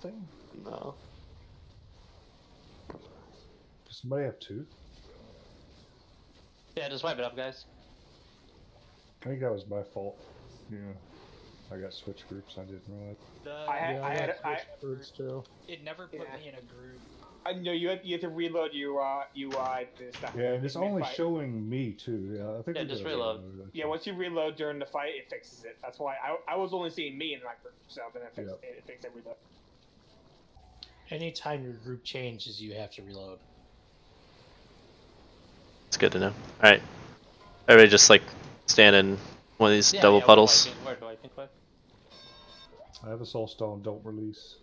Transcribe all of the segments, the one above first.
thing? No. Does somebody have 2? Yeah, just wipe it up, guys. I think that was my fault. Yeah. I got switch groups, I didn't realize. It never put me in a group. I know you have to reload your UI to stuff. Yeah, and it's only showing me too. Yeah, I think yeah, we just gotta reload. Yeah, once you reload during the fight, it fixes it. That's why I was only seeing me in my group, so then it fixed every reload. Anytime your group changes, you have to reload. It's good to know. Alright. Everybody just like stand in one of these double puddles. Where do I think? I have a soul stone, don't release.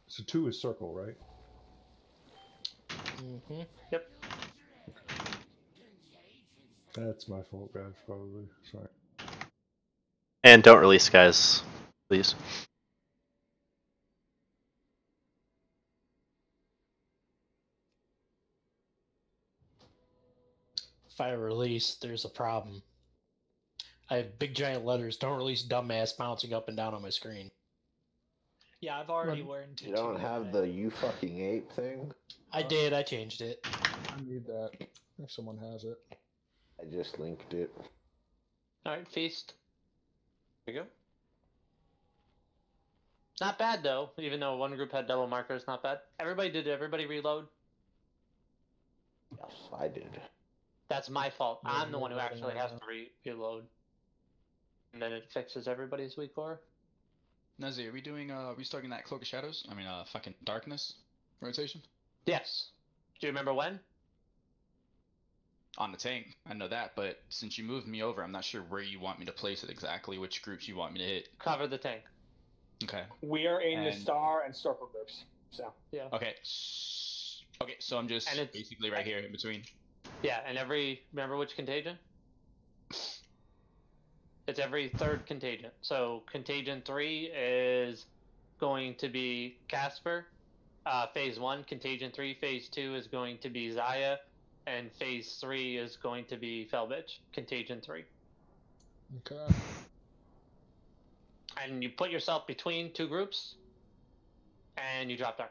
So 2 is circle, right? Mm-hmm. Yep. That's my fault, guys, probably. Sorry. And don't release, guys. Please. If I release, there's a problem. I have big giant letters, don't release dumbass, bouncing up and down on my screen. Yeah, I've already learned to You don't have the you fucking ape thing? I did, I changed it. I need that if someone has it. I just linked it. Alright, feast. There you go. Not bad though, even though one group had double markers, not bad. Everybody reload? Yes, I did. That's my fault. I'm the one who actually has to reload. And then it fixes everybody's weak core. Nazi, are we doing, restarting that Cloak of Shadows? I mean, fucking Darkness rotation? Yes. Do you remember when? On the tank, I know that, but since you moved me over, I'm not sure where you want me to place it exactly, which groups you want me to hit. Cover the tank. Okay. We are in the star and circle groups, so. Yeah. Okay. Okay, so I'm just basically right here in between. Yeah, and remember which contagion? It's every third contagion. So contagion 3 is going to be Casper, phase 1. Contagion 3, phase 2 is going to be Zaya, and phase 3 is going to be Felbitch. Contagion 3. Okay. And you put yourself between 2 groups, and you drop down.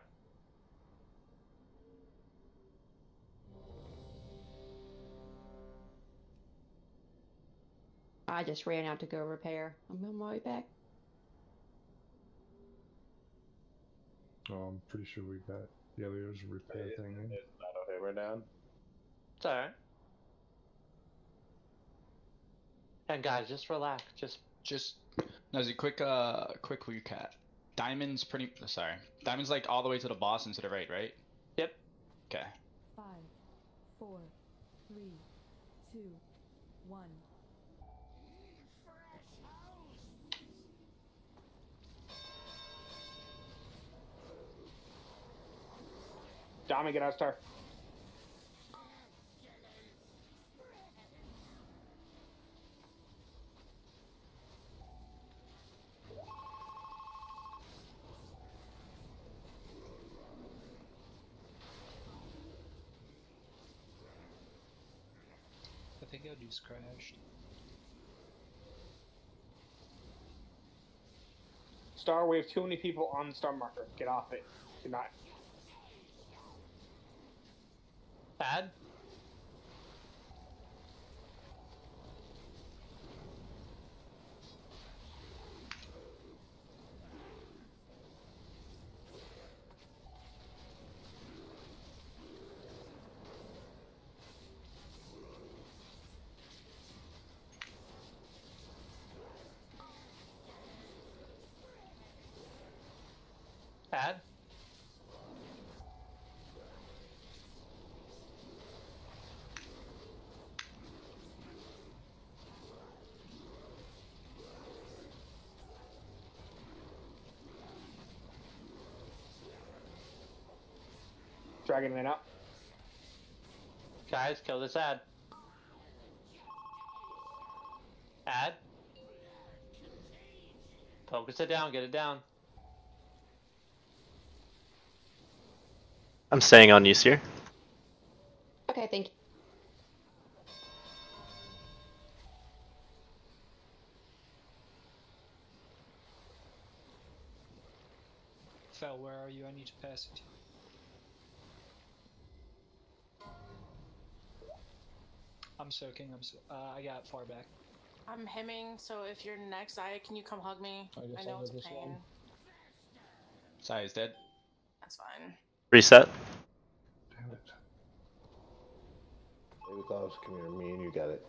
I just ran out to go repair. I'm on my way back. Oh, I'm pretty sure we got... Yeah, there's a repair thing in. It's not okay, we're down. It's alright. And guys, just relax. Just Nazi, quick recap. Diamond's Diamond's like all the way to the boss and to the right, right? Yep. Okay. 5, 4, 3, 2, 1. Dami, get out of star. I think I just crashed. Star, we have too many people on the star marker. Get off it. Do not. Bad? Bad? Dragon man up. Guys, kill this ad. Ad? Focus it down, get it down. I'm staying on use here. Okay, thank you. Fel, where are you? I need to pass it. I'm soaking. I got far back. I'm hemming, so if you're next, can you come hug me? I guess know I'll it's go a this pain. one. Sai is dead. That's fine. Reset. Damn it. Baby Claus, come here. Me and you got it.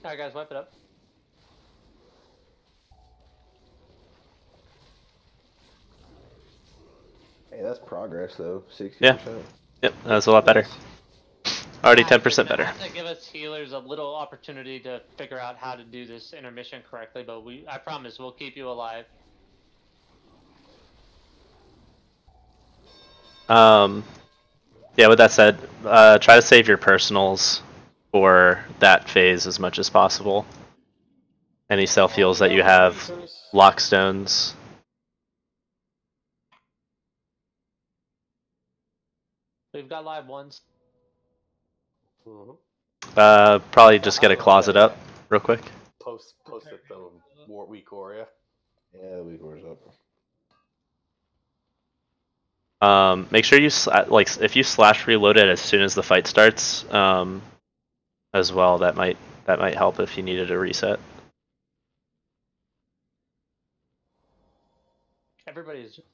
Alright, guys, wipe it up. Hey, that's progress though. 60%. Yeah. Yep, that's a lot better. Already 10% better. Have to give us healers a little opportunity to figure out how to do this intermission correctly, but I promise we'll keep you alive. Yeah, with that said, try to save your personals for that phase as much as possible. Any self heals that you have, lockstones. We've got live ones. Probably just get a closet up real quick. Post it the weak warrior. Yeah, the weak warrior's up. Make sure you if you slash reload it as soon as the fight starts, as well. That might help if you needed a reset.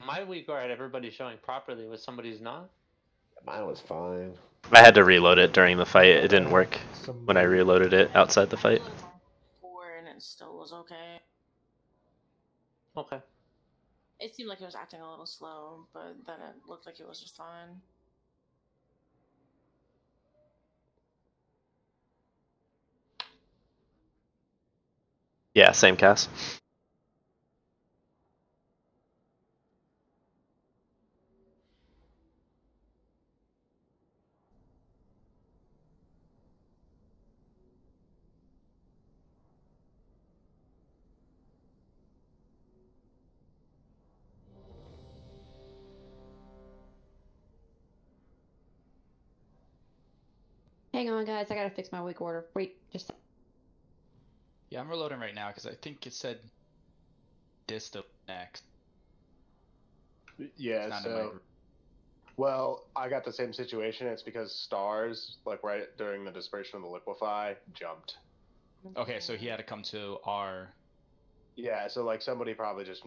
My weak guard. Everybody's showing properly, but somebody's not. Mine was fine. I had to reload it during the fight. It didn't work when I reloaded it outside the fight. And it still was okay. Okay. It seemed like it was acting a little slow, but then it looked like it was just fine. Yeah, same cast. Hang on, guys. I gotta fix my weak order. Wait, just. Yeah, I'm reloading right now because I think it said distal next. Yeah, well, I got the same situation. It's because stars, like right during the dispersion of the liquefy, jumped. Okay, so he had to come to our. Yeah, so like somebody probably just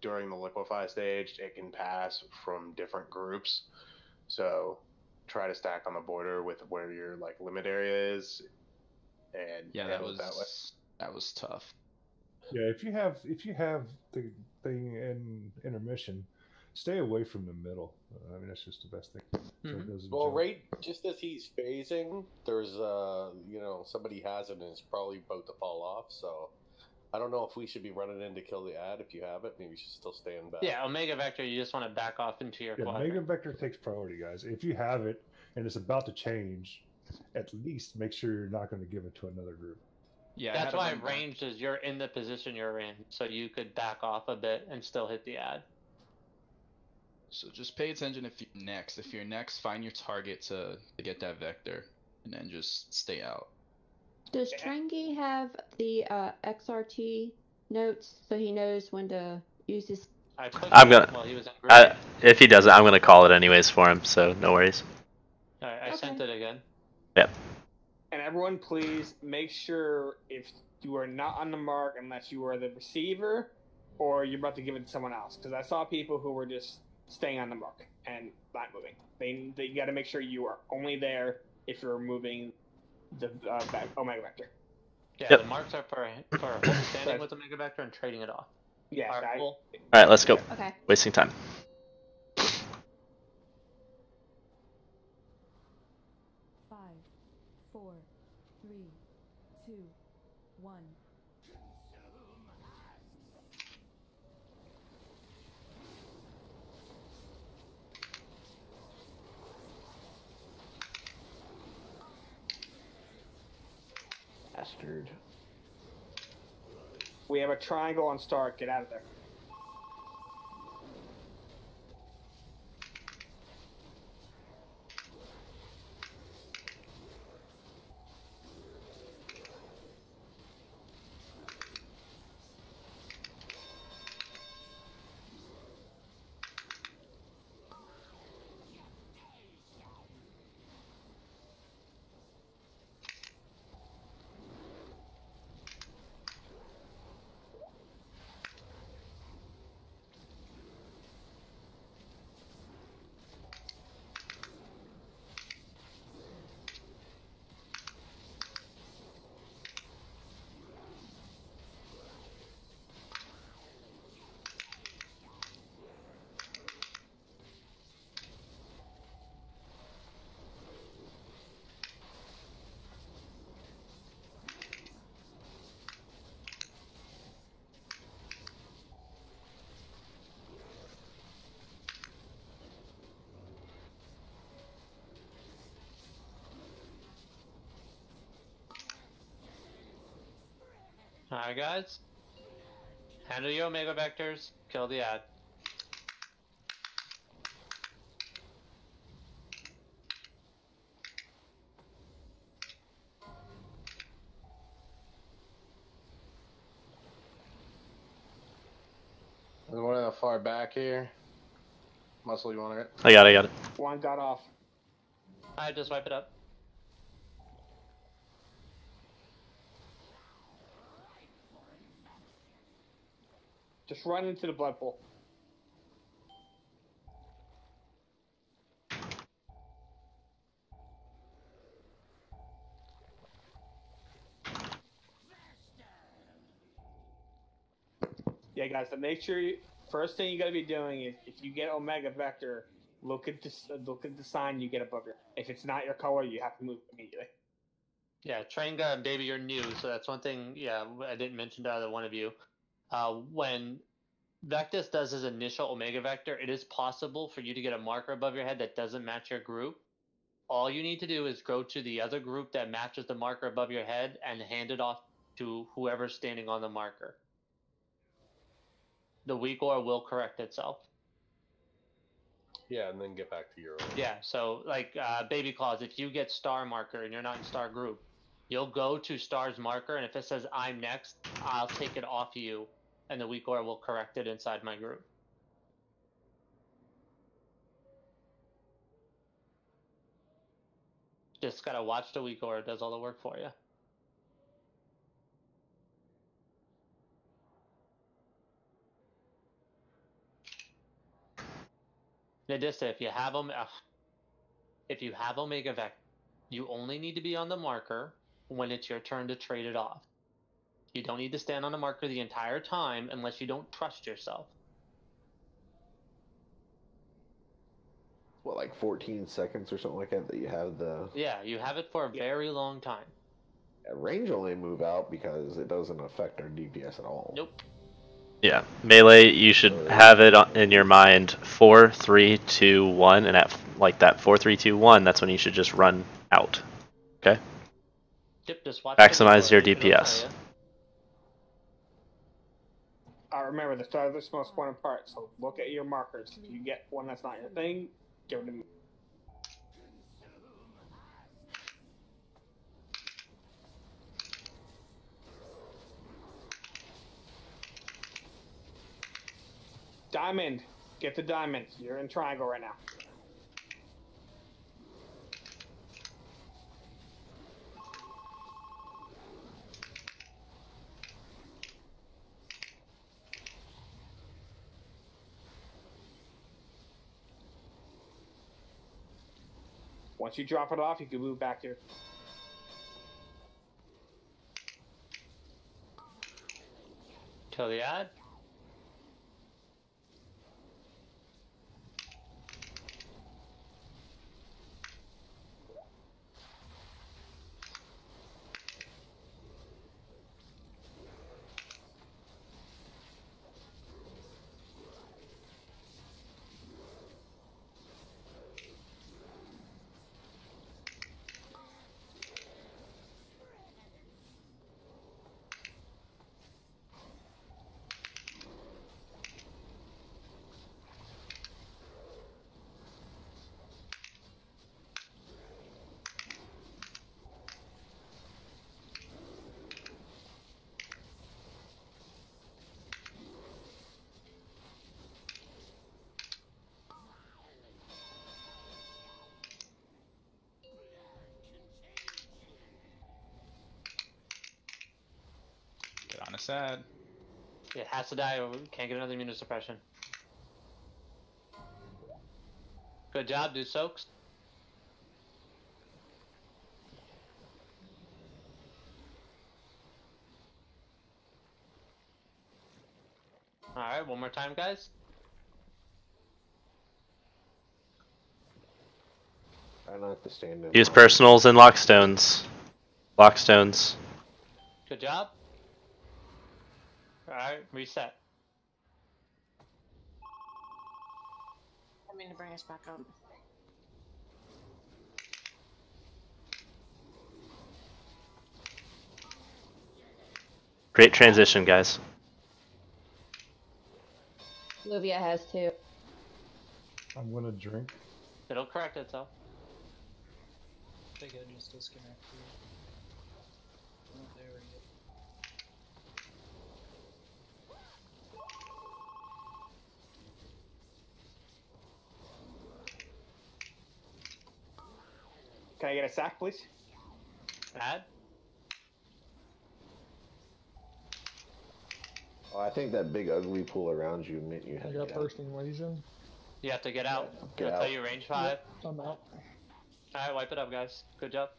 during the liquefy stage, it can pass from different groups. So try to stack on the border with where your like limit area is, and yeah, that was tough. Yeah, if you have the thing in intermission, stay away from the middle. I mean, that's just the best thing. So it doesn't well, jump. right, just as he's phasing, there's somebody has it and it's probably about to fall off. So I don't know if we should be running in to kill the ad. If you have it, maybe you should still stay in back. Yeah, Omega Vector, you just want to back off into your quadrant. Omega Vector takes priority, guys. If you have it and it's about to change, at least make sure you're not going to give it to another group. Yeah, that's why ranged is you're in the position you're in, so you could back off a bit and still hit the ad. So just pay attention if you're next, find your target to get that vector, and then just stay out. Does Trengy have the XRT notes so he knows when to use his? I'm gonna. If he doesn't, I'm gonna call it anyways for him. So no worries. Alright, I sent it again. Yep. And everyone, please make sure if you are not on the mark unless you are the receiver or you're about to give it to someone else. Because I saw people who were just staying on the mark and not moving. They got to make sure you are only there if you're moving the Omega Vector. Yeah, yep. The marks are for standing with Omega Vector and trading it off. Yeah. Alright, cool. Alright, let's go. Okay. Wasting time. 3, 2, 1. Bastard. We have a triangle on start. Get out of there. Alright, guys. Handle your Omega Vectors. Kill the ad. There's one in the far back here. Muscle, you want it? I got it. One got off. Alright, just wipe it up. Just run into the blood pool. Yeah, guys. So make sure first thing you got to be doing is if you get Omega Vector, look at the sign you get above your. If it's not your color, you have to move immediately. Yeah, Tranga and Baby, you're new, so that's one thing. Yeah, I didn't mention to either one of you. When Vectus does his initial Omega Vector, it is possible for you to get a marker above your head that doesn't match your group. All you need to do is go to the other group that matches the marker above your head and hand it off to whoever's standing on the marker. The weak aura will correct itself. Yeah, and then get back to your own. Yeah, so like Baby Claws, if you get star marker and you're not in star group, you'll go to star's marker, and if it says I'm next, I'll take it off you, and the weak aura will correct it inside my group. Just gotta watch the weak aura, it does all the work for you. Nadista, if you have Omega Vector, you only need to be on the marker when it's your turn to trade it off. You don't need to stand on the marker the entire time unless you don't trust yourself. What, like 14 seconds or something like that you have the... Yeah, you have it for a very long time. Range only move out because it doesn't affect our DPS at all. Nope. Yeah, melee, you should have it in your mind 4, 3, 2, 1, and at like that 4, 3, 2, 1, that's when you should just run out. Okay? Yep, just watch maximize your DPS. Remember, the start of this most important part, so look at your markers. If you get one that's not your thing, give it to me. Diamond. Get the diamond. You're in triangle right now. Once you drop it off, you can move back here. Kill the ad. Kind of sad. It has to die or we can't get another immunosuppression. Good job, do soaks. Alright, one more time, guys. I don't have to stand in. Use personals and lockstones. Lockstones. Good job. Alright, reset. I mean to bring us back up. Great transition, guys. Olivia has 2. I'm gonna drink. It'll correct itself. I think I just disconnected. Oh, there we go. Can I get a sack, please? Add. Oh, I think that big ugly pool around you meant you I had to got get out. burst invasion. You have to get out. Get Until out. you range 5. I'm out. Alright, wipe it up, guys. Good job.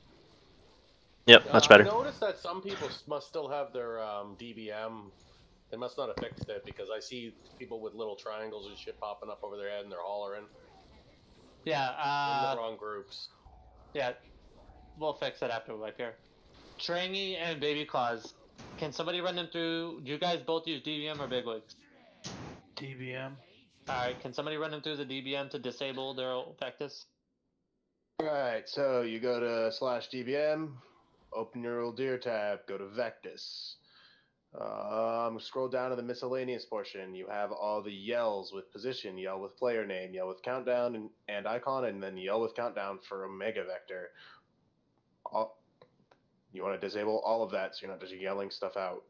Yep, much better. I noticed that some people must still have their DBM. They must not have fixed it because I see people with little triangles and shit popping up over their head and they're hollering. Yeah, in the wrong groups. Yeah, we'll fix it after we wipe here. Trangy and Baby Claws. Can somebody run them through? Do you guys both use DBM or Bigwigs? DBM. Alright, can somebody run them through the DBM to disable their Vectus? Alright, so you go to /DBM, open your Uldir tab, go to Vectus. Scroll down to the miscellaneous portion. You have all the yells with position, yell with player name, yell with countdown and icon, and then yell with countdown for Omega Vector. You want to disable all of that so you're not just yelling stuff out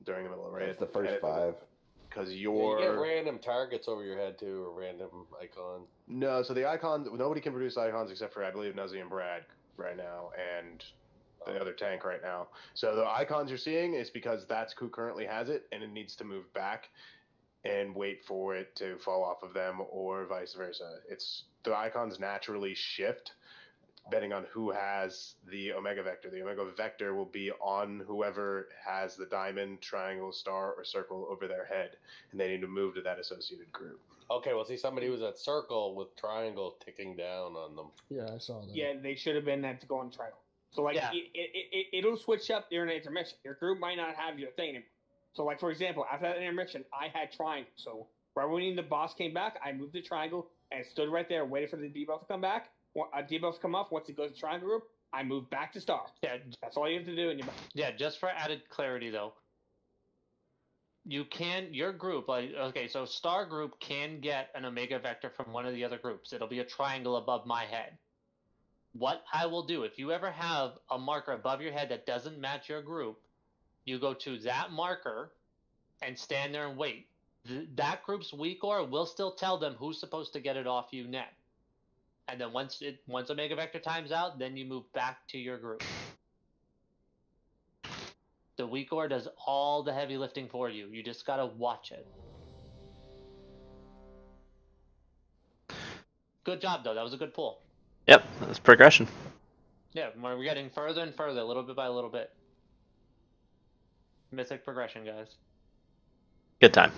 during the middle of raid. It's the first 5. Because you get random targets over your head too, or random icons. No, so the icons, nobody can produce icons except for, I believe, Nuzzy and Brad right now, and the other tank right now. So the icons you're seeing is because that's who currently has it, and it needs to move back and wait for it to fall off of them, or vice versa. The icons naturally shift depending on who has the Omega Vector. The Omega Vector will be on whoever has the diamond, triangle, star, or circle over their head, and they need to move to that associated group. Okay, well, see, somebody was at circle with triangle ticking down on them. Yeah, I saw that. Yeah, they should have been at to go on triangle. So, like, Yeah. it'll switch up during an intermission. Your group might not have your thing anymore. So, like, for example, after that intermission, I had triangle. So, right when the boss came back, I moved to triangle and stood right there, waited for the debuff to come back. Debuffs come off. Once it goes to triangle group, I move back to star. Yeah, that's all you have to do. Yeah, just for added clarity though, your group, so star group can get an Omega Vector from one of the other groups. It'll be a triangle above my head. What I will do, if you ever have a marker above your head that doesn't match your group, you go to that marker and stand there and wait. That group's weak aura will still tell them who's supposed to get it off you next. And then once Omega Vector times out, then you move back to your group. The weak aura does all the heavy lifting for you. You just gotta watch it. Good job, though. That was a good pull. Yep, that's progression. Yeah, we're getting further and further, little bit by little bit. Mythic progression, guys. Good time.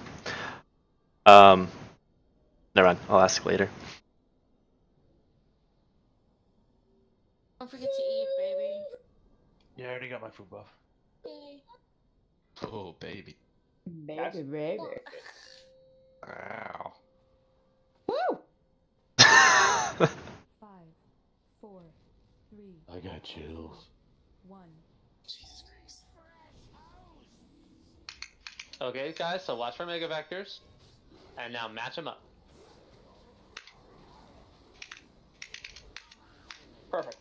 Never mind. I'll ask later. Don't forget to eat, baby. Yeah, I already got my food buff. Yay. Oh, baby. Baby. Wow. Woo! 5, 4, 3. I got chills. 1. Jesus Christ. Okay, guys, so watch for Mega Vectors. And now match them up. Perfect.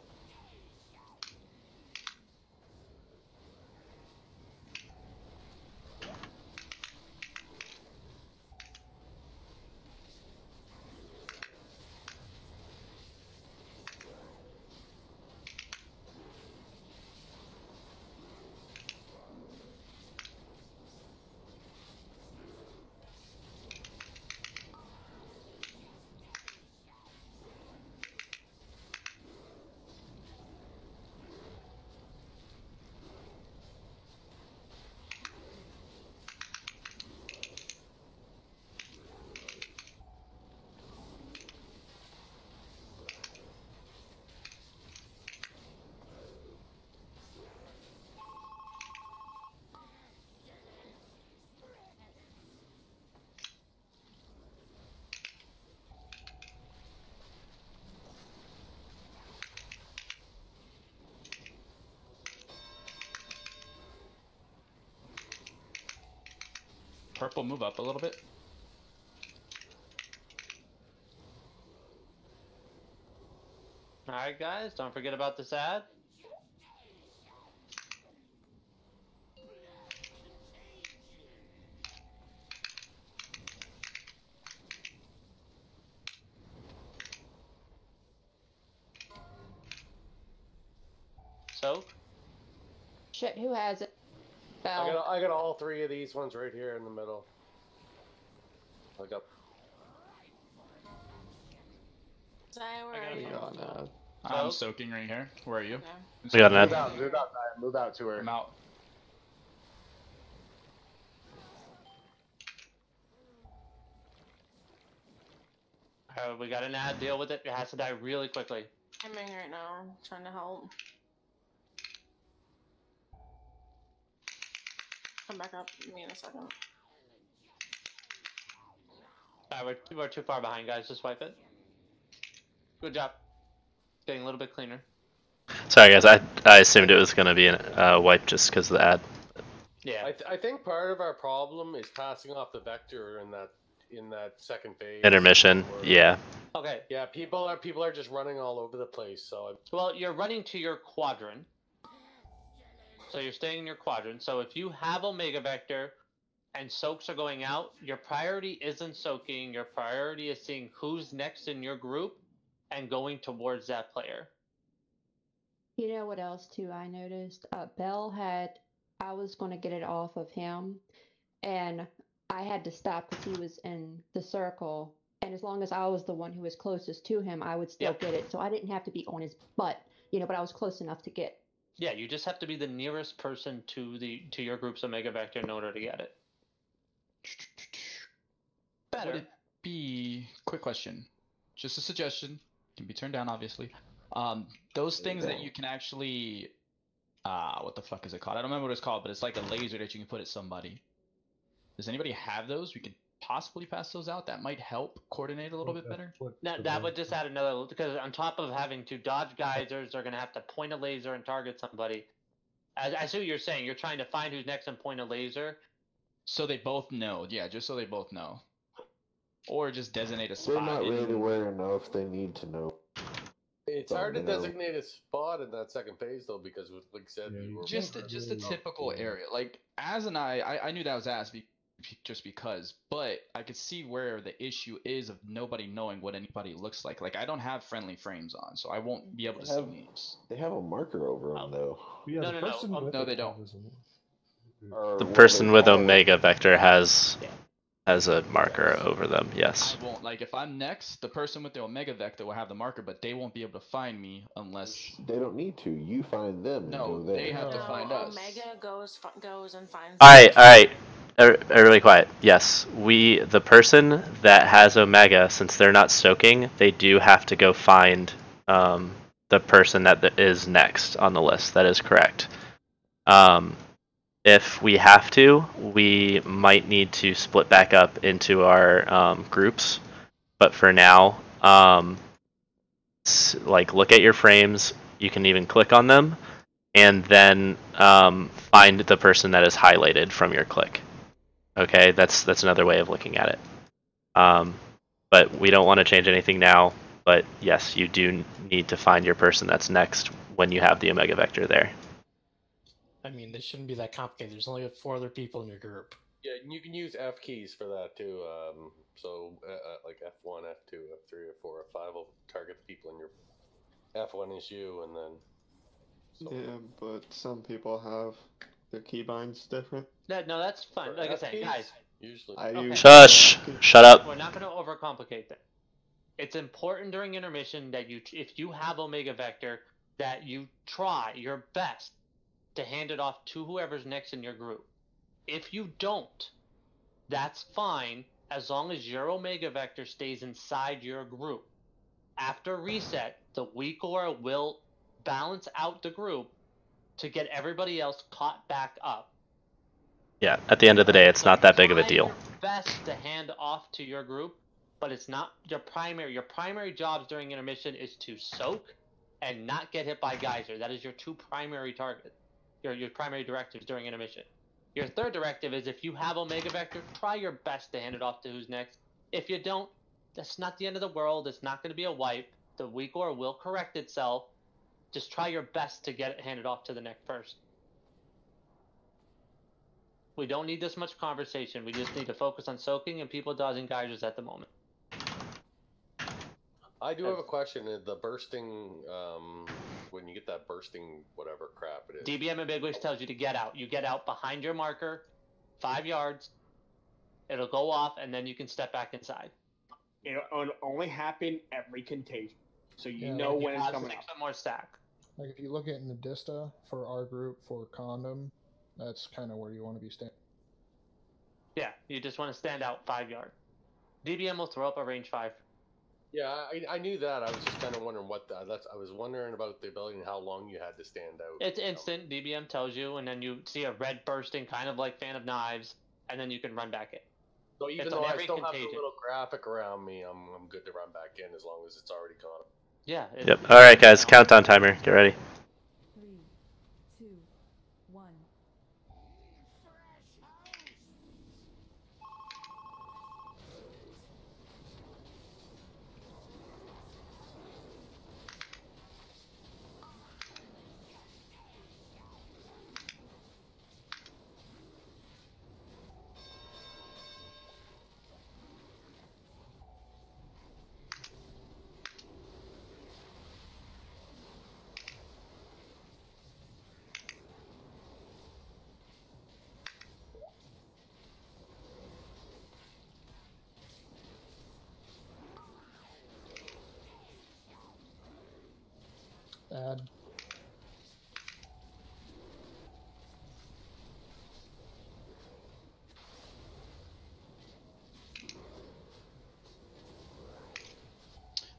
Purple, move up a little bit. Alright, guys, don't forget about this ad. Soak. Shit, who has it? Bell. I got all 3 of these ones right here in the middle. I got. Zaya, where are you? I'm soaking right here. Where are you? We got an ad. Move out to her. I'm out. We got an ad. Deal with it. It has to die really quickly. I'm in right now, trying to help. Come back up. Give me in a second. Alright, we're too far behind, guys. Just wipe it. Good job. Getting a little bit cleaner. Sorry, guys. I assumed it was going to be a wipe just because of the ad. Yeah. I think part of our problem is passing off the vector in that second phase. Intermission. Yeah. Okay. Yeah, people are just running all over the place. So. Well, you're running to your quadrant. So you're staying in your quadrant. So if you have Omega Vector and soaks are going out, your priority isn't soaking. Your priority is seeing who's next in your group and going towards that player. You know what else too I noticed? Bell I was going to get it off of him, and I had to stop because he was in the circle, and as long as I was the one who was closest to him, I would still get it, so I didn't have to be on his butt, but I was close enough to get. Yeah, you just have to be the nearest person to your group's Omega Vector in order to get it. Better. Would it be... Quick question. Just a suggestion. Can be turned down, obviously. Those things that you can actually... what the fuck is it called? I don't remember what it's called, but it's like a laser that you can put at somebody. Does anybody have those? We could possibly pass those out. That might help coordinate a little bit better. That would just add another, because on top of having to dodge geysers, they're going to have to point a laser and target somebody. I see what you're saying. You're trying to find who's next and point a laser. So they both know. Yeah, just so they both know. Or just designate a spot. They're not really aware enough. They need to know. It's hard to designate a spot in that second phase, though, because, like I said, just a typical area. Like, Az and I knew that was Az just because, but I could see where the issue is of nobody knowing what anybody looks like. Like, I don't have friendly frames on, so I won't be able to see names. They have a marker over them, though. Yeah, No, they don't. The person with Omega Vector has a marker over them, yes. I won't. Like, if I'm next, the person with the Omega Vector will have the marker, but they won't be able to find me unless... They don't need to. You find them. No, and go there. they have to find us. Omega goes and finds... Alright. Really quiet. Yes, the person that has Omega, since they're not soaking, they do have to go find the person that is next on the list. That is correct. If we have to, we might need to split back up into our groups. But for now, look at your frames. You can even click on them, and then find the person that is highlighted from your click. Okay, that's another way of looking at it. But we don't want to change anything now. But yes, you do need to find your person that's next when you have the Omega Vector there. I mean, this shouldn't be that complicated. There's only 4 other people in your group. Yeah, and you can use F keys for that too. Like F1, F2, F3, F4, F5 will target the people in your... F1 is you, and then... Yeah, but some people have their keybinds different. No, that's fine. Like I said, guys. Usually. Shush! Shut up. We're not going to overcomplicate that. It's important during intermission that if you have Omega Vector, that you try your best to hand it off to whoever's next in your group. If you don't, that's fine, as long as your Omega Vector stays inside your group. After reset, the weak aura will balance out the group to get everybody else caught back up. Yeah, at the end of the day, it's not that big of a deal. Try your best to hand off to your group, but it's not your primary. Your primary jobs during intermission is to soak and not get hit by geyser. That is your 2 primary targets. Your primary directives during intermission. Your third directive is if you have Omega Vector, try your best to hand it off to who's next. If you don't, that's not the end of the world. It's not going to be a wipe. The weak ore will correct itself. Just try your best to get it handed off to the next person. We don't need this much conversation. We just need to focus on soaking and people dodging geysers at the moment. I do have a question. The bursting, when you get that bursting whatever crap it is. DBM and Bigwigs tells you to get out. You get out behind your marker, 5 yards. It'll go off, and then you can step back inside. It'll only happen every contagion, so you know when it's coming up. More stack. Like if you look at Nadista for our group for condom, that's kind of where you want to be standing. Yeah, you just want to stand out 5 yards. DBM will throw up a range 5. Yeah, I knew that. I was just kind of wondering what I was wondering about the ability and how long you had to stand out. It's instant. DBM tells you, and then you see a red bursting, kind of like Fan of Knives, and then you can run back in. So even though I still have the little graphic around me, I'm good to run back in as long as it's already gone. Yeah. Yep. All right, guys. Countdown timer. Get ready. 3, 2, 1. Add.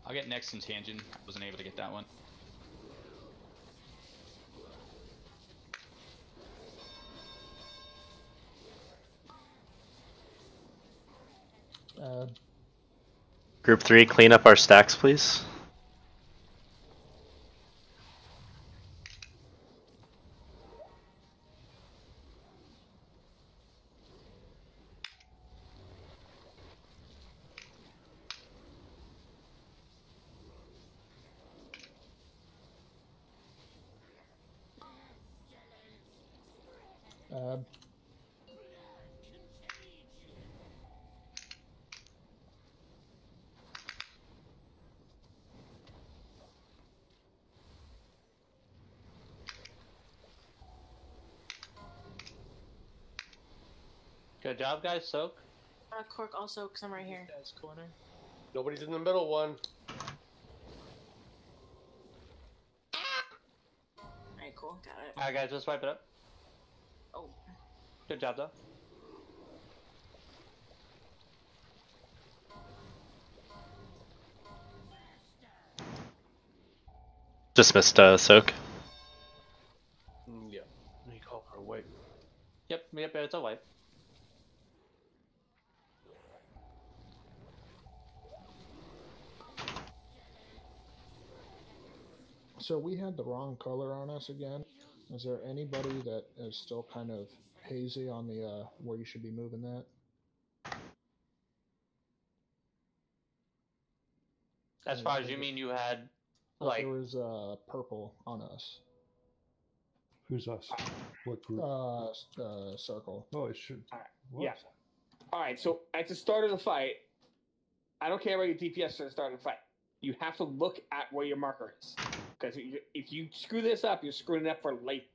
I'll get next in tangent. Wasn't able to get that one. Group 3, clean up our stacks, please. Good job, guys. Soak. Cork also, because I'm right here. Guys, corner. Nobody's in the middle one. Alright, cool. Got it. Alright, guys, let's wipe it up. Oh. Good job, though. Dismissed soak. Yeah. You call for a wipe. Yep, it's a wipe. So we had the wrong color on us again. Is there anybody that is still kind of hazy on the where you should be moving that? As far as you mean, you had like there was purple on us. Who's us? What group? Circle. Oh, it should. Yeah. All right. So at the start of the fight, I don't care about your DPS at the start of the fight. You have to look at where your marker is, because if you screw this up, you're screwing it up for late.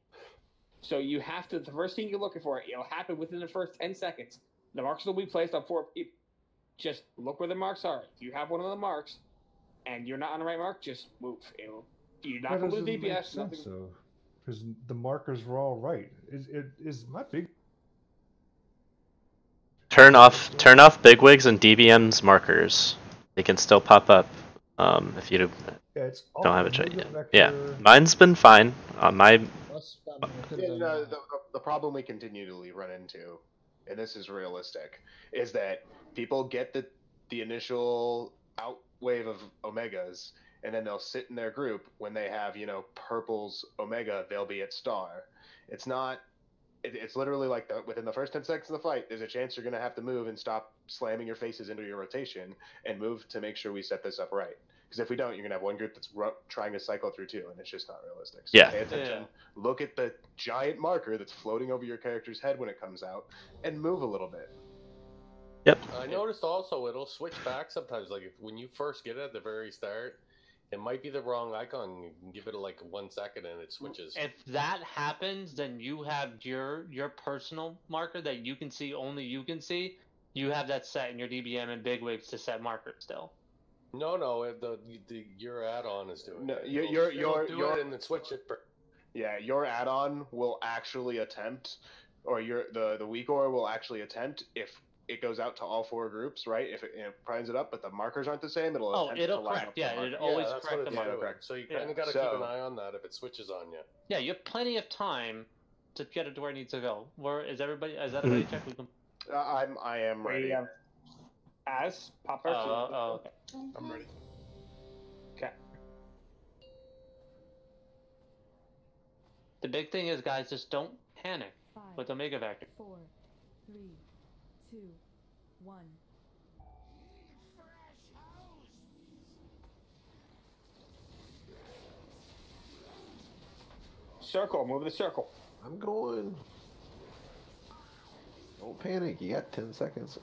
So you have to. The first thing you're looking for, it'll happen within the first 10 seconds. The marks will be placed on 4 people. Just look where the marks are. If you have one of the marks, and you're not on the right mark, just move. You're not going to lose DPS. So, because the markers were all right. Is my big. Turn off Bigwigs and DBM's markers. They can still pop up if you don't have it checked yet. Yeah, mine's been fine. The problem we continually run into, and this is realistic, is that people get the initial out wave of Omegas, and then they'll sit in their group when they have, purple's Omega, they'll be at star. It's not It's literally like within the first 10 seconds of the fight, there's a chance you're going to have to move and stop slamming your faces into your rotation and move to make sure we set this up right. Because if we don't, you're going to have one group that's trying to cycle through two, and it's just not realistic. So Yeah. pay attention. Look at the giant marker that's floating over your character's head when it comes out, and move a little bit. Yep. I noticed also it'll switch back sometimes. Like when you first get it at the very start, it might be the wrong icon. You can give it like 1 second and it switches. If that happens, then you have your personal marker that you can see, only you can see. You have that set in your DBM and bigwigs to set markers still. No, your add-on is doing No, it. your do it and then switch it. Yeah, your add-on will actually attempt, or the weak aura will actually attempt if it goes out to all 4 groups, right? If it primes it up, but the markers aren't the same, it'll attempt to line up the marker. It always that's correct what the it's marker. doing. So you kind of got to keep an eye on that if it switches on you. Yeah, you have plenty of time to get it to where it needs to go. Where is everybody? Is that ready? Check. We can. I am ready. As Papa. Okay. I'm ready. Okay. The big thing is, guys, just don't panic with Omega Vector. 4, 3, 2, 1. Circle. Move the circle. I'm going. Don't panic. You got 10 seconds.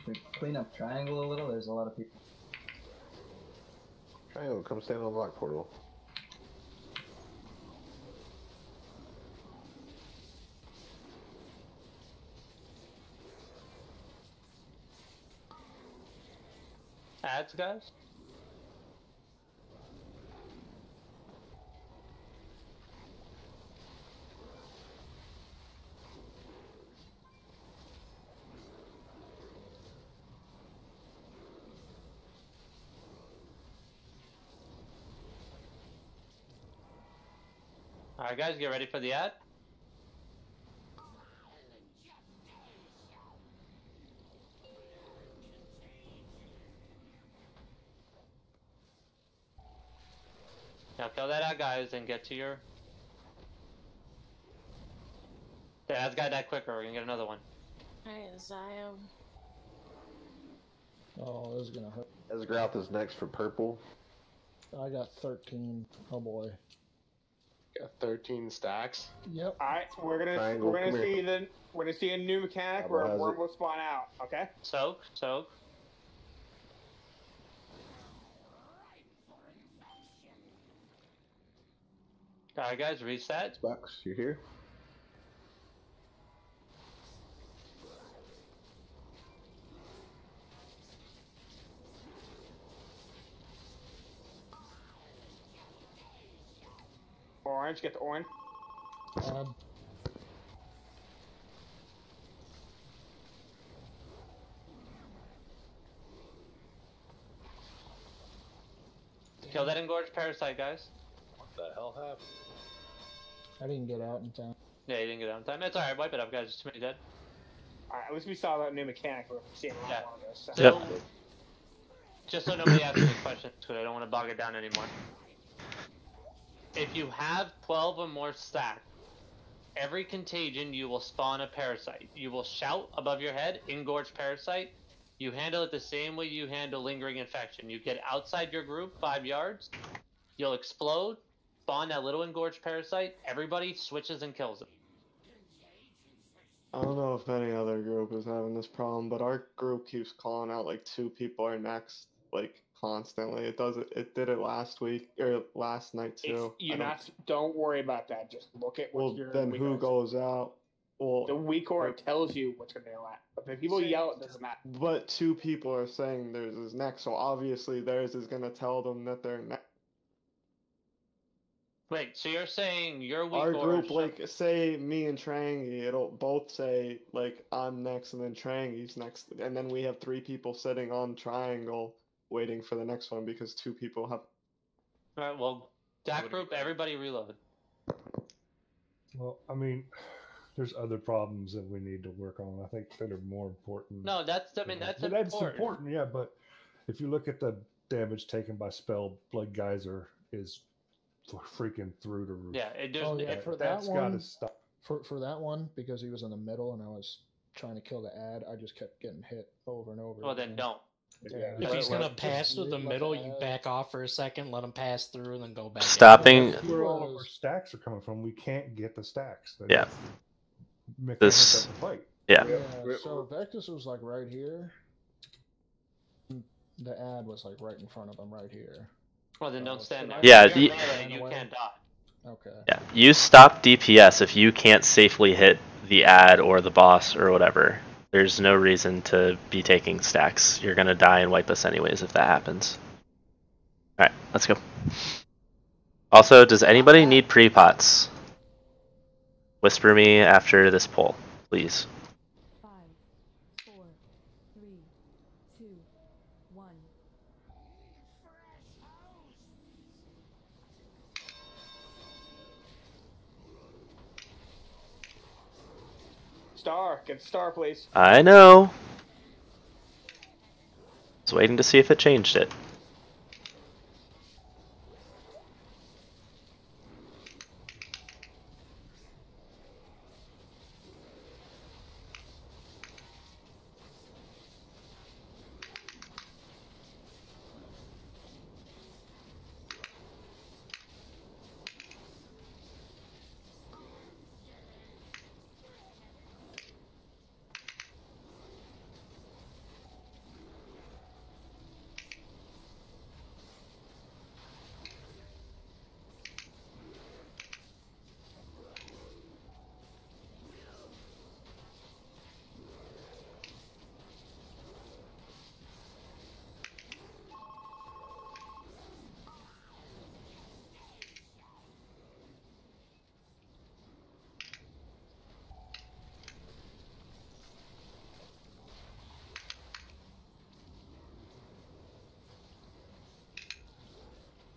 We clean up triangle a little. There's a lot of people. Triangle, come stand on the lock portal. Ads, guys. Alright, guys, get ready for the ad. Now kill that ad, guys, and get to your... The ad's gotta die quicker, we're gonna get another one. Alright, Zio. Oh, this is gonna hurt. Esgrouth is next for purple. I got 13. Oh boy. Got 13 stacks. Yep. All right, we're gonna see a new mechanic where a worm will spawn out. Okay. Soak. Alright, guys, reset. Bucks, you here? Orange, get the orange. Kill that engorged parasite, guys. What the hell happened? I didn't get out in time. Yeah, you didn't get out in time. It's alright, wipe it up, guys. There's too many dead. Alright, at least we saw that new mechanic we're seeing a lot more of this. So, just so nobody asks me questions, because I don't want to bog it down anymore. If you have 12 or more stacked, every contagion you will spawn a parasite. You will shout above your head, engorged parasite. You handle it the same way you handle lingering infection. You get outside your group 5 yards, you'll explode, spawn that little engorged parasite, everybody switches and kills it. I don't know if any other group is having this problem, but our group keeps calling out like 2 people are next, like constantly. It does it. It did it last week or last night too. Don't worry about that. Just look at what your then who goes out? Well, the weak aura tells you what's going to go out. But if people yell, it doesn't matter. But 2 people are saying theirs is next, so obviously theirs is going to tell them that they're next. Wait, so you're saying you're weak Our or group, like, say me and Trangy, it'll both say, like, I'm next and then Trangy's next. And then we have 3 people sitting on triangle waiting for the next one because 2 people have. Alright, well, that group, everybody reload. Well, I mean, there's other problems that we need to work on. I think that are more important. No, that's important. That's important, yeah. But if you look at the damage taken by Spell, Blood Geyser is freaking through the roof. Yeah, for that one, gotta stop. For that one, because he was in the middle and I was trying to kill the ad, I just kept getting hit over and over. Well, then don't. Yeah. If he's gonna pass through the middle, you back off for a second, let him pass through, and then go back. Stopping. That's where all of our stacks are coming from. We can't get the stacks. Yeah. This. Of the fight. Yeah. So Vectus was like right here. The ad was like right in front of him, right here. Well, then don't stand there. Yeah, You're melee, you can't dodge. Okay. Yeah, you stop DPS if you can't safely hit the ad or the boss or whatever. There's no reason to be taking stacks. You're gonna die and wipe us anyways if that happens. Alright, let's go. Also, does anybody need pre-pots? Whisper me after this poll, please. 5, 4, 3, 2, 1. Star, get the star, please. I know. Was waiting to see if it changed it.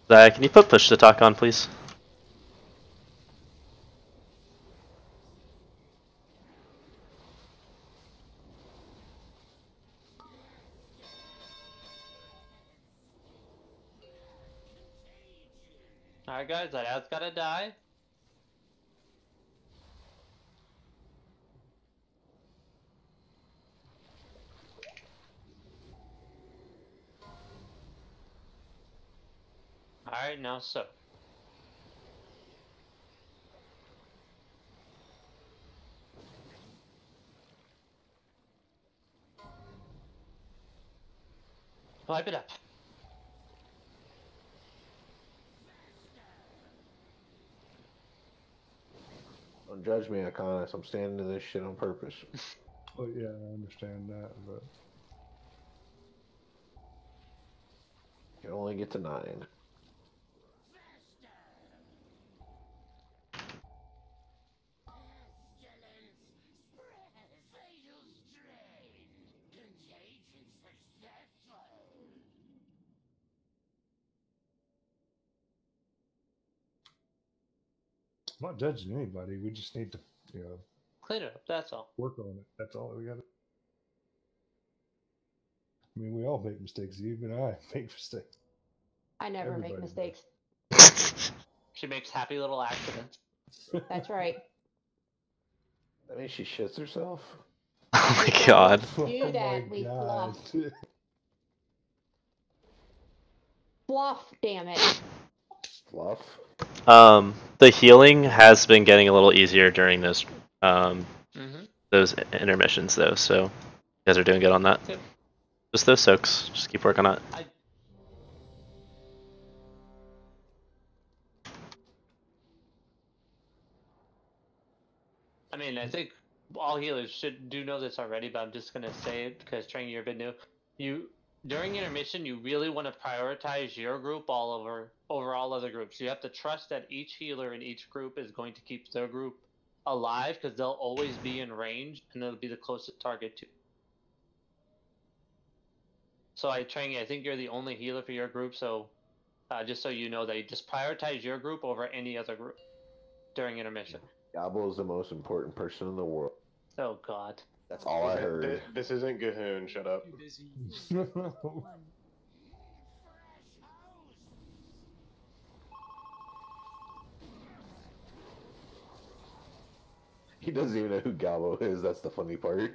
Can you put push to talk on, please? Alright guys, that ad's gotta die. Alright, now so. Wipe it up. Don't judge me, Akonis. I'm standing in this shit on purpose. Oh yeah, I understand that, but You can only get to 9. I'm not judging anybody. We just need to, Clean it up, that's all. work on it. That's all we got to. I mean, we all make mistakes. Even I make mistakes. I never make Everybody mistakes. She makes happy little accidents. That's right. That means she shits herself. Oh my god. Do that, we fluff. Fluff, damn it. Fluff. The healing has been getting a little easier during those those intermissions though, so you guys are doing good on that. Yep. Just those soaks. Just keep working on it. I mean, I think all healers do know this already, but I'm just gonna say it because Trang, you're a bit new. During intermission, you really want to prioritize your group over all other groups. You have to trust that each healer in each group is going to keep their group alive because they'll always be in range and they'll be the closest target to. So I think you're the only healer for your group, so just so you know that you just prioritize your group over any other group during intermission. Gabo is the most important person in the world. Oh God. That's all I heard. This isn't Gahoon. Shut up. Too busy. He doesn't even know who Gabo is. That's the funny part.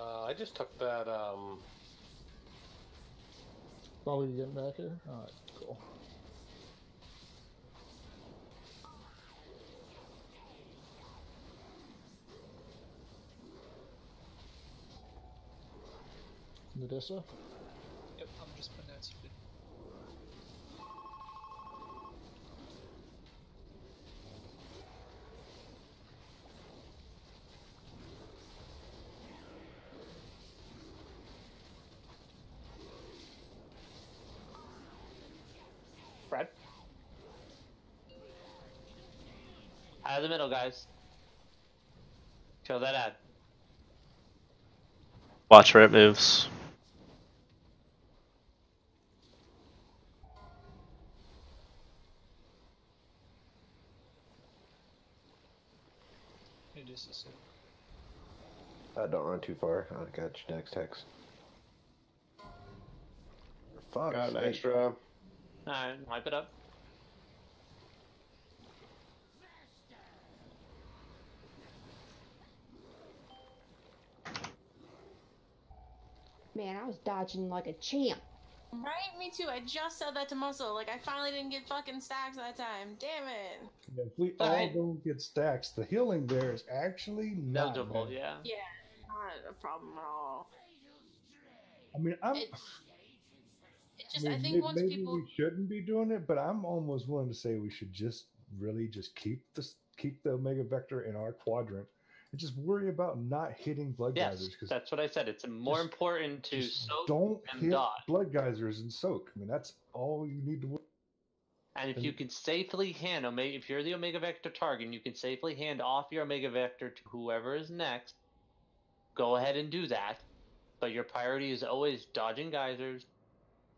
I just took that, While we're getting back here? Alright, cool. Nadissa? Yep, I'm just putting that stupid. Brad? Out of the middle, guys. Kill that ad. Watch where it moves. It is a sip. Don't run too far. I got your next text. Fuck. Got an extra. Alright, wipe it up. Man, I was dodging like a champ. Right? Me too. I just said that to Muscle. Like, I finally didn't get fucking stacks that time. Damn it. If we all don't get stacks, the healing there is actually not Notable, bad. yeah. Yeah, not a problem at all. I mean, It just, I think once maybe people. we shouldn't be doing it, but I'm almost willing to say we should just really just keep the Omega Vector in our quadrant and just worry about not hitting blood geysers. Yes, that's what I said. It's more important to soak Don't and hit dodge. blood geysers and soak. I mean, that's all you need to worry. And if you can safely hand if you're the Omega Vector target, and you can safely hand off your Omega Vector to whoever is next, go ahead and do that. But your priority is always dodging geysers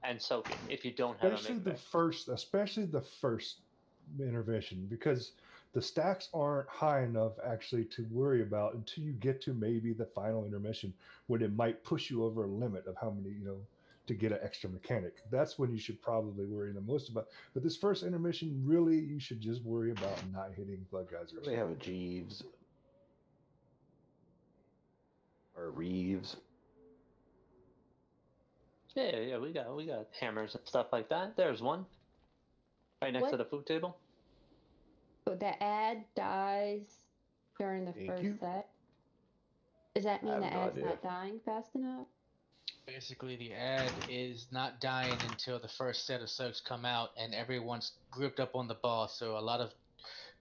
and soaking if you don't have Especially Omega especially the first intervention, because the stacks aren't high enough actually to worry about until you get to maybe the final intermission, when it might push you over a limit of how many, to get an extra mechanic. That's when you should probably worry the most about. But this first intermission, really, you should just worry about not hitting blood geysers. They have a Jeeves or Reeves. Yeah, we got hammers and stuff like that. There's one right next to the food table. So the ad dies during the first set. Does that mean the ad's not dying fast enough? Basically, the ad is not dying until the first set of soaks come out and everyone's grouped up on the boss. So a lot of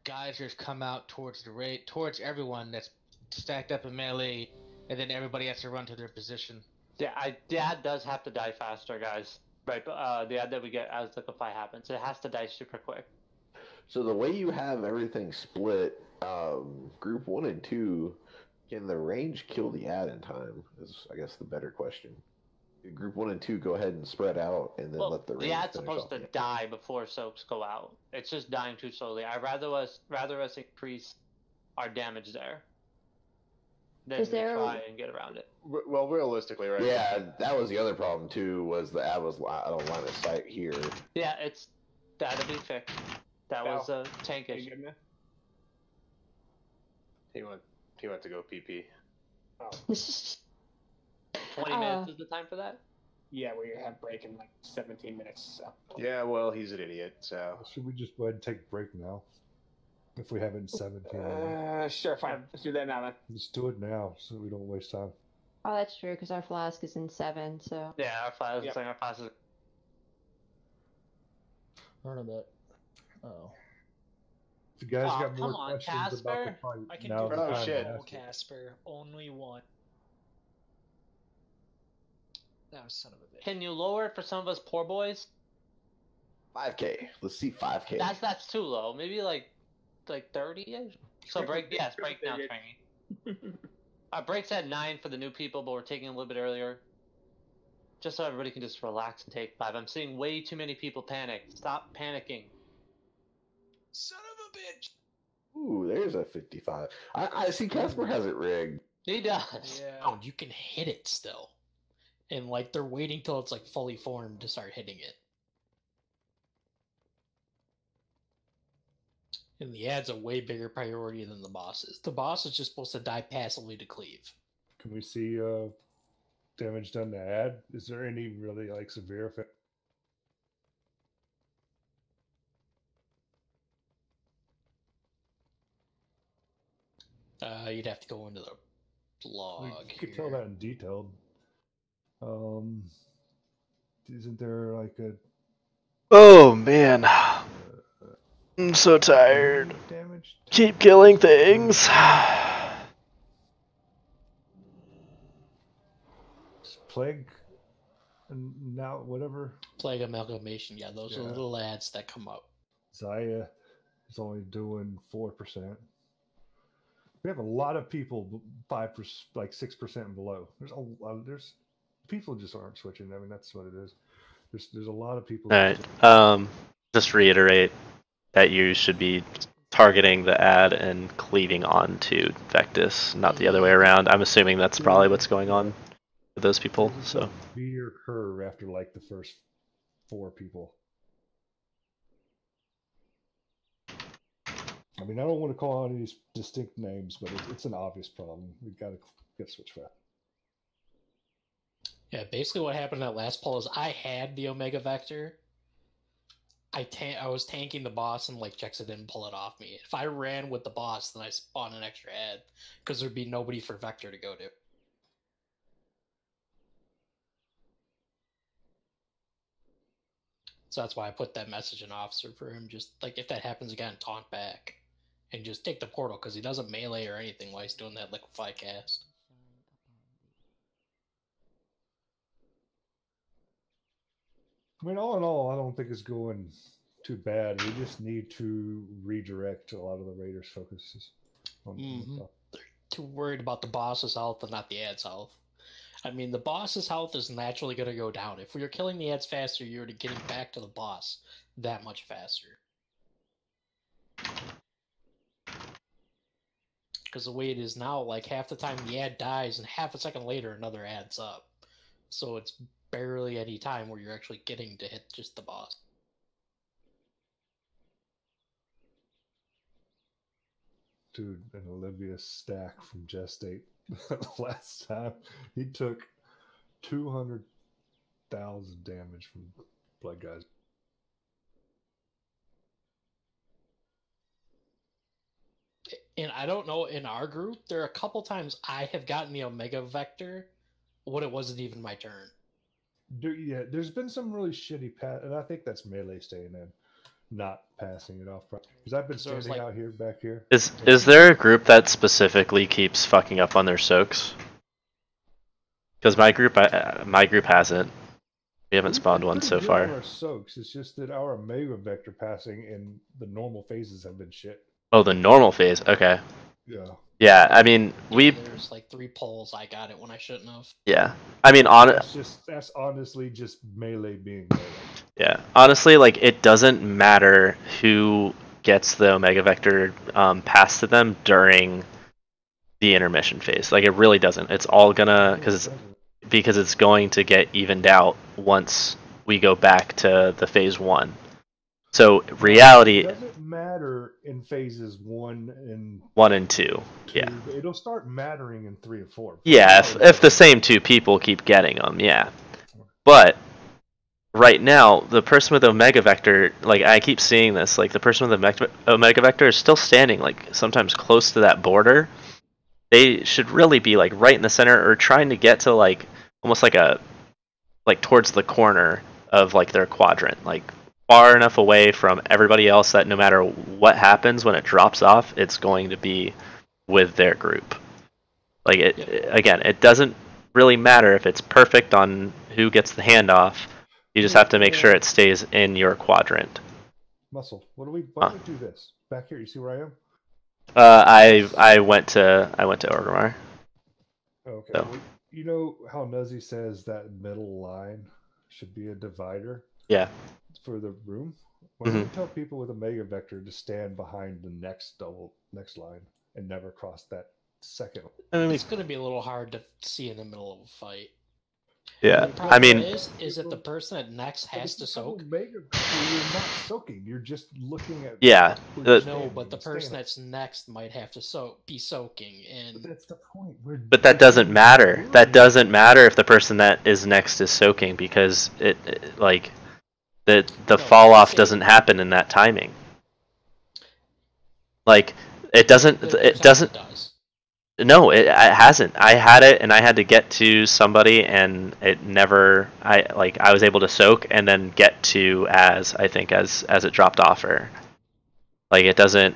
geysers come out towards towards everyone that's stacked up in melee, and then everybody has to run to their position. Yeah, the ad does have to die faster, guys. Right, but the ad that we get as the fight happens, it has to die super quick. So the way you have everything split, group 1 and 2, can the range kill the ad in time? Is I guess the better question. Do group 1 and 2 go ahead and spread out and then let the range The ad's finish supposed off to die before soaps go out. It's just dying too slowly. I'd rather us increase our damage there than try and get around it. Well, realistically, right? Yeah, that was the other problem too. Was the ad was out of line of sight here? Yeah, that'll be fixed. That was a tank issue. He went to go PP. Oh. 20 minutes is the time for that? Yeah, we have break in like 17 minutes. So. Yeah, well, he's an idiot. So should we just go ahead and take a break now? If we haven't 17 minutes. Sure, fine. Let's do that now then. Let's do it now so we don't waste time. Oh, that's true, because our flask is in 7, so. Yeah, our flask is. Learn a bit. Oh. If you guys got come more on, questions about the Casper. fight, I can now do the it. time to shit. ask it. Casper. Only one. That was son of a bitch. Can you lower it for some of us poor boys? 5K. Let's see 5K. That's too low. Maybe like 30-ish. So break now, training. Our break's at 9 for the new people, but we're taking a little bit earlier. Just so everybody can just relax and take 5. I'm seeing way too many people panic. Stop panicking. Son of a bitch. Ooh, there's a 55. I see Casper has it rigged. He does. Yeah. Oh, you can hit it still. And like they're waiting till it's like fully formed to start hitting it. And the ad's a way bigger priority than the boss is. The boss is just supposed to die passively to cleave. Can we see damage done to add? Is there any really like severe effect? You'd have to go into the log. You could tell that in detail. Isn't there like a? Oh man, I'm so tired. Damage? Keep killing things. Plague, and now whatever. Plague amalgamation, yeah, those are little ads that come up. Zaya is only doing 4%. We have a lot of people 5%, like 6% and below. There's people just aren't switching. I mean, that's what it is. There's a lot of people. All right. Just reiterate that you should be targeting the ad and cleaving onto Vectis, not the other way around. I'm assuming that's probably what's going on with those people. So severe curve after like the first 4 people. I mean, I don't want to call out any distinct names, but it's an obvious problem. We gotta switch fast. Yeah, basically what happened in that last pull is I had the Omega Vector. I was tanking the boss and like Jexa didn't pull it off me. If I ran with the boss, then I spawned an extra ad because there'd be nobody for Vector to go to. So that's why I put that message in Officer for him. Just like if that happens again, taunt back and just take the portal because he doesn't melee or anything while he's doing that liquefy cast. I mean, all in all, I don't think it's going too bad. We just need to redirect a lot of the Raiders' focuses on stuff. They're too worried about the boss's health and not the ad's health. I mean, the boss's health is naturally going to go down. If you're killing the ads faster, you're getting back to the boss that much faster. Because the way it is now, like half the time the ad dies and half a second later another ad's up. So it's barely any time where you're actually getting to hit just the boss. Dude, an Olivia's stack from Gestate last time, he took 200,000 damage from Blood Guys. And I don't know, in our group, there are a couple times I have gotten the Omega Vector when it wasn't even my turn. Yeah, there's been some really shitty pass, and I think that's melee staying in, not passing it off. Because I've been standing out here, back here. Is there a group that specifically keeps fucking up on their soaks? Because my group hasn't. We haven't spawned one so far. Our soaks. It's just that our Omega Vector passing in the normal phases have been shit. Oh, the normal phase. Okay. Yeah. Yeah, I mean, There's like 3 pulls. I got it when I shouldn't have. Yeah, I mean, that's honestly just melee being melee. Yeah, honestly, like it doesn't matter who gets the Omega Vector passed to them during the intermission phase. Like it really doesn't. It's all gonna because it's going to get evened out once we go back to the phase 1. So reality. It doesn't matter in phases 1 and 2. Yeah. It'll start mattering in 3 and 4. Yeah, if the same 2 people keep getting them, yeah. But right now, the person with Omega Vector, like I keep seeing this, like the person with the Omega Vector is still standing, like sometimes close to that border. They should really be like right in the center, or trying to get to like almost like towards the corner of like their quadrant, like far enough away from everybody else that no matter what happens when it drops off, it's going to be with their group. Like again, it doesn't really matter if it's perfect on who gets the handoff. You just have to make sure it stays in your quadrant. Muscle, why don't we do this? Back here, you see where I am? I went to Orgrimmar. Okay. So. Well, you know how Nuzzy says that middle line should be a divider? Yeah. For the room? Why don't we tell people with a Mega Vector to stand behind the next line and never cross that second one? It's going to be a little hard to see in the middle of a fight. Yeah, the problem is that the person that next has to soak. You're not soaking. You're just looking at. Yeah. No, but the person that's next might have to be soaking, and but that's the point. But that doesn't matter. That doesn't matter if the person that is next is soaking, because it like the fall off doesn't happen in that timing. Like it doesn't. No, it hasn't. I had it, and I had to get to somebody, and it never. I was able to soak and then get to as it dropped off her. Like it doesn't.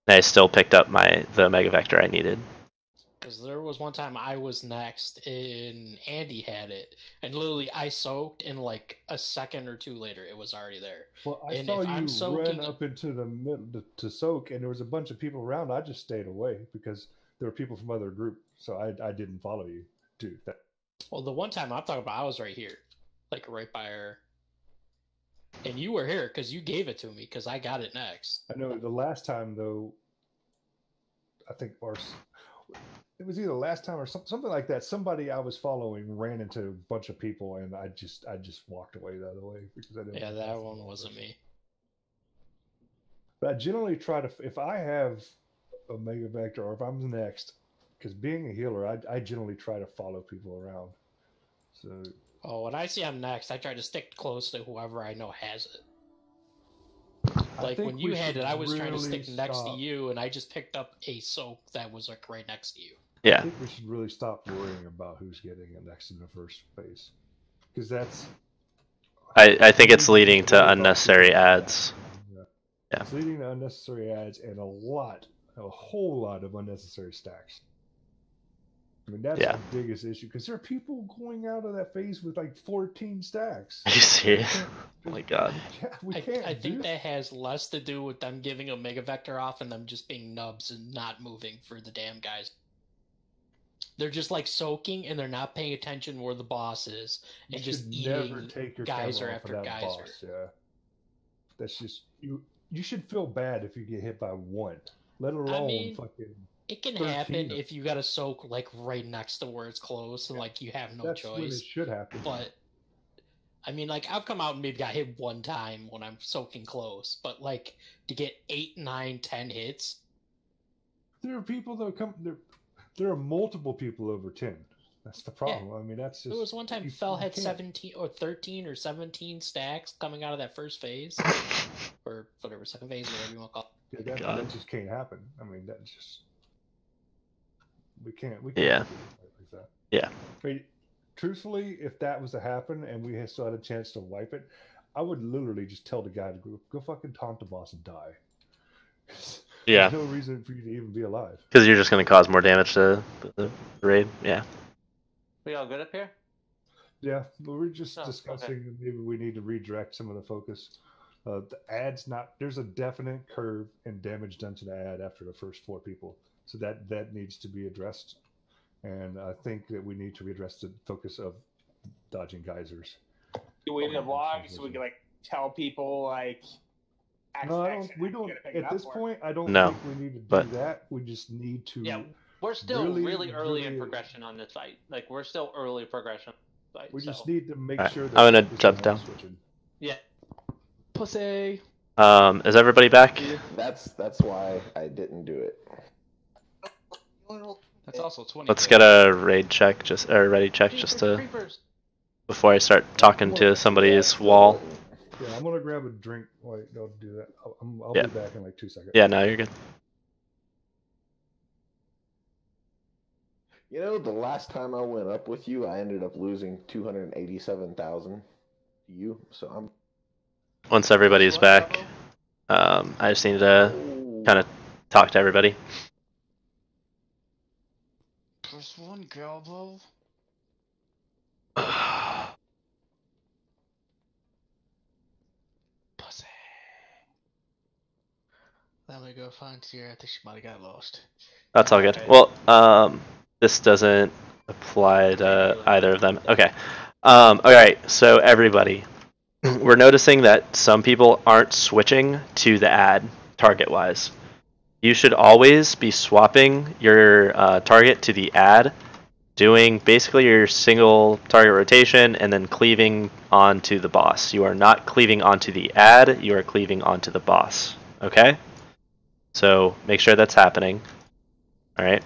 I still picked up the Mega Vector I needed. Because there was one time I was next, and Andy had it, and literally I soaked, and like a second or two later, it was already there. Well, I and saw if you I'm soaking, run up into the middle to soak, and there was a bunch of people around. I just stayed away because there were people from other group, so I didn't follow you, dude. Well, the one time I'm talking about, I was right here, like right by her, and you were here because you gave it to me because I got it next. I know the last time though, I think, or it was either last time or something like that. Somebody I was following ran into a bunch of people, and I just walked away the other way because I didn't. Yeah, that one wasn't me. But I generally try to, if I have a Mega Vector, or if I'm next, because being a healer, I generally try to follow people around. So. Oh, when I see I'm next, I try to stick close to whoever I know has it. Like when you had it, I was trying to stick next to you, and I just picked up a soap that was like right next to you. Yeah. I think we should really stop worrying about who's getting it next in the first phase, because that's. I think it's leading to unnecessary ads. Yeah. It's leading to unnecessary ads and a whole lot of unnecessary stacks. I mean, that's the biggest issue, because there are people going out of that phase with like 14 stacks. Are you serious? Oh my god. I think that has less to do with them giving a Mega Vector off and them just being nubs and not moving for the damn guys. They're just like soaking, and they're not paying attention where the boss is, and just eating geyser after geyser. Yeah. That's just you should feel bad if you get hit by one, let alone fucking. It can happen if you got to soak like right next to where it's close, and like you have no choice. That's when it should happen. But I mean, like I've come out and maybe got hit one time when I'm soaking close, but like to get 8, 9, 10 hits. There are people that come. There are multiple people over 10. That's the problem. Yeah. I mean, that's just. There was one time Fell had 17 or 13 or 17 stacks coming out of that first phase, or whatever, second phase, whatever you want to call it. Yeah, that just can't happen. I mean, that's just. We can't. Yeah. Like that. Yeah. I mean, truthfully, if that was to happen and we still had a chance to wipe it, I would literally just tell the guy to go fucking taunt the boss and die. Yeah. There's no reason for you to even be alive. Because you're just going to cause more damage to the raid. Yeah. We all good up here? Yeah, but we're just discussing maybe we need to redirect some of the focus. The ad's not. There's a definite curve in damage done to the ad after the first 4 people. So that needs to be addressed, and I think that we need to readdress the focus of dodging geysers. Do we need a blog so we can like tell people like? No, we don't. At this point, I don't think we need to do that. We just need to. Yeah, we're still really early in progression on this fight. Like we're still early progression. We just need to make sure that I'm gonna jump down. Yeah. Pussy. Is everybody back? That's why I didn't do it. That's also 20. Let's get a raid check, ready check, just to before I start talking to somebody's wall. Yeah, I'm gonna grab a drink. Wait, don't do that. I'll Yeah. be back in like 2 seconds. Yeah, no, you're good. You know, the last time I went up with you, I ended up losing 287,000 to you. So I'm. Once everybody's back, I just need to kind of talk to everybody. Press 1, Galbo. Pussy. Let me go find Sierra. I think she might have got lost. That's all good. Well, this doesn't apply to either of them. Okay. Alright, so everybody. We're noticing that some people aren't switching to the ad, target-wise. You should always be swapping your target to the ad, doing basically your single target rotation, and then cleaving onto the boss. You are not cleaving onto the ad, you are cleaving onto the boss. Okay? So make sure that's happening. Alright?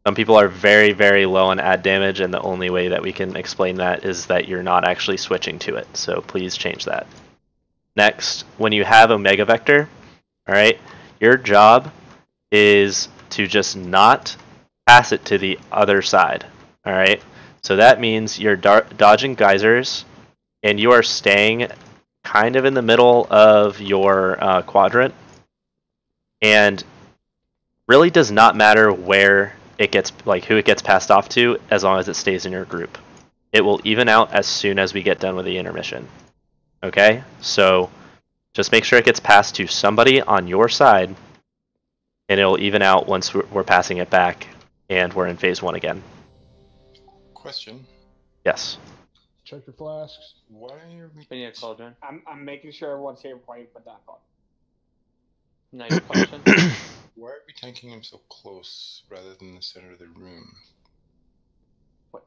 Some people are very, very low on ad damage, and the only way that we can explain that is that you're not actually switching to it. So please change that. Next, when you have Omega Vector, alright, your job is to just not pass it to the other side. Alright? So that means you're dodging geysers, and you are staying kind of in the middle of your quadrant. And really does not matter where it gets, like who it gets passed off to, as long as it stays in your group. It will even out as soon as we get done with the intermission. Okay? So just make sure it gets passed to somebody on your side, and it'll even out once we're passing it back and we're in phase 1 again. Question. Yes. Check your flasks. Why are we? We need a cauldron. I'm making sure everyone's here before you put that on. Now your question. Why are we tanking him so close rather than the center of the room? What?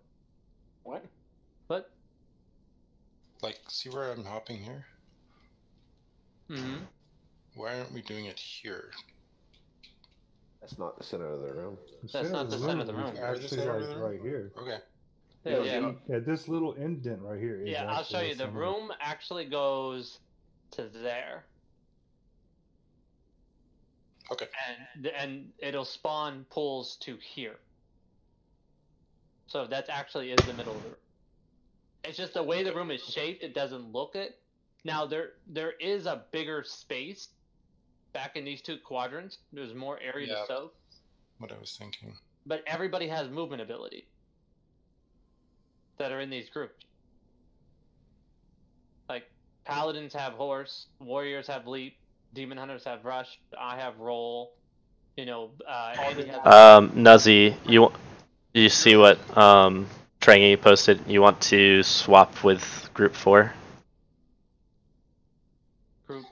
What? Like, see where I'm hopping here? Mm-hmm. Why aren't we doing it here? That's not the center of the room. That's not the center of the room. Actually, like right here. Okay. Yeah. This little indent right here. Is Yeah, I'll show you. The room actually goes to there. Okay. And it'll spawn pools to here. So that actually is the middle of the room. It's just the way the room is shaped, it doesn't look it. Now there is a bigger space back in these 2 quadrants. There's more area to soak. What I was thinking. But everybody has movement ability that are in these groups. Like paladins have horse, warriors have leap, demon hunters have rush, I have roll. You know, Andy has. Nuzzy, you see what Trangy posted? You want to swap with group 4? Group.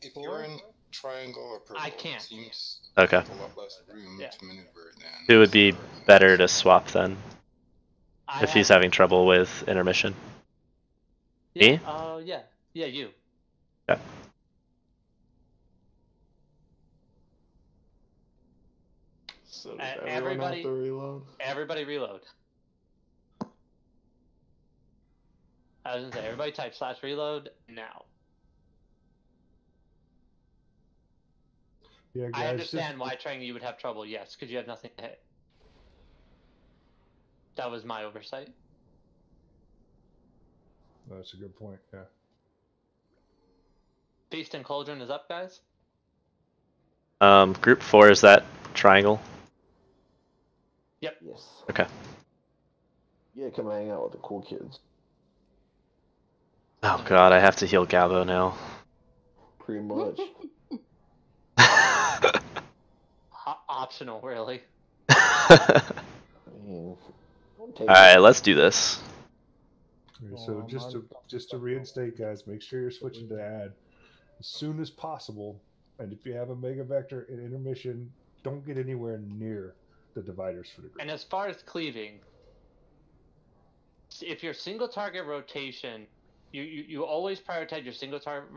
If you're in triangle or purple, I can't. It seems Okay. a lot less room to maneuver than. Who would be better to swap then? If he's having trouble with intermission. Me? Yeah. Yeah, you. Okay. So does everyone have to reload? Everybody reload. I was gonna say, everybody type /reload now. Yeah, guys, I understand why Trangy you would have trouble, yes, because you have nothing to hit. That was my oversight. That's a good point, yeah. Feast and Cauldron is up, guys? Group 4 is that triangle? Yep. Yes. Okay. Yeah, come hang out with the cool kids. Oh god, I have to heal Galbo now. Pretty much. Optional, really. Alright, let's do this. Okay, so just to reinstate, guys, make sure you're switching to ad as soon as possible. And if you have a Mega Vector in intermission, don't get anywhere near the dividers for the group. And as far as cleaving, if your single target rotation You always prioritize your single target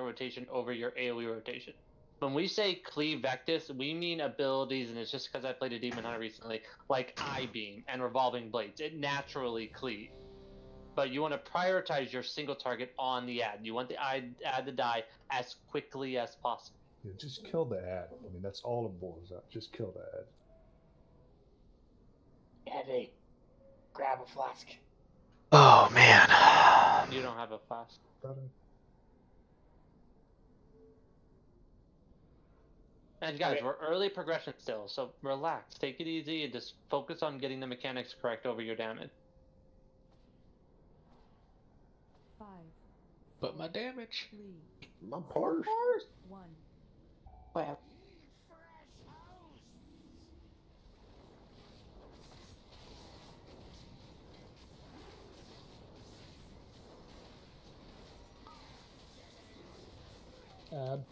rotation over your AoE rotation. When we say cleave Vectis, we mean abilities, and it's just because I played a Demon Hunter recently, like Eye Beam and Revolving Blades. It naturally cleave. But you want to prioritize your single target on the ad. You want the ad to die as quickly as possible. Yeah, just kill the ad. I mean, that's all it boils out. Just kill the ad. Eddie, grab a flask. Oh man. You don't have a flask. And guys, Okay. we're early progression still, so relax, take it easy, and just focus on getting the mechanics correct over your damage. 5, But my damage. 3, My parse. 1. Well, Add.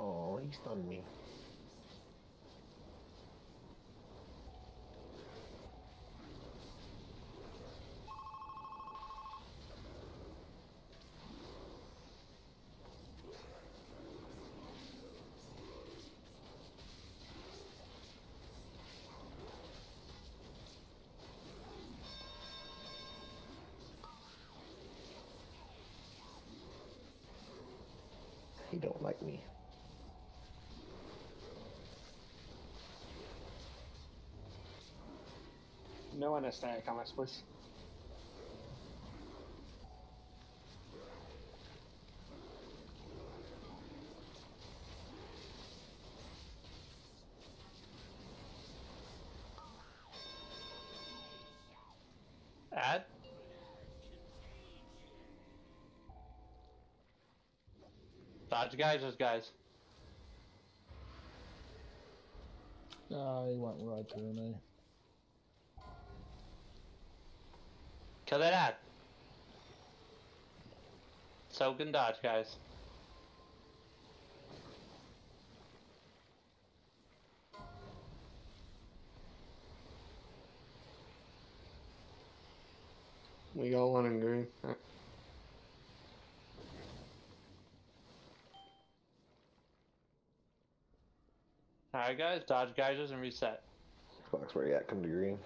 Oh, he stunned me. He don't like me. no unnecessary comments, please. Ad? Dodge guys, guys. He went right through me. Kill that ad. Soak and dodge, guys. We got one in green. Alright guys, dodge geysers and reset. Xbox, where you at? Come to green.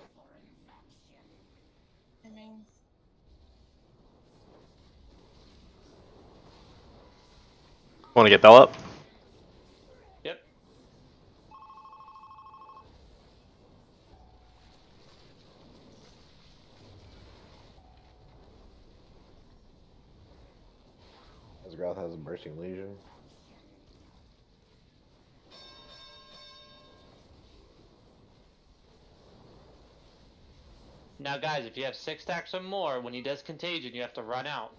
I mean, Want to get Bell up? Yep. Asgroth has a bursting legion. Now guys, if you have 6 stacks or more, when he does contagion, you have to run out.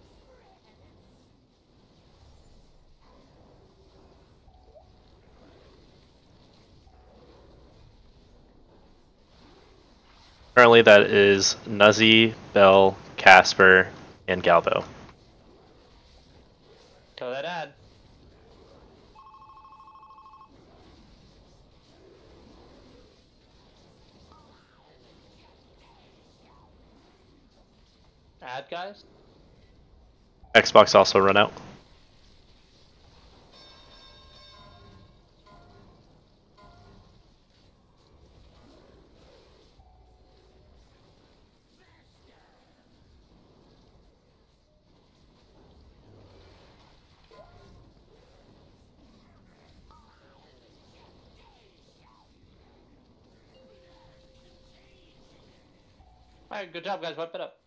Currently, that is Nuzzy, Bell, Casper, and Galvo. Kill that ad. Ad guys? Xbox also run out. Alright, good job guys, wipe it up.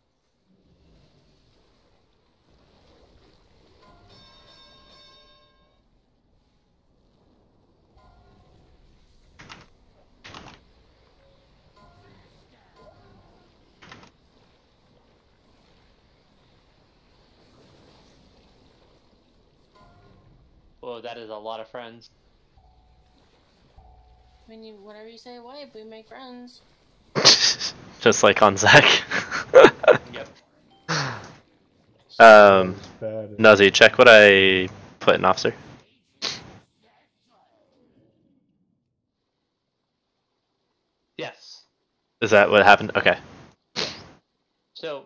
Whoa, that is a lot of friends. When you, whenever you say wipe, we make friends. Just like on Zach. Yep. Nuzzy, check what I put in officer. Yes. Is that what happened? Okay. So,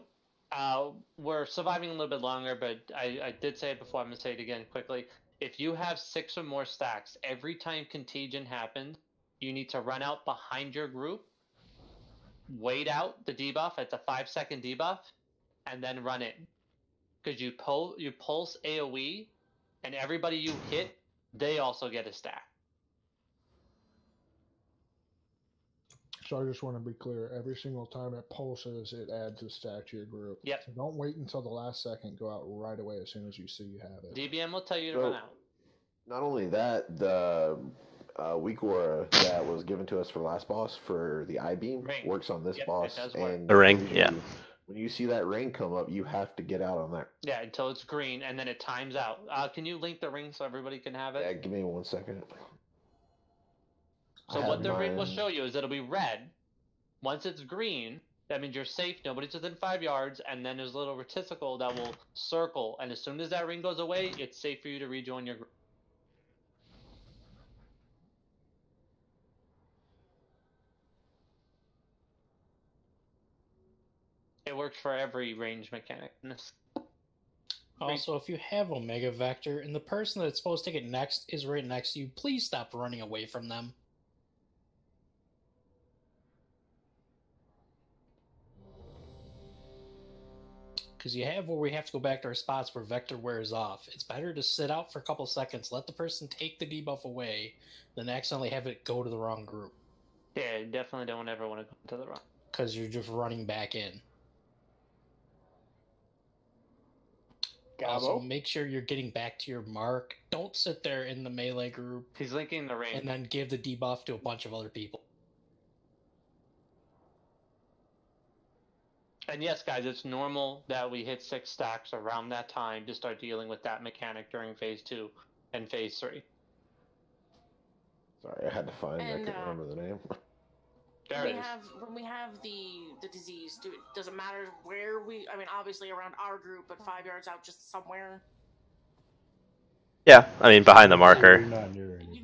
we're surviving a little bit longer, but I did say it before. I'm gonna say it again quickly. If you have 6 or more stacks, every time contagion happens, you need to run out behind your group, wait out the debuff. It's a 5-second debuff, and then run in. Because you pulse AOE, and everybody you hit, they also get a stack. So I just want to be clear. Every single time it pulses, it adds a stack to your group. Yep. So don't wait until the last second. Go out right away as soon as you see you have it. DBM will tell you to So- run out. Not only that, the weak aura that was given to us for last boss for the I-beam works on this Yep, boss. it does work. And The ring, gives yeah. When you see that ring come up, you have to get out on that. Yeah, until it's green, and then it times out. Can you link the ring so everybody can have it? Yeah, give me 1 second. So what the ring will show you is it'll be red. Once it's green, that means you're safe, nobody's within 5 yards, and then there's a little reticle that will circle, and as soon as that ring goes away, it's safe for you to rejoin your group. It works for every range mechanic in this. Also, if you have Omega Vector and the person that's supposed to get next is right next to you, please stop running away from them. Because you have where we have to go back to our spots where Vector wears off. It's better to sit out for a couple seconds, let the person take the debuff away, than accidentally have it go to the wrong group. Yeah, you definitely don't ever want to go to the wrong. Because you're just running back in. Also, make sure you're getting back to your mark. Don't sit there in the melee group. He's linking the ring. And then give the debuff to a bunch of other people. And yes, guys, it's normal that we hit 6 stacks around that time to start dealing with that mechanic during phase 2 and phase 3. Sorry, I had to find. I couldn't remember the name. There it is. When we have the disease, does it matter where we? I mean, obviously around our group, but 5 yards out, just somewhere. Yeah, I mean behind the marker.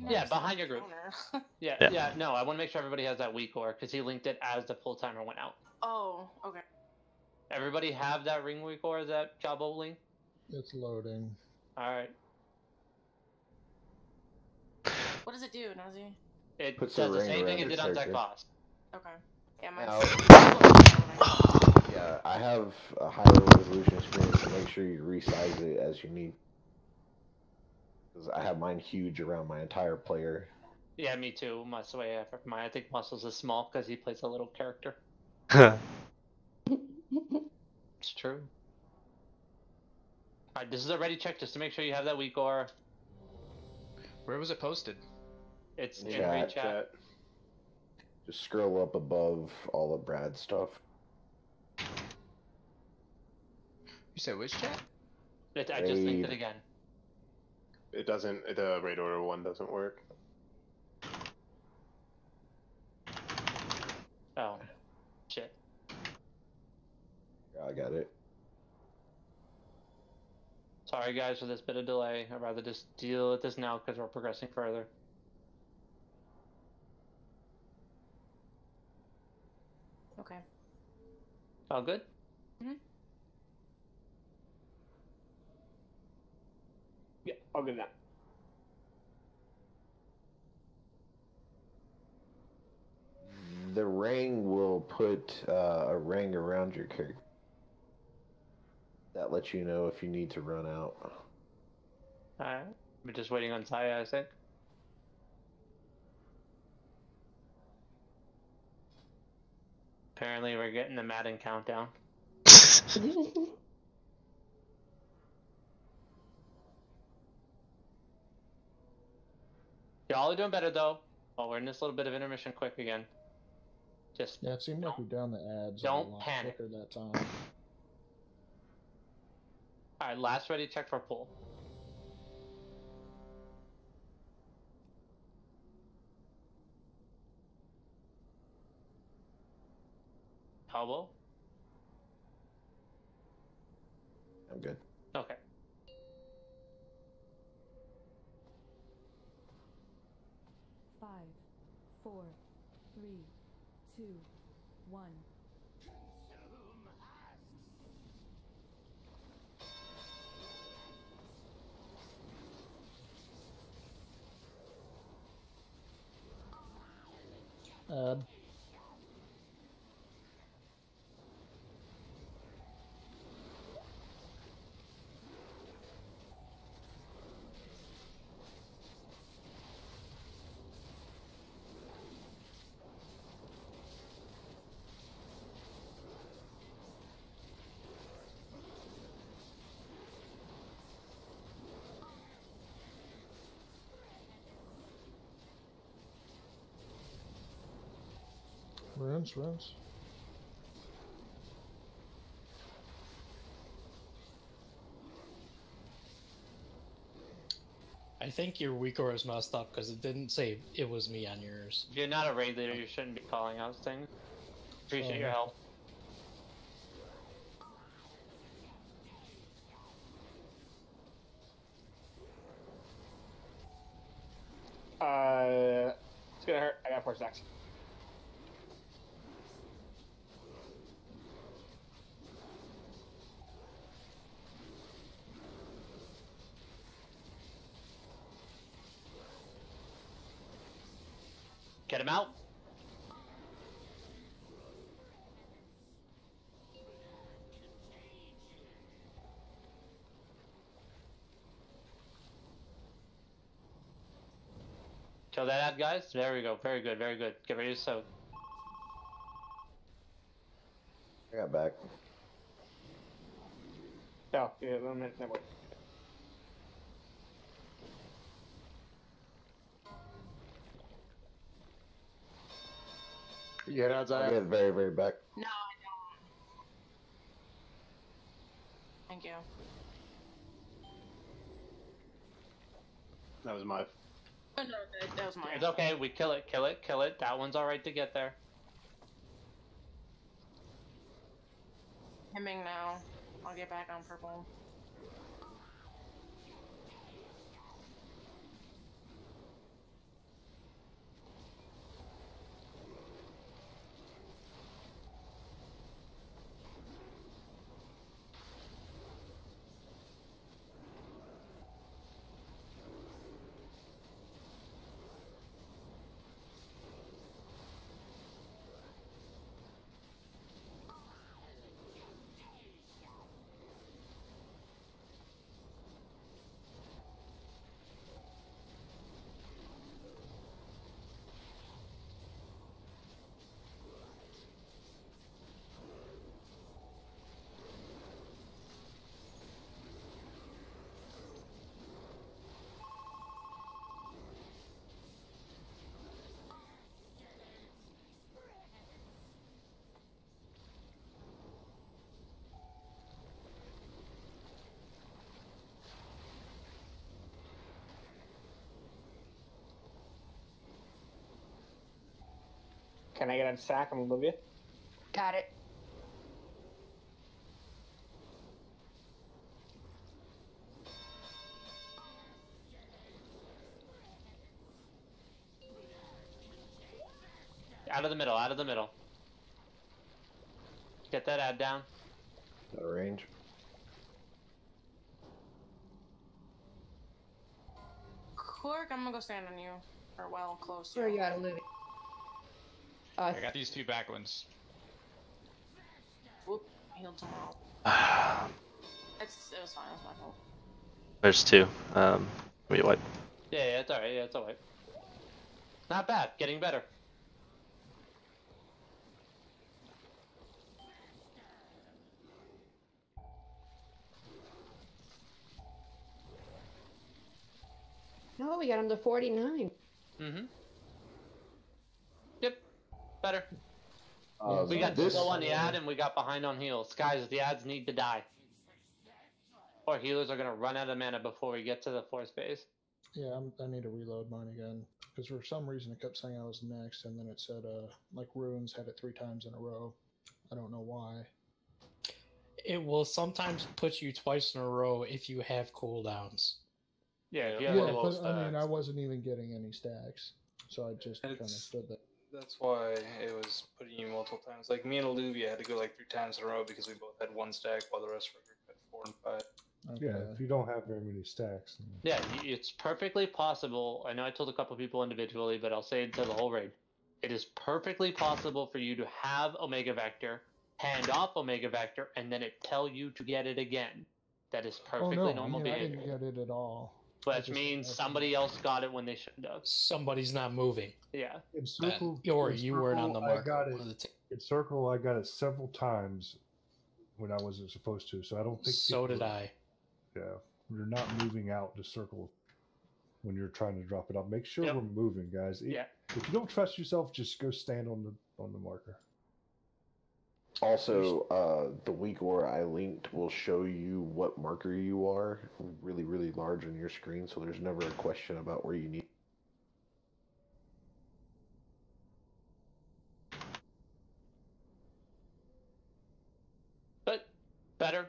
Yeah, behind your group. Yeah. Yeah. No, I want to make sure everybody has that weak ore because he linked it as the pull timer went out. Oh, okay. Everybody have that ring weak ore that Jabo link? It's loading. All right. What does it do, Nazi? It Puts does a the ring same thing around it did your on Zach character. Boss. Okay. Yeah, Yeah, I have a higher resolution screen, so make sure you resize it as you need. Because I have mine huge around my entire player. Yeah, me too. That's the way I have mine. I think Muscles is small because he plays a little character. It's true. Alright, this is a ready check just to make sure you have that weak ore. Where was it posted? It's in Chat. raid chat. Just scroll up above all of Brad's stuff. You said which chat? I just linked it again. It doesn't. The raid order one doesn't work. Oh, shit. Yeah, I got it. Sorry guys for this bit of delay. I'd rather just deal with this now because we're progressing further. Okay. All good? Mm-hmm. Yeah, I'll get that. The ring will put a ring around your character. That lets you know if you need to run out. Alright. We're just waiting on Saya, I think. Apparently we're getting the Madden countdown. Y'all are doing better though. Oh, we're in this little bit of intermission quick again. Just Yeah, it seemed like we down the ads don't a lot panic. quicker that time. Alright, last ready check for pull. Elbow? I'm good. Okay. Five, four, three, two, one. Runes. I think your Weaker is messed up because it didn't say it was me on yours. If you're not a raid leader, you shouldn't be calling out things. Appreciate your help. It's gonna hurt. I got 4 stacks. Get him out. Kill that ad, guys. There we go. Very good, very good. Get ready to soak. I got back. No, yeah, 1 minute. Never mind. You head outside? I get very, very back. No, I don't. Thank you. That was my. Oh, no, that was mine. It's okay. We kill it, kill it, kill it. That one's alright to get there. Hemming now. I'll get back on purple. Can I get a sack? I'm gonna move you. Got it. Out of the middle, out of the middle. Get that ad down. Out of range. Cork, I'm gonna go stand on you. Or well, close. Where are you at, Olivia? I got these 2 back ones. Whoop, healed someone else. It was fine, it was my fault. There's 2. Wait, what? Yeah, it's alright, it's alright. Not bad, getting better. No, we got him to 49. Mm-hmm. Yep, better. Uh, We got this- slow on the ad and we got behind on heals. Guys, the ads need to die. Or healers are gonna run out of mana before we get to the 4th phase. Yeah, I need to reload mine again because for some reason it kept saying I was next, and then it said like runes had it 3 times in a row. I don't know why. It will sometimes put you twice in a row if you have cooldowns. Yeah, if you Yeah, have low but stacks. I mean, I wasn't even getting any stacks, so I just kind of It's- stood there. That's why it was putting you multiple times. Like me and Olivia had to go like 3 times in a row because we both had 1 stack while the rest of our group had 4 and 5. Yeah, if you don't have very many stacks. Yeah, it's perfectly possible. I know I told a couple people individually, but I'll say it to the whole raid. It is perfectly possible for you to have Omega Vector, hand off Omega Vector, and then it tell you to get it again. That is Oh perfectly no, I normal mean, I behavior. didn't get it at all. Which means somebody else got it when they shouldn't have. Somebody's not moving. Yeah. In circle, Or in you weren't on the circle, mark. I got it. one of the two. In circle, I got it several times when I wasn't supposed to. So I don't think. So people did are- I. Yeah, you're not moving out to circle when you're trying to drop it off. Make sure Yep. we're moving, guys. Yeah. If you don't trust yourself, just go stand on the marker. Also, the weak aura I linked will show you what marker you are really, really large on your screen, so there's never a question about where you need. But better.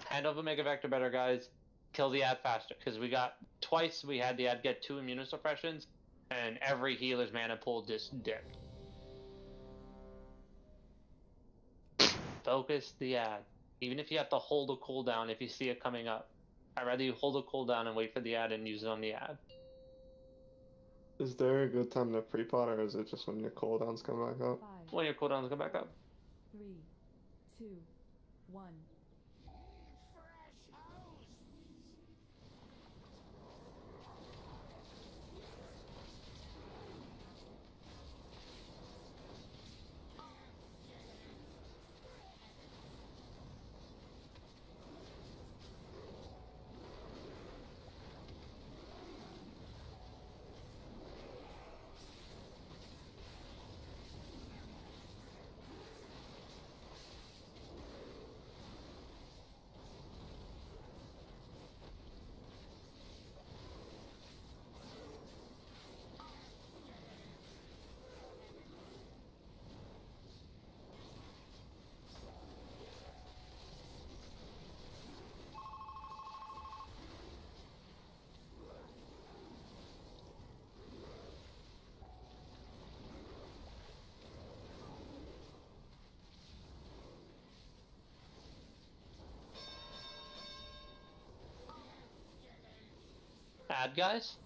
Hand over Mega Vector better, guys. Kill the ad faster. Because we got twice we had the ad get 2 immunosuppressions, and every healer's mana pool just dipped. Focus the ad. Even if you have to hold a cooldown if you see it coming up. I'd rather you hold a cooldown and wait for the ad and use it on the ad. Is there a good time to pre-pot, or is it just when your cooldowns come back up? When your cooldowns come back up. 3, 2, 1. Ad, guys?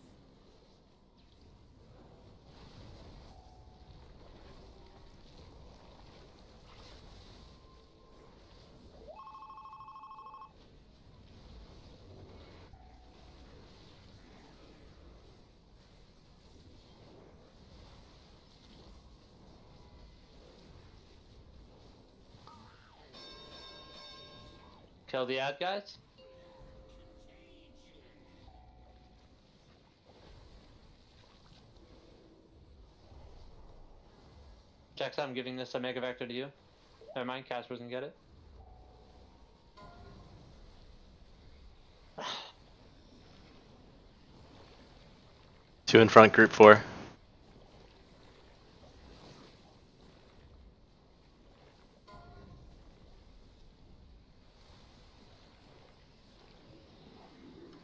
Kill the ad, guys? Jax, I'm giving this a Mega Vector to you. Never mind, Casper doesn't get it. Two in front, group 4.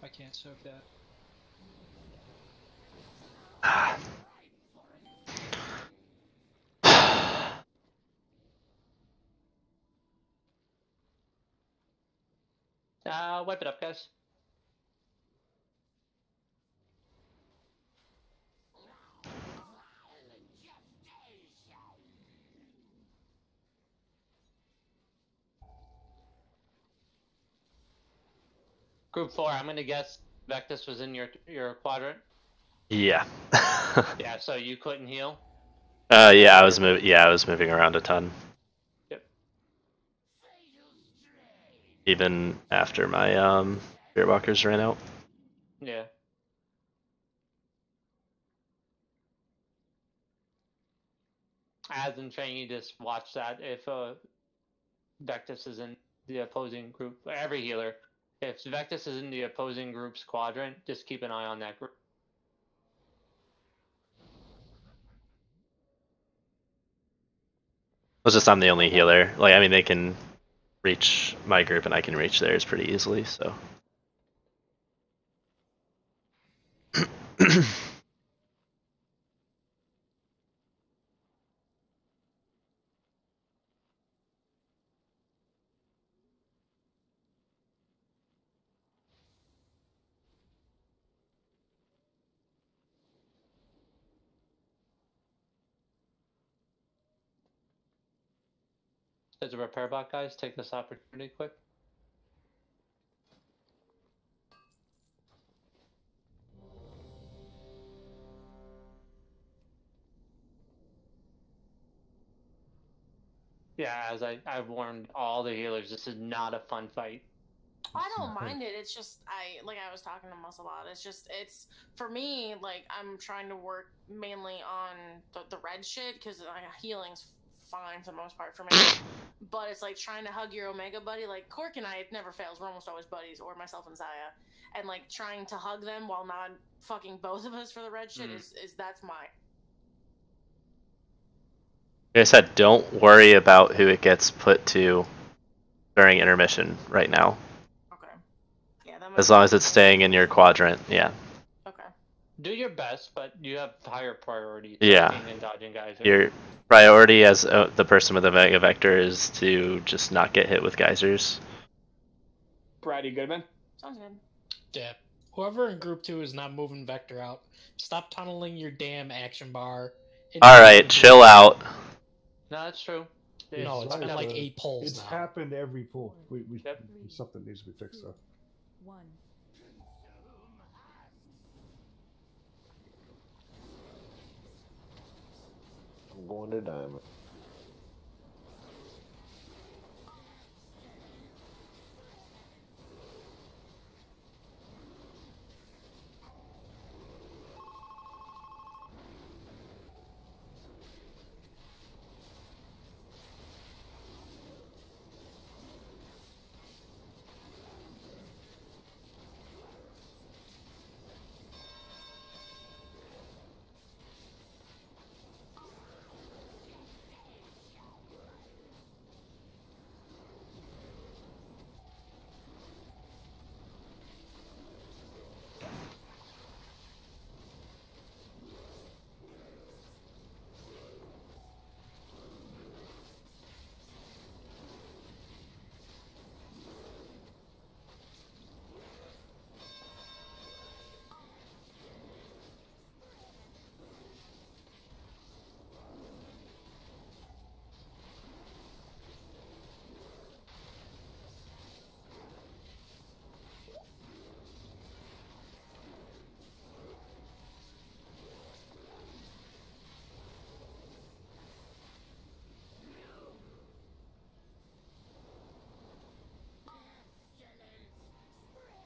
I can't soak that. Wipe it up, guys. Group 4, I'm gonna guess Vectus was in your quadrant. Yeah. Yeah, so you couldn't heal. Yeah, I was moving around a ton. Yep. Even after my Spirit Walkers ran out. Yeah. As in training, you just watch that if Vectus is in the opposing group. Every healer, if Vectus is in the opposing group's quadrant, just keep an eye on that group. It's just I'm the only healer. Like, I mean, they can reach my group and I can reach theirs pretty easily, so. Did the repair bot guys take this opportunity quick? Yeah, as I've warned all the healers, this is not a fun fight. I don't mind it. It's just I was talking to Mus a lot. It's for me, like, I'm trying to work mainly on the red shit because healing's fine for the most part for me. But it's like trying to hug your Omega buddy. Like Cork and I, it never fails. We're almost always buddies, or myself and Zaya. And like trying to hug them while not fucking both of us for the red shit is that's my. Like I said, don't worry about who it gets put to during intermission right now. Okay. Yeah, that As long as it's staying in your quadrant, yeah. Okay. Do your best, but you have higher priority. Yeah. Taking and dodging guys. Your priority as the person with the Mega Vector is to just not get hit with geysers. Brady Goodman. Sounds good. Yeah. Whoever in group 2 is not moving Vector out, stop tunneling your damn action bar. Alright, chill out. No, that's true. No, it's been like 8 polls It's now. happened every poll. Something needs to be fixed though. 1. I'm going to diamond.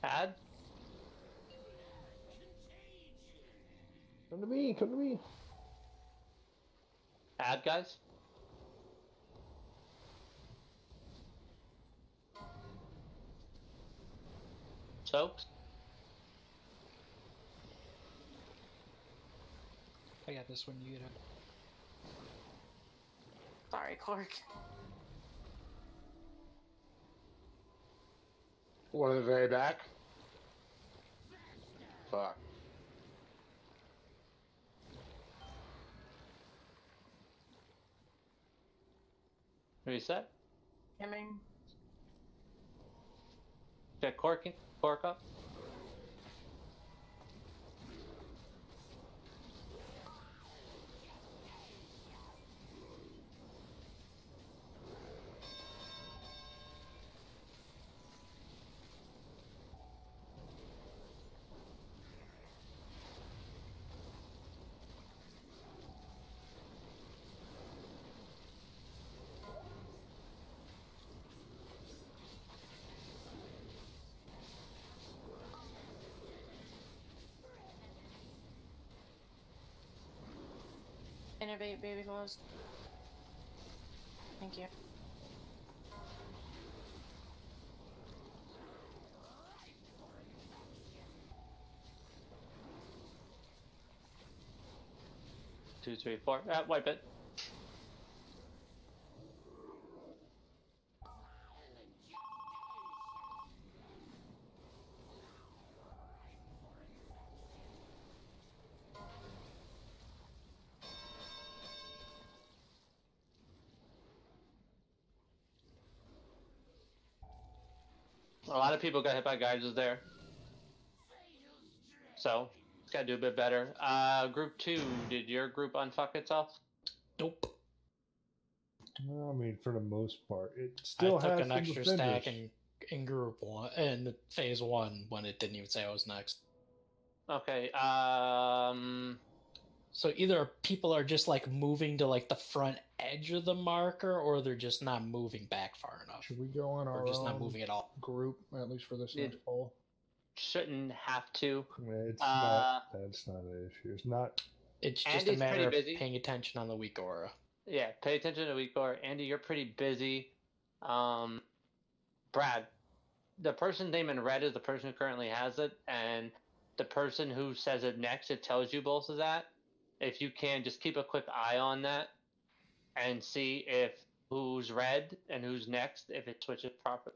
Add? Come to me, come to me. Add, guys? Soaks? I got this one, you get it. Sorry, Cork. One at the very back. Fuck. Reset? Coming. Get cork up. Innovate, baby glows. Thank you. Two, three, four. Wipe it. A lot of people got hit by geysers there. So, it's got to do a bit better. Group 2, did your group unfuck itself? Nope. I mean, for the most part, it still I took has an some extra defenders. stack in group 1 in phase 1 when it didn't even say I was next. Okay, So either people are just like moving to like the front edge of the marker, or they're just not moving back far enough. Should we go on our Or just not own moving at all. group, at least for this next poll? shouldn't have to. It's not. That's not an issue. It's not. It's just Andy's a matter pretty of busy. paying attention on the weak aura. Yeah, pay attention to weak aura. Andy, you're pretty busy. Brad, the person's name in red is the person who currently has it, and the person who says it next, it tells you both of that. If you can, just keep a quick eye on that and see if who's red and who's next, if it switches properly.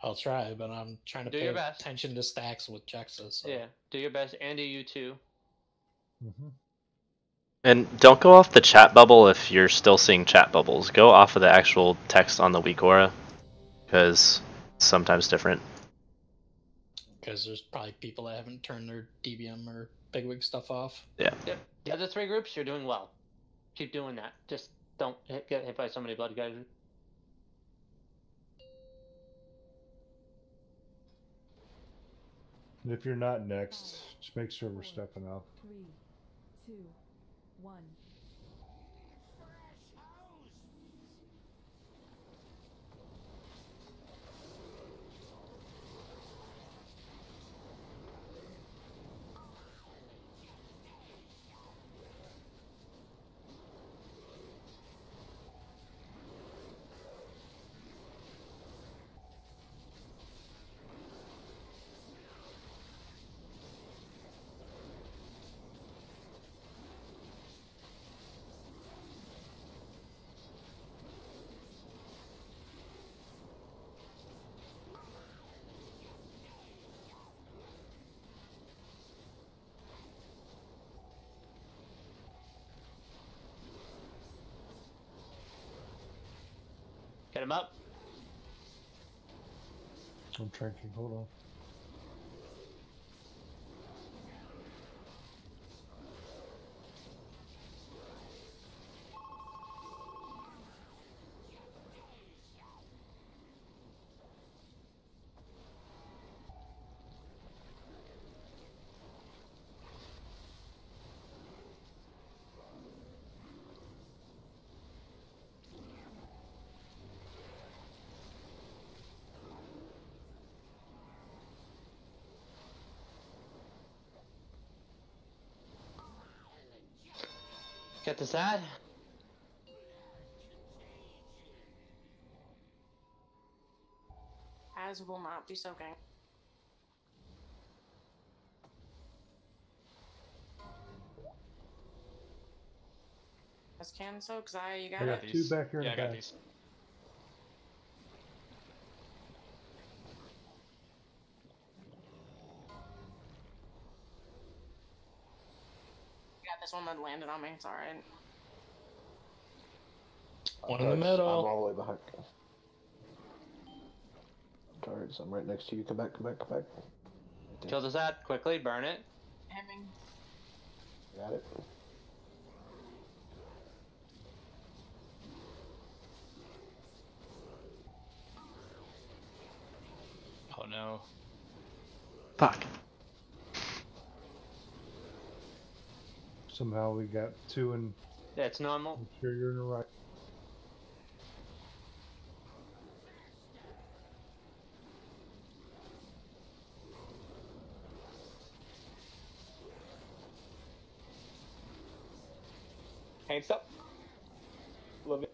I'll try, but I'm trying to Do pay your best. attention to stacks with Jexas. So. Yeah, do your best. Andy, you too. And don't go off the chat bubble if you're still seeing chat bubbles. Go off of the actual text on the weak aura, because it's sometimes different. Because there's probably people that haven't turned their DBM or bigwig stuff off. Yeah. Yep. The other 3 groups, you're doing well. Keep doing that. Just don't get hit by so many blood geysers. And if you're not next, just make sure we're stepping up. 3, 2, 1. Get him up. I'm tranking. Hold on. Get this ad. As will not be soaking. As can soak, Zaya, you got I it? got 2 back here in Yeah, the I got back. these. Got this one that landed on me. It's alright. One in the I'm middle. all the way behind. Cards, I'm right next to you. Come back, come back, come back. Kill this ad quickly. Burn it. Hemming. Got it. Oh no. Fuck. Somehow we got 2 in. That's normal. Make sure you're in the right. Hands up. Love it.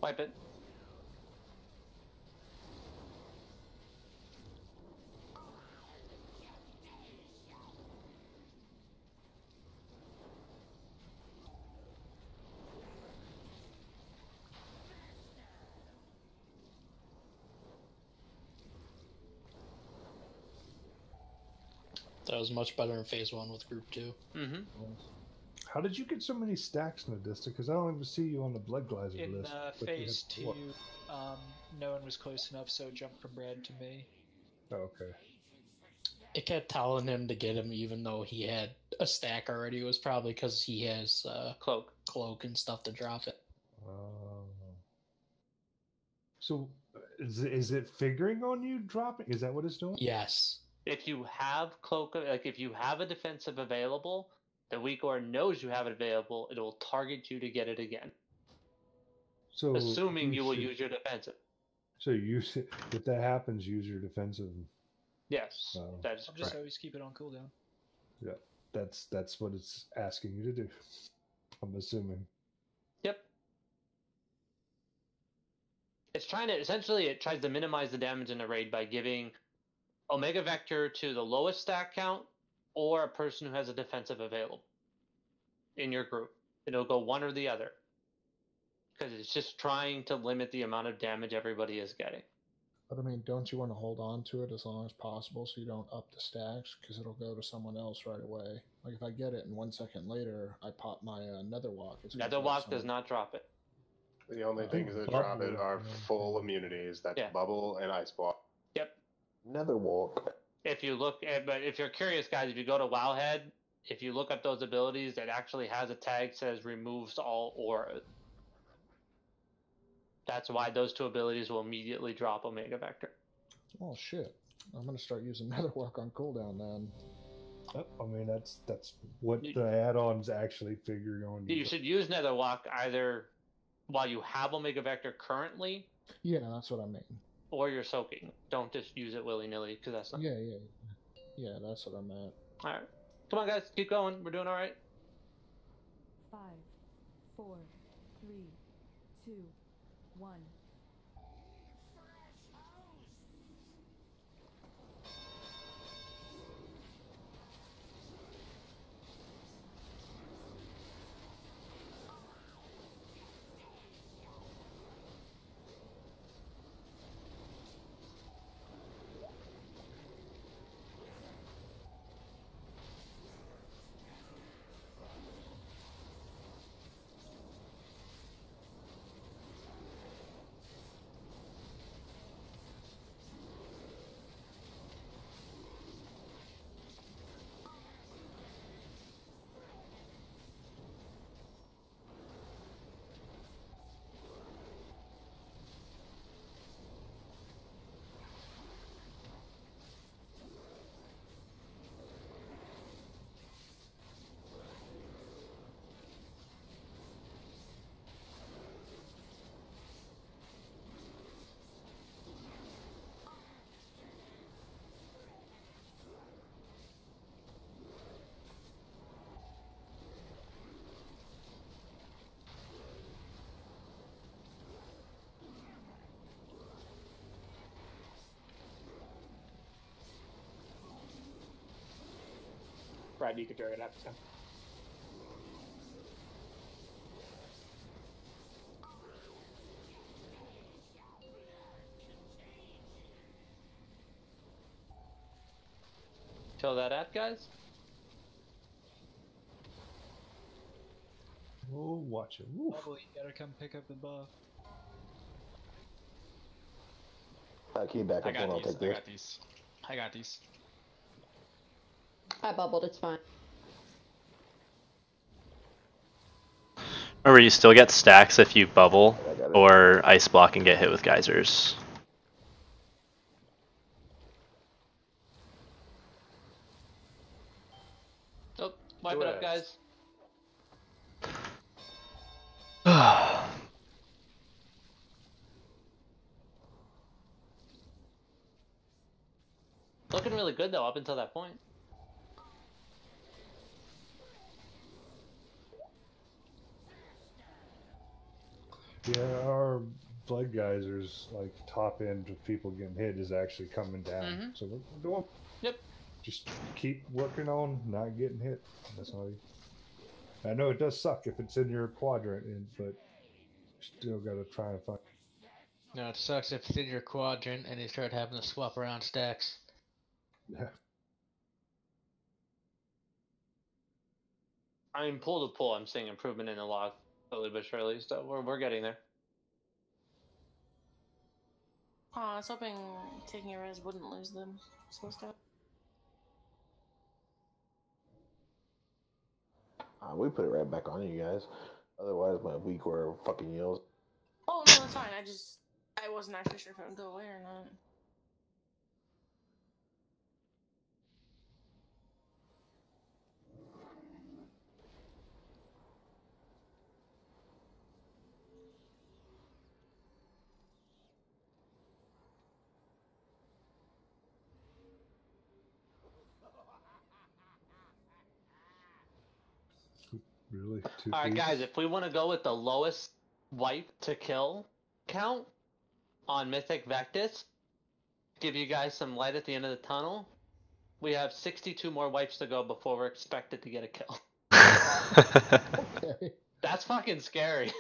Wipe it. That was much better in phase 1 with group 2. Mm-hmm. How did you get so many stacks in the district? Because I don't even see you on the blood geyser In list. but you phase had four. 2, no one was close enough, so it jumped from Brad to me. Oh, okay. It kept telling him to get him even though he had a stack already. It was probably because he has cloak and stuff to drop it. So is it figuring on you dropping? Is that what it's doing? Yes. If you have cloak, like if you have a defensive available, the Weakor knows you have it available. It will target you to get it again. So assuming you will should- use your defensive. So if that happens, use your defensive. Yes, that's I'll just correct. always keep it on cooldown. Yeah, that's what it's asking you to do. I'm assuming. Yep. It's trying to it tries to minimize the damage in the raid by giving Omega Vector to the lowest stack count or a person who has a defensive available in your group. It'll go one or the other because it's just trying to limit the amount of damage everybody is getting. But I mean, don't you want to hold on to it as long as possible so you don't up the stacks? Because it'll go to someone else right away. Like if I get it and 1 second later I pop my Netherwalk. Netherwalk does not drop it. The only things that drop it are full immunities. That's bubble and ice block. Yep. Netherwalk. If you look at, but if you're curious, guys, if you go to Wowhead, if you look up those abilities, it actually has a tag says removes all auras. That's why those two abilities will immediately drop Omega Vector. Oh shit! I'm gonna start using Netherwalk on cooldown then. I mean, that's what the add-ons actually figure on. You should use Netherwalk either while you have Omega Vector currently. Yeah, that's what I mean. Or you're soaking. Don't just use it willy-nilly because that's not. Yeah, that's what I meant. All right, come on, guys, keep going. We're doing all right. 5, 4, 3, 2, 1. Brad, you could drag it up. So. Fill that out, guys. Oh, watch it. Bubble, you gotta come pick up the buff. Keep back I up got one. I'll these. take this. I got these. I bubbled, it's fine. Remember, you still get stacks if you bubble or ice block and get hit with geysers. Oh, wipe it up, guys. Looking really good though up until that point. Yeah, our blood geysers, like top end of people getting hit, is actually coming down. So we're doing. Yep. Just keep working on not getting hit. That's all. I know it does suck if it's in your quadrant, but still got to try and find. No, it sucks if it's in your quadrant and you start having to swap around stacks. Yeah. I mean, pool to pool, I'm seeing improvement in the log slowly but surely. So we're getting there. Oh, I was hoping taking a res wouldn't lose them. Slow step. We put it right back on you guys. Otherwise, my week were fucking yells. Oh no, that's fine. I wasn't actually sure if it would go away or not. Really? All right, guys. If we want to go with the lowest wipe to kill count on Mythic Vectis, give you guys some light at the end of the tunnel. We have 62 more wipes to go before we're expected to get a kill. Okay. That's fucking scary.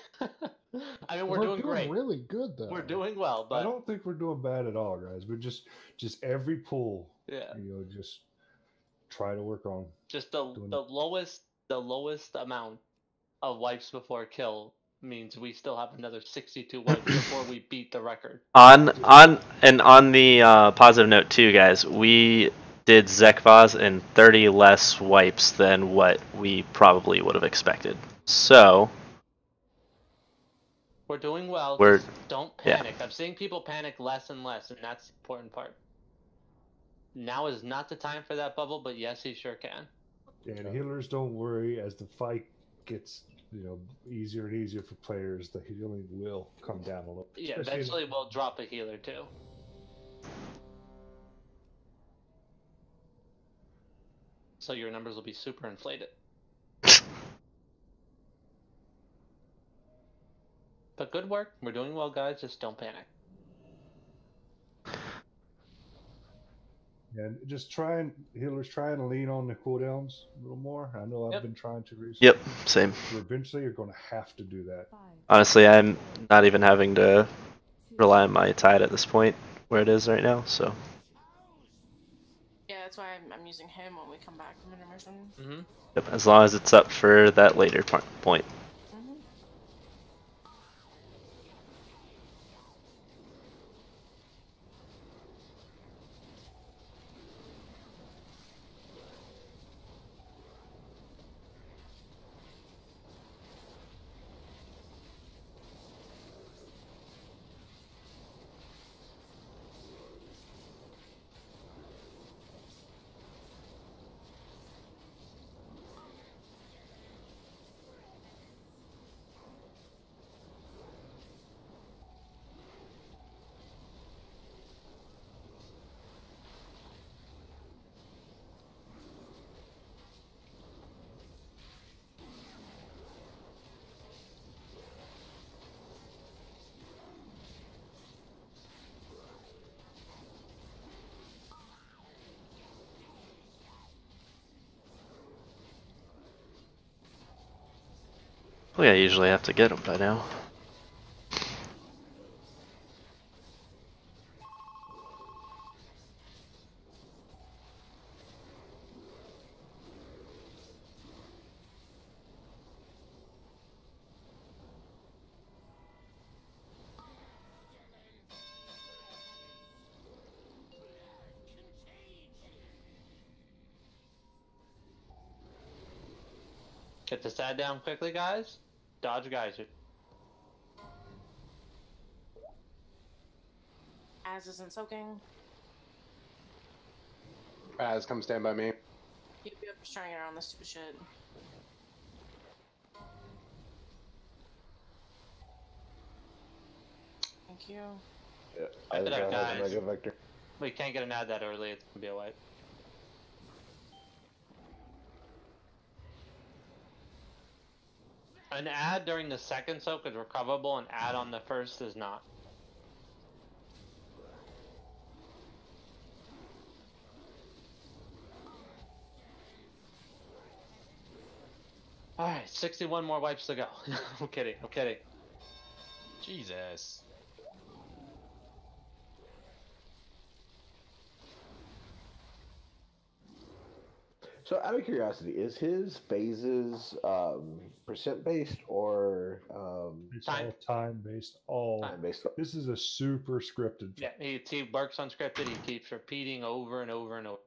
I mean, we're doing doing great. really good though. We're doing well, but I don't think we're doing bad at all, guys. We're just every pool. Yeah. Just try to work on. Just the lowest amount of wipes before kill means we still have another 62 wipes before we beat the record. On the positive note too, guys, we did Zekvaz in 30 less wipes than what we probably would have expected. So we're doing well. We're just don't panic. I'm seeing people panic less and less, and that's the important part. Now is not the time for that bubble, but yes, he sure can. And healers, don't worry. As the fight gets easier and easier for players, the healing will come down a little. Yeah, eventually we'll drop a healer too. So your numbers will be super inflated. But good work. We're doing well, guys. Just don't panic. And just healers try and lean on the cooldowns a little more. I know I've been trying to recently. Yep, same. Eventually, you're going to have to do that. Honestly, I'm not even having to rely on my tide at this point where it is right now. So. Yeah, that's why I'm using him when we come back from intermission. Mm-hmm. Yep, as long as it's up for that later point. Well, yeah, I usually have to get them by now. Get the sad down quickly, guys. Dodge geyser. Az isn't soaking. Az, come stand by me. Yep, just trying to get around this stupid shit. Thank you. Yeah, Wrap it up, guys. Mega Vector. We can't get an ad that early. It's gonna be a wipe. An ad during the second soak is recoverable, an ad on the first is not. Alright, 61 more wipes to go. I'm kidding, I'm kidding. Jesus. So, out of curiosity, is his phases percent based or It's all time based. All time based? This is a super scripted. Yeah, he works unscripted. He keeps repeating over and over and over.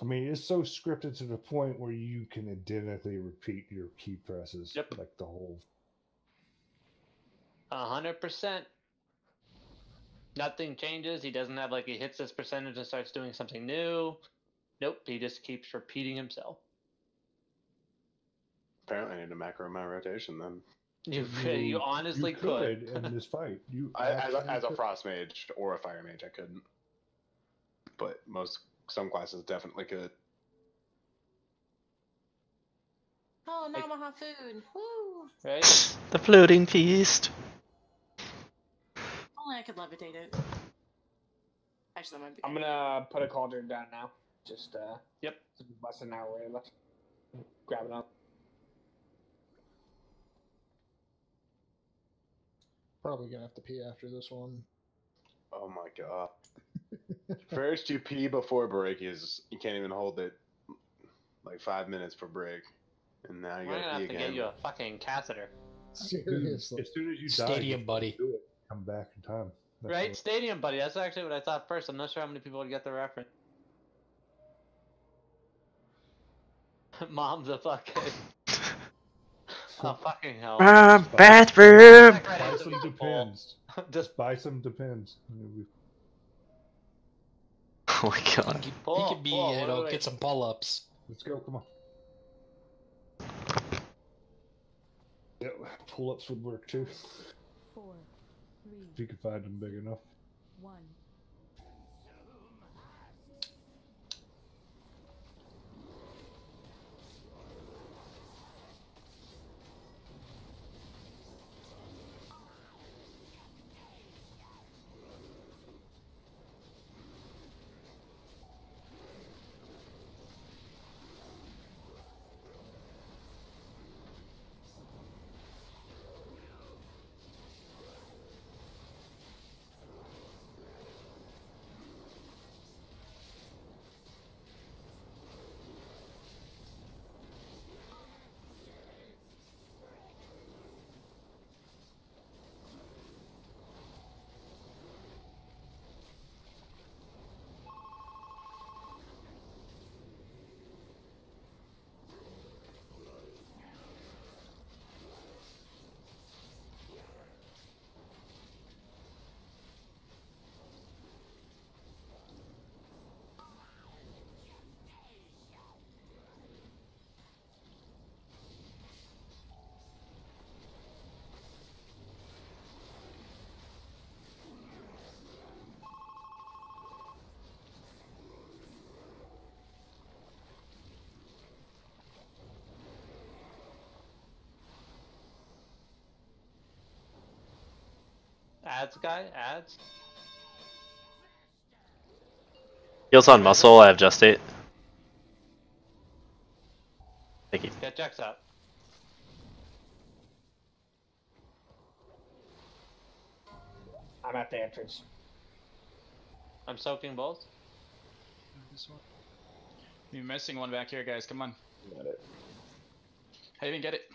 I mean, it's so scripted to the point where you can identically repeat your key presses. Yep. Like the whole. 100%. Nothing changes. He doesn't have like he hits this percentage and starts doing something new. Nope. He just keeps repeating himself. Apparently, I need to macro my rotation then. You honestly you could in this fight. You as a frost mage or a fire mage, I couldn't. But some classes definitely could. Oh, now I have food. Woo! Right? The floating feast. Only I could levitate it. Actually, that might be. I'm gonna put a cauldron down now. Just Yep. Less than an hour left. Grab it up. Probably gonna have to pee after this one. Oh my god. First you pee before break is you can't even hold it like 5 minutes for break. And now you We're gotta gonna pee have to again. get you a fucking catheter. Seriously. As soon as you Stadium die, buddy. do it. Come back in time. That's Right? what- Stadium buddy. That's actually what I thought first. I'm not sure how many people would get the reference. Mom's a fucking. Oh fucking hell. Bathroom. Buy some Depends. Just buy some Depends. Oh my god. He could be, get some pull-ups. Let's go. Come on. Yep, pull-ups would work too. 4, 3, If you could find them big enough. 1. Ads guy? Ads? Heals on muscle, I have just 8. Thank you. Get Jax out. I'm at the entrance. I'm soaking both. This one. You're missing one back here, guys. Come on. Got it. I didn't get it.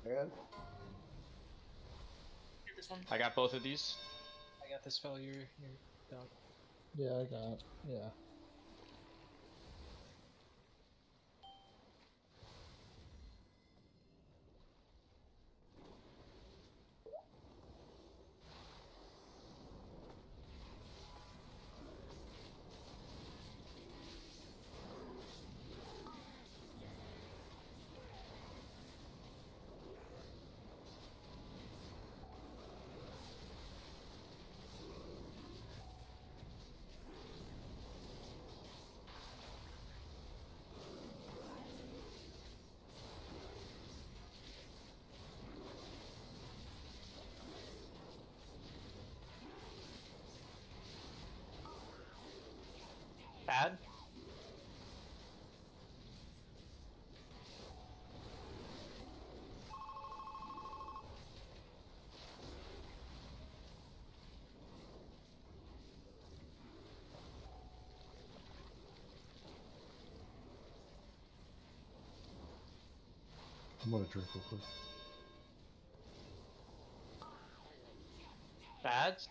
Again? This one. I got both of these. I got this fellow. You're down. Yeah, I got. Yeah. Ad? I'm gonna drink real quick. Ads?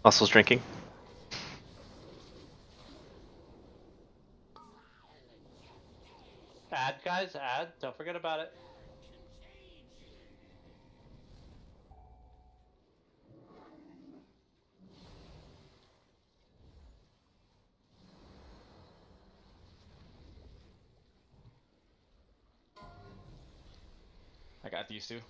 Muscle's drinking. Add, guys, add. Don't forget about it. I got these two.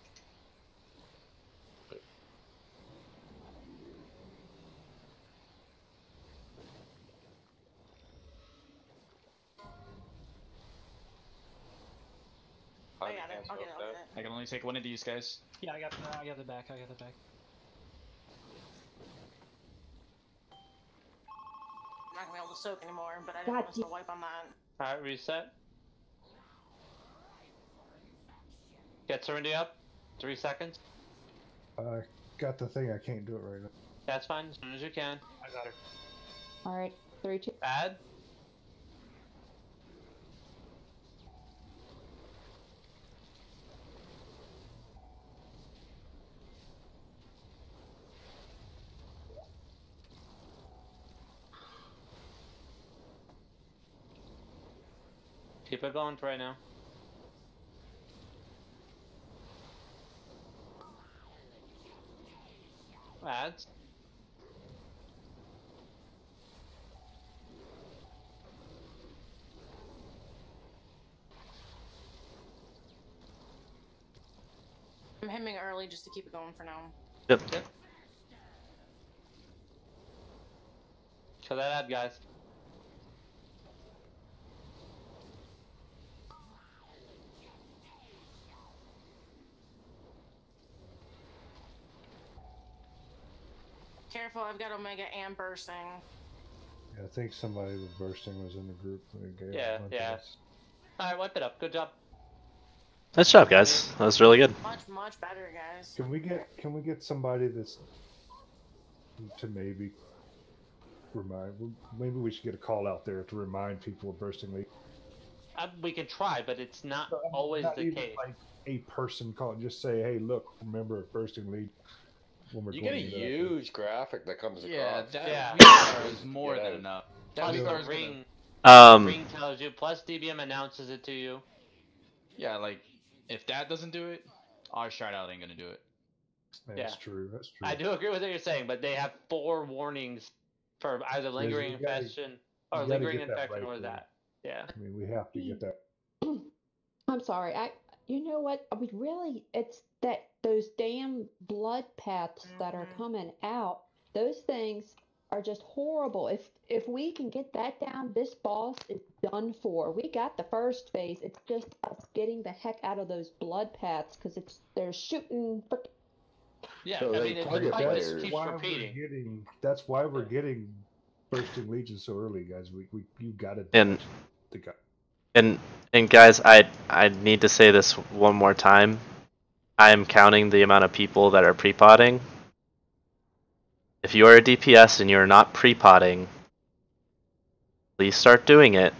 I got it. I'll get it. I'll get it. I can only take one of these guys. Yeah, I got the back. I got the back. I'm not gonna be able to soak anymore, but I didn't want us to wipe on that. Alright, reset. Get Serenity up. 3 seconds. I got the thing. I can't do it right now. That's fine, as soon as you can. I got her. All right, 3, 2. Add. Keep it going for right now. Ads. I'm hemming early just to keep it going for now. Yep. Kill that ad, guys. Careful, I've got Omega and bursting. Yeah, I think somebody with bursting was in the group. Yeah, yeah. Alright, wipe it up. Good job. Nice job, guys. That was really good. Much better, guys. Can we get somebody that's to maybe remind? Maybe we should get a call out there to remind people of bursting lead. We can try, but it's not always Not the even case. like a person call. Just say, hey, look, remember bursting lead. When we're You get a going to that. huge graphic that comes Yeah, across. that is more than enough. Plus That the is ring, gonna- ring tells you, plus DBM announces it to you. Yeah, like if that doesn't do it, our shoutout ain't gonna do it. That's true. That's true. I do agree with what you're saying, but they have 4 warnings for either lingering you gotta- infection you or gotta lingering get that infection right, or though. that. Yeah. I mean, we have to get that. I'm sorry. You know what? We really, it's that those damn blood paths that are coming out. Those things are just horrible. If we can get that down, this boss is done for. We got the first phase. It's just us getting the heck out of those blood paths because they're shooting. Yeah, So I they mean, it's target like this players. keeps Why we're repeating. That's why we're getting bursting legion so early, guys. You got to And the guy. and guys, I need to say this one more time. I'm counting the amount of people that are pre-potting. If you are a DPS and you're not pre-potting, please start doing it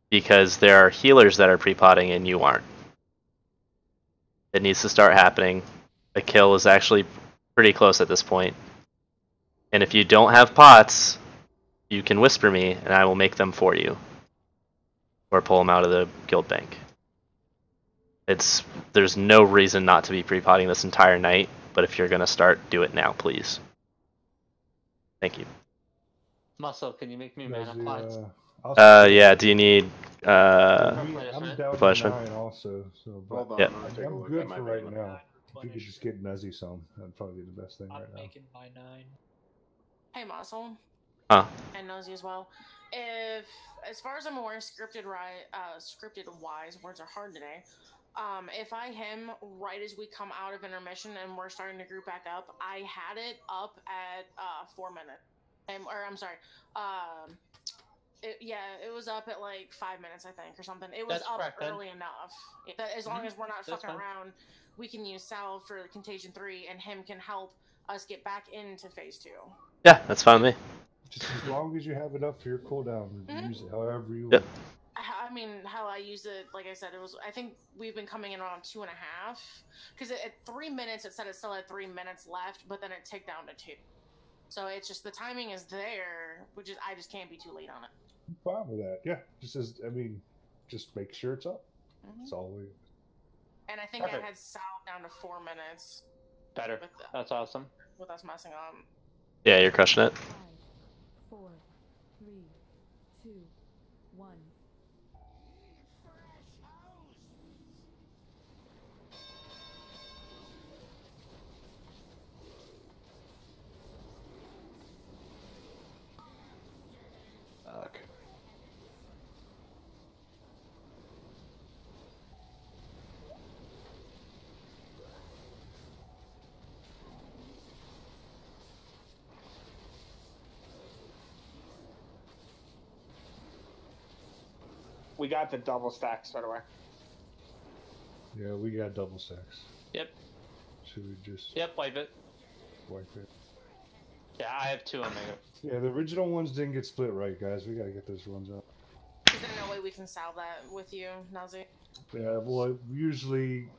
because there are healers that are pre-potting and you aren't. It needs to start happening. The kill is actually pretty close at this point. And if you don't have pots, you can whisper me and I will make them for you. Or pull them out of the guild bank. There's no reason not to be pre-potting this entire night, but if you're gonna start, do it now, please. Thank you. Muscle, can you make me mana pots? Yeah, do you need I'm down to Flashman? 9 also, so but Hold on, Yeah. I'll take a I'm look good at my for right mana. now. If you could just get Nuzzy some, that'd probably be the best thing right now. Making my 9. Hey, Muscle. Huh. And Nosy as well. If, as far as I'm aware, scripted wise, words are hard today. If I hem right as we come out of intermission and we're starting to group back up, I had it up at 4 minutes. Or I'm sorry, it was up at like 5 minutes, I think, or something. It was That's up correct, then. early enough that as long as we're not That's fucking fine. around, we can use Sal for Contagion 3, and him can help us get back into Phase 2. Yeah, that's fine with me. Just as long as you have it up for your cooldown, use it however you Yep. want. I mean, how I use it, like I said, I think we've been coming in around 2.5, because at 3 minutes, it said it still had 3 minutes left, but then it ticked down to 2. So it's just, the timing is there, I just can't be too late on it. I'm fine with that. Yeah, just make sure it's up. That's all we. And I think Perfect. I had Sal down to 4 minutes. Better. That's awesome. With us messing up. Yeah, you're crushing it. 5, 4, 3, 2, 1. Okay. We got the double stacks, by the way. Yeah, we got double stacks. Yep. Should we just Yep, wipe it. wipe it? Yeah, I have 2 Omega. Yeah, the original ones didn't get split right, guys. We gotta get those ones out. Is there no way we can solve that with you, Nazi? Yeah, well, usually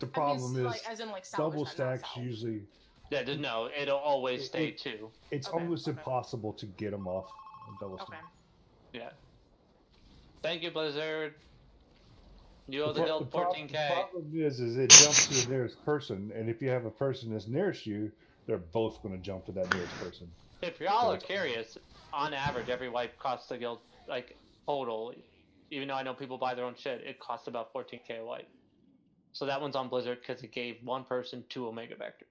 the problem is as in, like, salvage double that, not stacks salvage. usually. Yeah, no, it'll always stay 2. It's almost impossible to get them off on double stack. Yeah. Thank you, Blizzard. You owe the The guild pro- 14k. The problem is it jumps to the nearest person, and if you have a person that's nearest you, they're both going to jump to that nearest person. If y'all are curious, on average, every wipe costs the guild, like, total, even though I know people buy their own shit, it costs about 14k a wipe. So that one's on Blizzard because it gave one person 2 Omega Vector.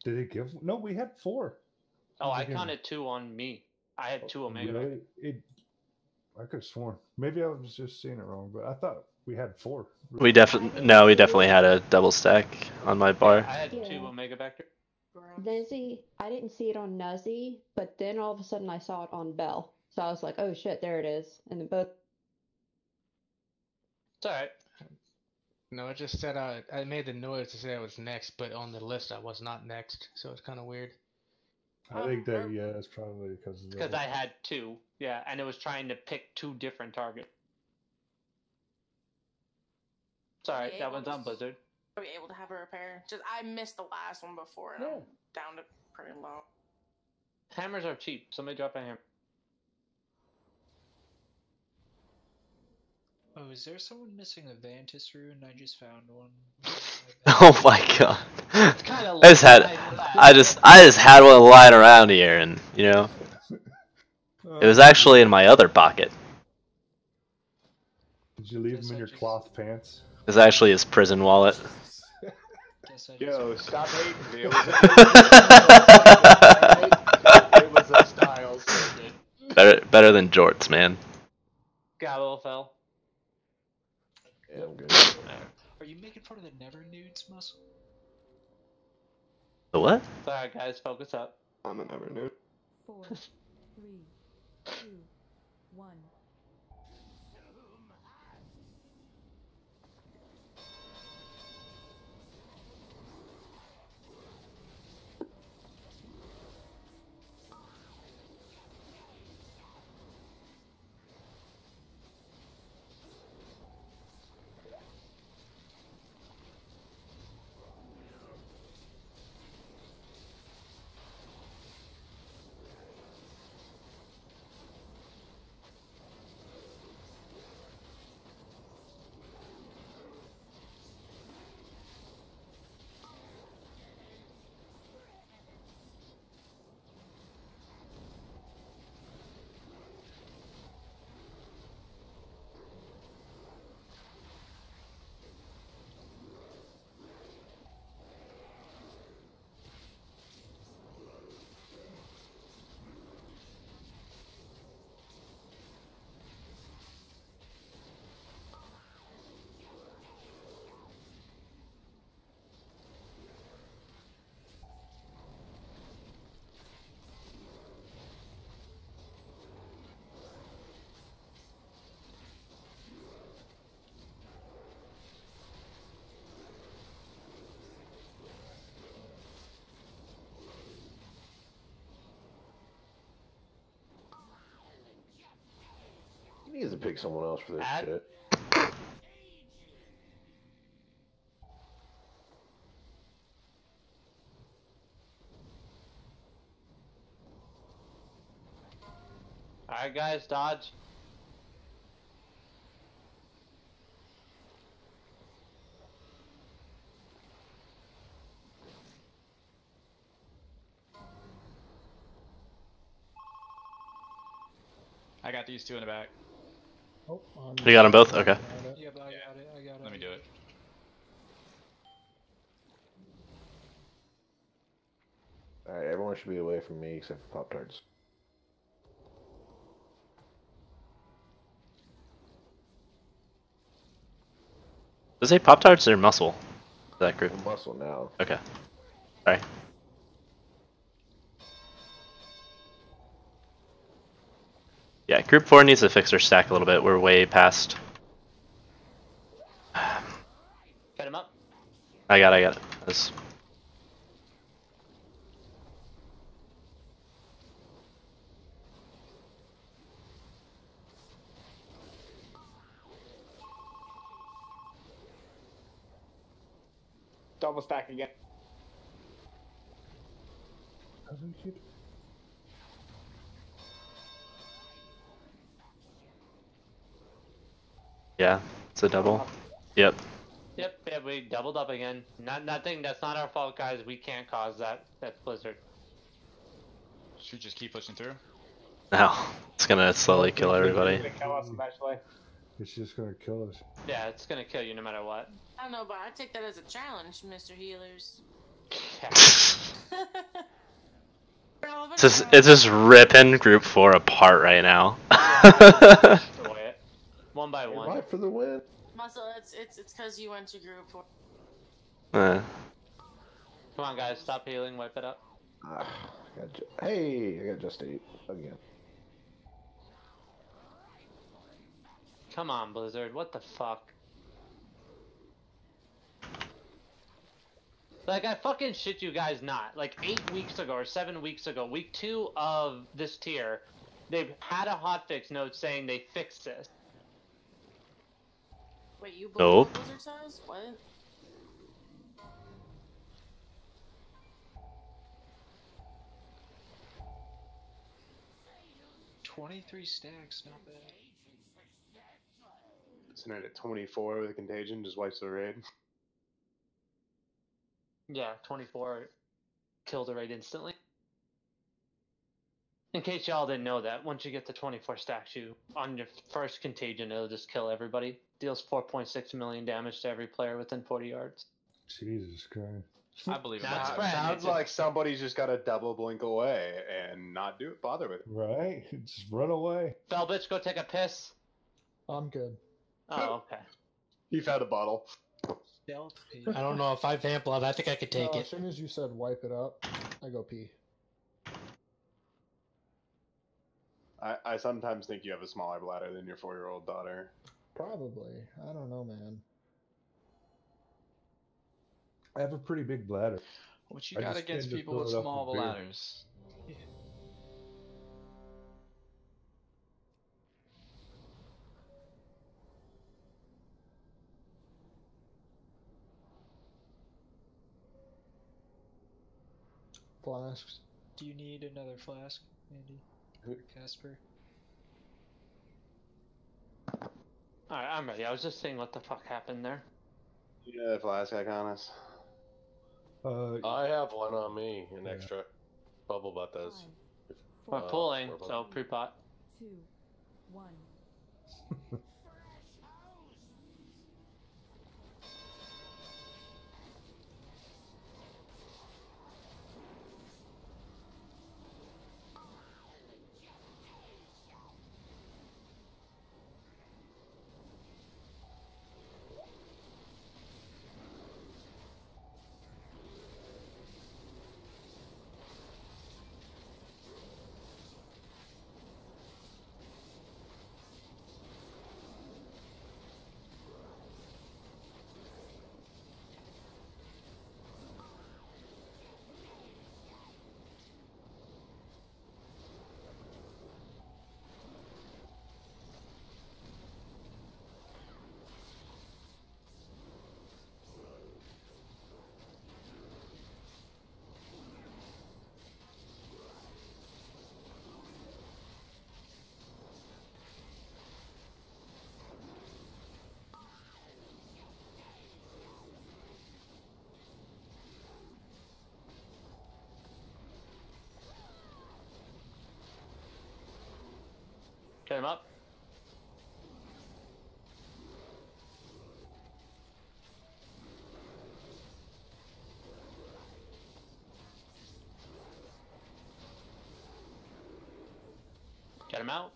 Did it give? No, we had 4. Oh, I counted 2 on me. I had 2 Omega Vector. Really? I could have sworn. Maybe I was just seeing it wrong, but I thought we had 4. We definitely had a double stack on my bar. I had 2 Omega Vector. Nuzzy, I didn't see it on Nuzzy, but then all of a sudden I saw it on Bell. So I was like, oh shit, there it is. And then both. It's alright. No, it just said I made the noise to say I was next, but on the list I was not next, so it's kind of weird. I think that, yeah, that's probably because of Because I had 2, yeah, and it was trying to pick 2 different targets. Sorry, that one's on Blizzard. Are we able to have a repair? I missed the last one before, and I'm down to pretty low. Hammers are cheap. Somebody drop a hammer. Oh, is there someone missing a Vantis rune? I just found one. Oh my god! I just had one lying around here, and you know, it was actually in my other pocket. Did you leave them in your cloth pants? It was actually his prison wallet. Yo, stop hating me. It was a style. Better than jorts, man. Gallo fell. Yeah, I'm good. Are you making fun of the never nudes muscle? The what? Sorry, guys, focus up. I'm a never nude. 4, 3, 2, 1. pick someone else for this Add- shit. Alright, guys, dodge. I got these two in the back. Oh, You got them both? Okay. Yep, I got it. I got it. Let me do it. Alright, everyone should be away from me except for Pop-Tarts. Does it say Pop-Tarts or muscle? That group. Muscle now. Okay. Sorry. Yeah, group 4 needs to fix their stack a little bit. We're way past. Get him up. I got it. That's... Double stack again. Yeah, it's a double. Yep. Yep, yeah, we doubled up again. Nothing. That's not our fault, guys. We can't cause that. That's Blizzard. Should we just keep pushing through? No, it's gonna slowly kill everybody. It's gonna kill us eventually. It's just gonna kill us. Yeah, it's gonna kill you no matter what. I don't know, but I take that as a challenge, Mr. Healers. It's just ripping group 4 apart right now. Destroy it. One by one. Right for the win. Muscle, it's because you went to group 4. Uh, Come on, guys, stop healing. Wipe it up. Hey, I got just 8 again. Come on, Blizzard. What the fuck? Like, I fucking shit you guys not. Like, 8 weeks ago or 7 weeks ago, week 2 of this tier, they've had a hotfix note saying they fixed this. Wait, you Nope. Blizzard size? What? $23 stacks, not bad. Sitting at 24 with a contagion, just wipes the raid. Yeah, 24 killed the raid instantly. In case y'all didn't know that, once you get to 24 stacks, you on your first contagion, it'll just kill everybody. Deals 4.6 million damage to every player within 40 yards. Jesus Christ. I believe Not it. spread. Sounds like somebody's just got to double blink away and not bother with it. Right? Just run away. Bell bitch, go take a piss. I'm good. Oh, okay. He found a bottle. Stealth pee. I don't know if I vamp love. I think I could take No, it. as soon as you said wipe it up, I go pee. I sometimes think you have a smaller bladder than your 4-year-old daughter. Probably. I don't know, man. I have a pretty big bladder. What you I got just against tend to people fill with it up small with beer. bladders? Flasks. Do you need another flask, Andy? Or Casper? Alright, I'm ready. I was just saying what the fuck happened there. Yeah, flask Iconis. I have one on me, an extra. Bubble butt does. We're pulling, so pre-pot. 2, 1. Get him up. Get him out.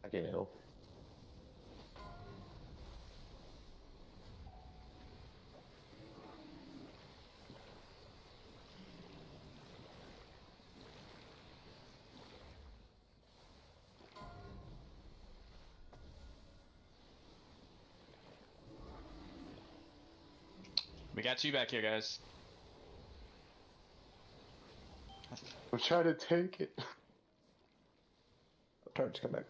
I can't help. We got you back here, guys. I'm trying to take it. Turns come back.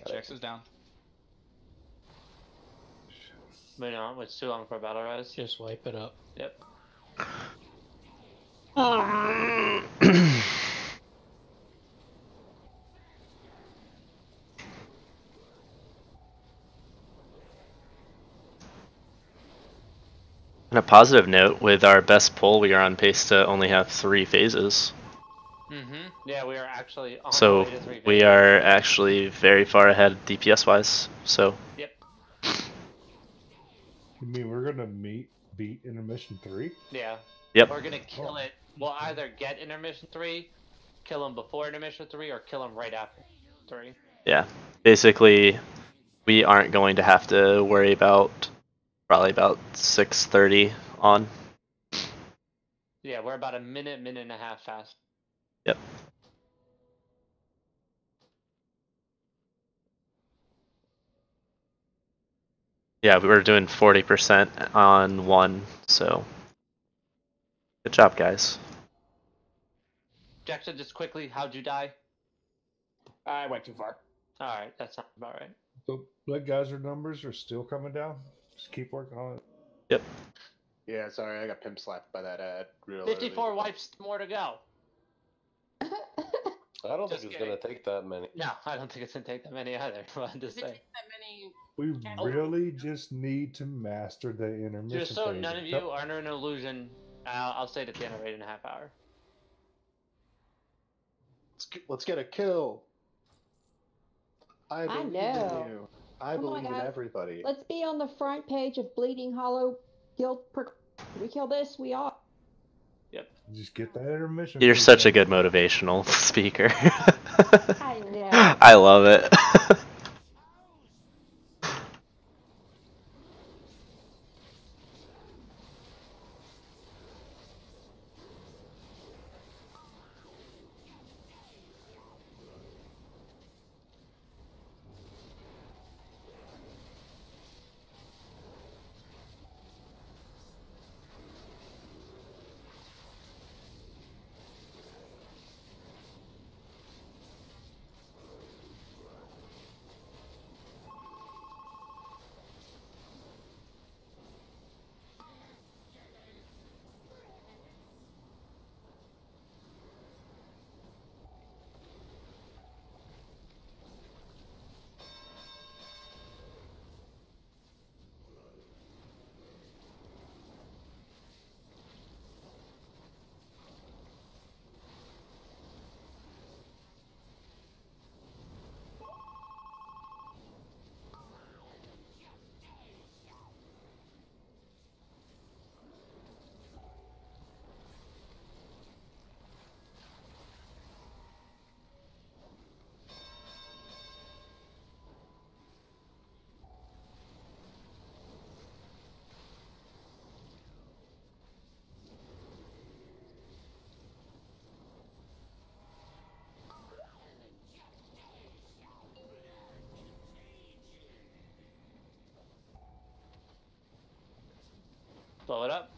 Jax is down. Wait, no, it's too long for a battle rise. Just wipe it up. Yep. On a positive note, with our best pull, we are on pace to only have 3 phases. Yeah, we are actually on the So way to 3 we phases. are actually very far ahead DPS wise. So Yep. You mean we're gonna beat intermission 3? Yeah. Yep. We're gonna kill it. We'll either get intermission 3, kill him before intermission 3, or kill him right after 3. yeah, basically, we aren't going to have to worry about probably about 6:30 on. Yeah, we're about a minute and a half fast. Yep. Yeah, we were doing 40% on 1, so good job, guys. Jackson, just quickly, how'd you die? I went too far. Alright, that sounds about right. So blood geyser numbers are still coming down. Just keep working on it. Yep. Yeah, sorry, I got pimp slapped by that ad. Real 54 wipes more to go. I don't think it's going to take that many. No, I don't think it's going to take that many either. I'm just saying. We really just need to master the intermission Just so phase. none of you are under an illusion, I'll say it at the end of 8.5 hour. Let's get a kill. I I believe know. in you. I Come on, believe in guys. everybody. Let's be on the front page of Bleeding Hollow Guild. We kill this, we are. Just get that intermission. You're phase such a done. good motivational speaker. I know. I love it. Blow it up.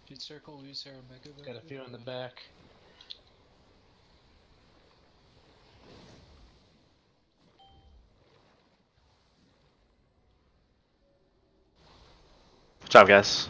If you circle, use her Omega. Got a few in the back. Good job, guys.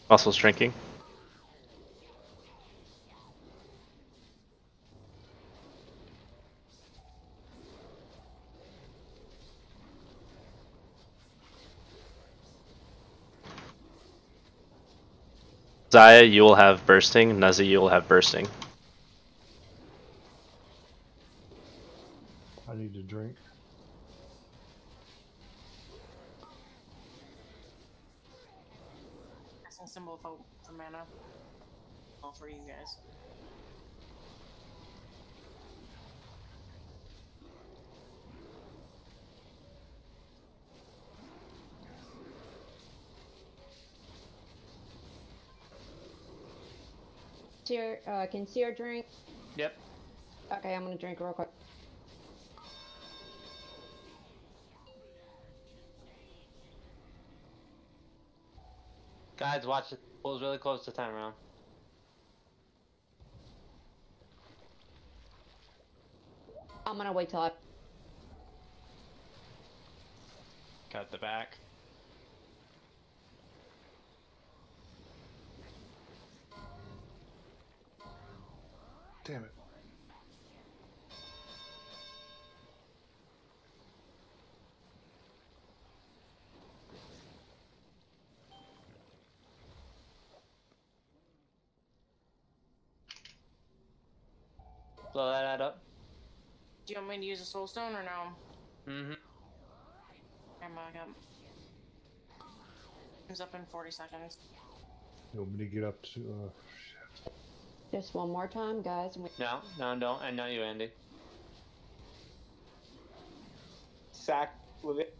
Muscles drinking. Zaya, you will have bursting. Nuzzy, you will have bursting. I need to drink. Casting symbol of hope for mana. All for you guys. Can Seer drink? Yep. Okay, I'm gonna drink real quick. Guys, watch it. Pulls really close to time around. I'm gonna wait till I. Cut the back. Damn it. Blow that up. Do you want me to use a soul stone or no? Mm-hmm. I'm back up. Comes up in 40 seconds. You want me to get up to shit. Just one more time, guys. No, don't. And not you, Andy. Sack with it.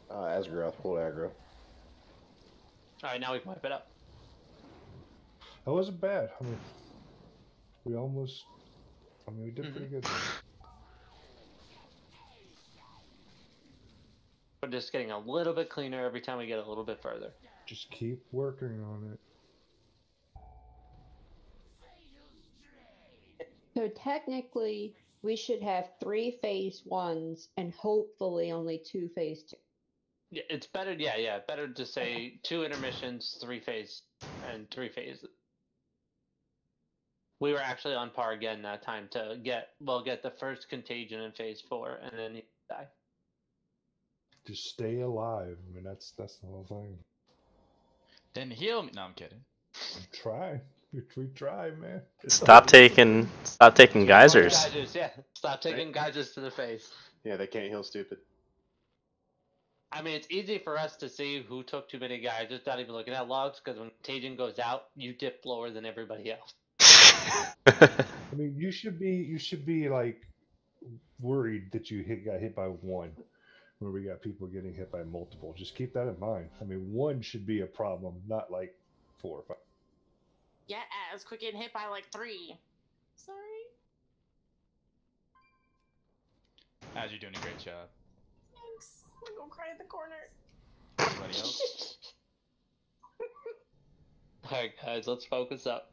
Asgroth, pull aggro. Alright, now we can wipe it up. That wasn't bad. I mean, we did pretty good. We're just getting a little bit cleaner every time we get a little bit further. Just keep working on it. So technically, we should have 3 phase 1s and hopefully only 2 phase 2. Yeah, it's better. Yeah. Better to say 2 intermissions, 3 phase, and 3 phases. We were actually on par again that time to get the first contagion in phase 4, and then you die. Just stay alive. I mean, that's the whole thing. Then heal me. No, I'm kidding. Try. We try, man. Stop taking geysers. Geysers, yeah. Stop taking geysers to the face. Yeah, they can't heal stupid. I mean, it's easy for us to see who took too many geysers, not even looking at logs, because when contagion goes out, you dip lower than everybody else. I mean, you should be like worried that you got hit by 1, where we got people getting hit by multiple. Just keep that in mind. I mean, 1 should be a problem, not like 4 or 5. Yeah, as quick getting hit by like 3. Sorry. As you're doing a great job. Thanks. I'm gonna go cry in the corner. Anybody else? Alright, guys, let's focus up.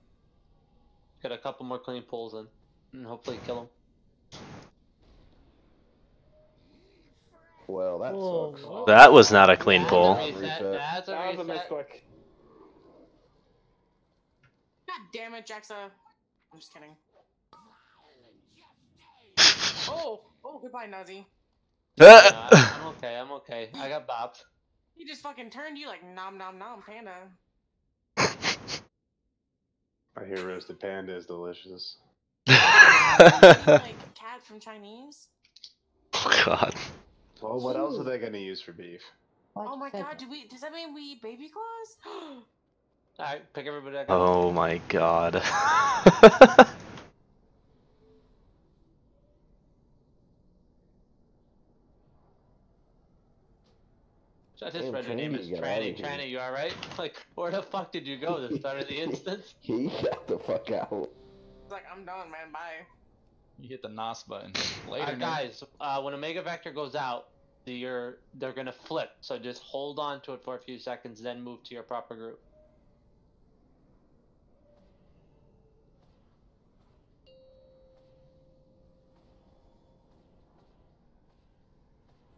Get a couple more clean pulls in, and hopefully kill them. Well, that sucks. That was not a clean pull. That's a That was a reset. misclick. God damn it, Jaxa. I'm just kidding. Oh, goodbye, Nuzzy. I'm okay. I got bopped. He just fucking turned you like nom nom nom panda. I hear roasted panda is delicious. Like cat from Chinese. Oh God. Well, what else are they gonna use for beef? Oh my god, does that mean we eat baby claws? Alright, pick everybody back up. Oh my God. I just Damn, read your name Tranny as got outta Tranny. here. Tranny, you alright? Like, where the fuck did you go? The start of the instance? He got the fuck out. It's like, I'm done, man. Bye. You hit the NOS button. Later, Nick. Guys, when Omega Vector goes out, they're gonna flip. So just hold on to it for a few seconds, then move to your proper group.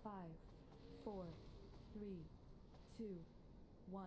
Five, 4, 3, 2, 1.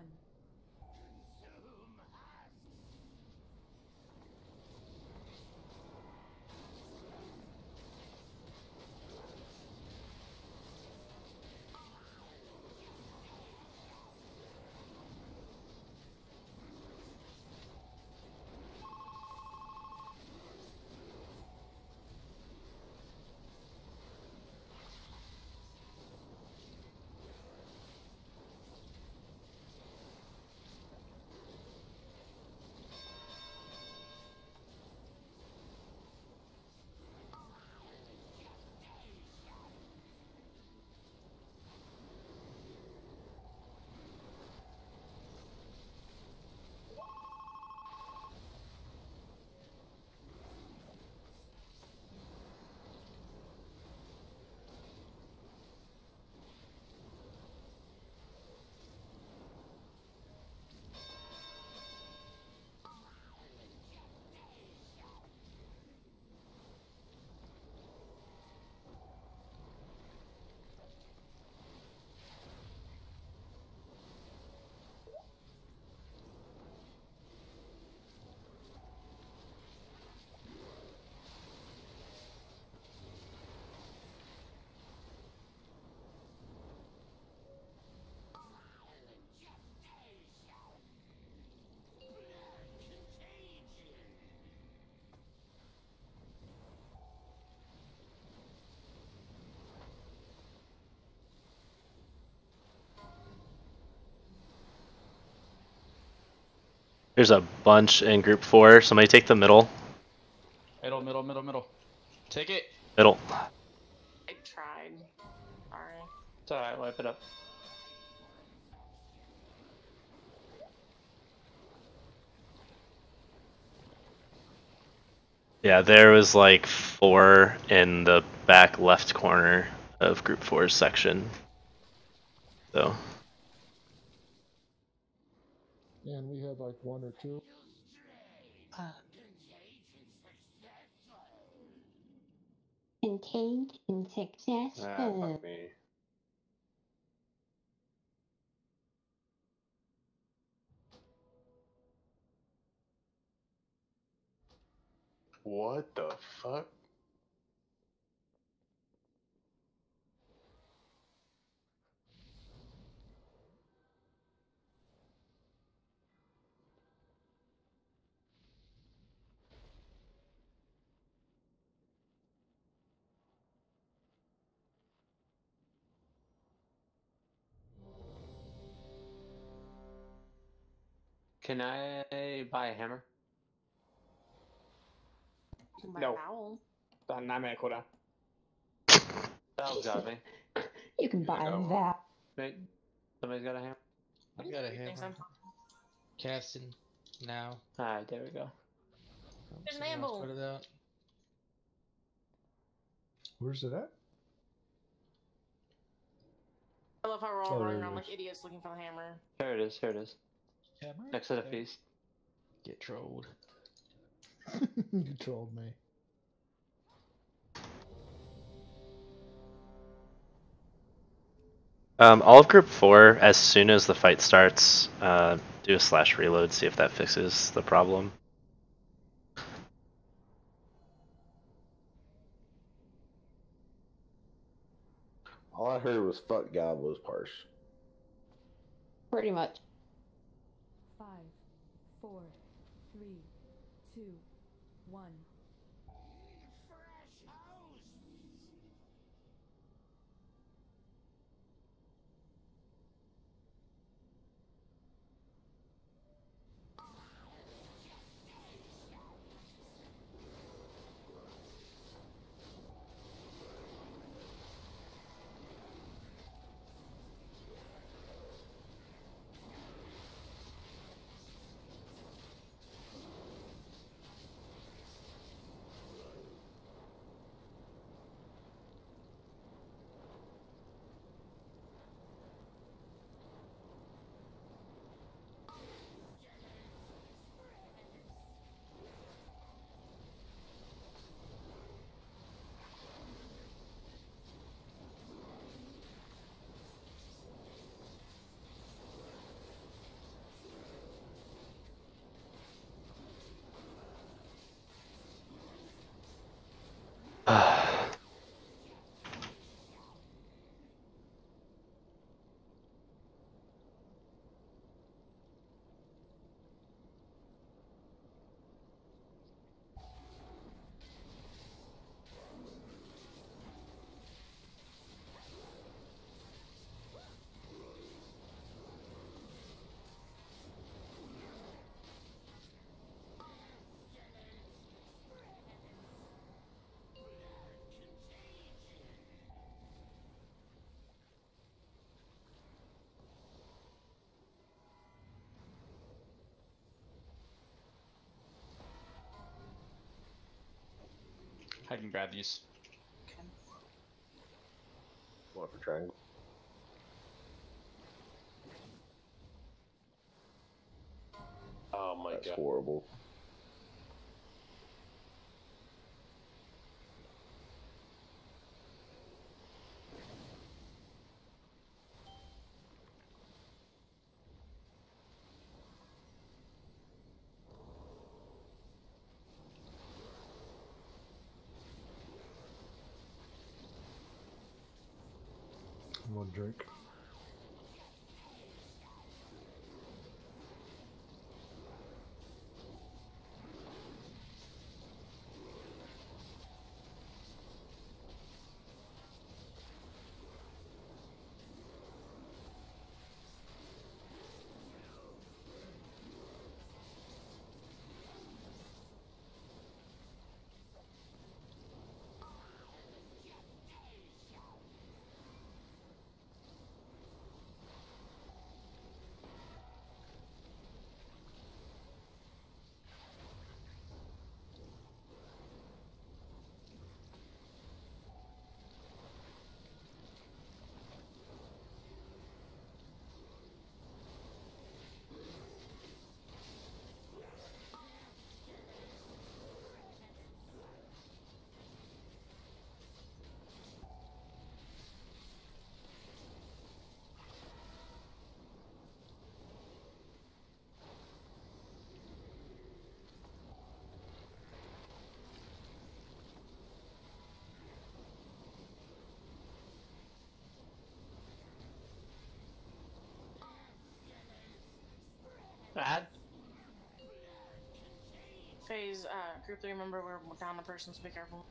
There's a bunch in group 4. Somebody take the middle. Middle. Take it. Middle. I tried. Sorry. It's alright, wipe it up. Yeah, there was like 4 in the back left corner of group 4's section. So. Yeah, and we had like 1 or 2. Contained and successful. Fuck me. What the fuck? Can I buy a hammer? No. Owl. 9 minute cooldown. Val's got me. You can buy that. Wait, somebody's got a hammer? I got a hammer. Casting now. Alright, there we go. There's an amble. Put it out. Where's it at? I love how we're all Oh, there running it around like is. idiots looking for the hammer. Here it is. Hammer? Next to the Okay. feast. Get trolled. You trolled me. All of group 4, as soon as the fight starts, do a slash reload, see if that fixes the problem. All I heard was fuck Gobbo's parse. Pretty much. 5, 4, 3, 2, 1. I can grab these. One for triangle. Oh my That's god. horrible. I'm gonna drink. Add. Phase, group 3, remember we're down a person, so be careful.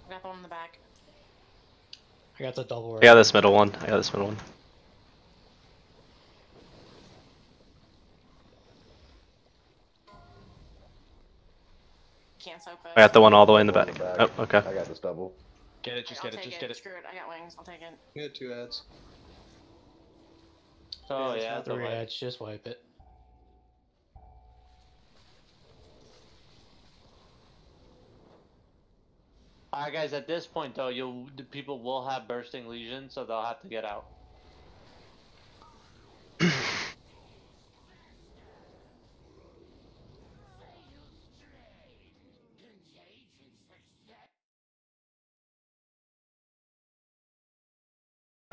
I got the one in the back. I got the double. I got this middle one. I got this middle one. Can't soak this. I got the one all the way in the back. Oh, okay. I got this double. Get it, just I'll get it, take just get it. Screw it, I got wings, I'll take it. We had 2 ads. Oh it's yeah, not that's a 3 wipe. ads, just wipe it. Alright guys, at this point though, the people will have bursting legions, so they'll have to get out.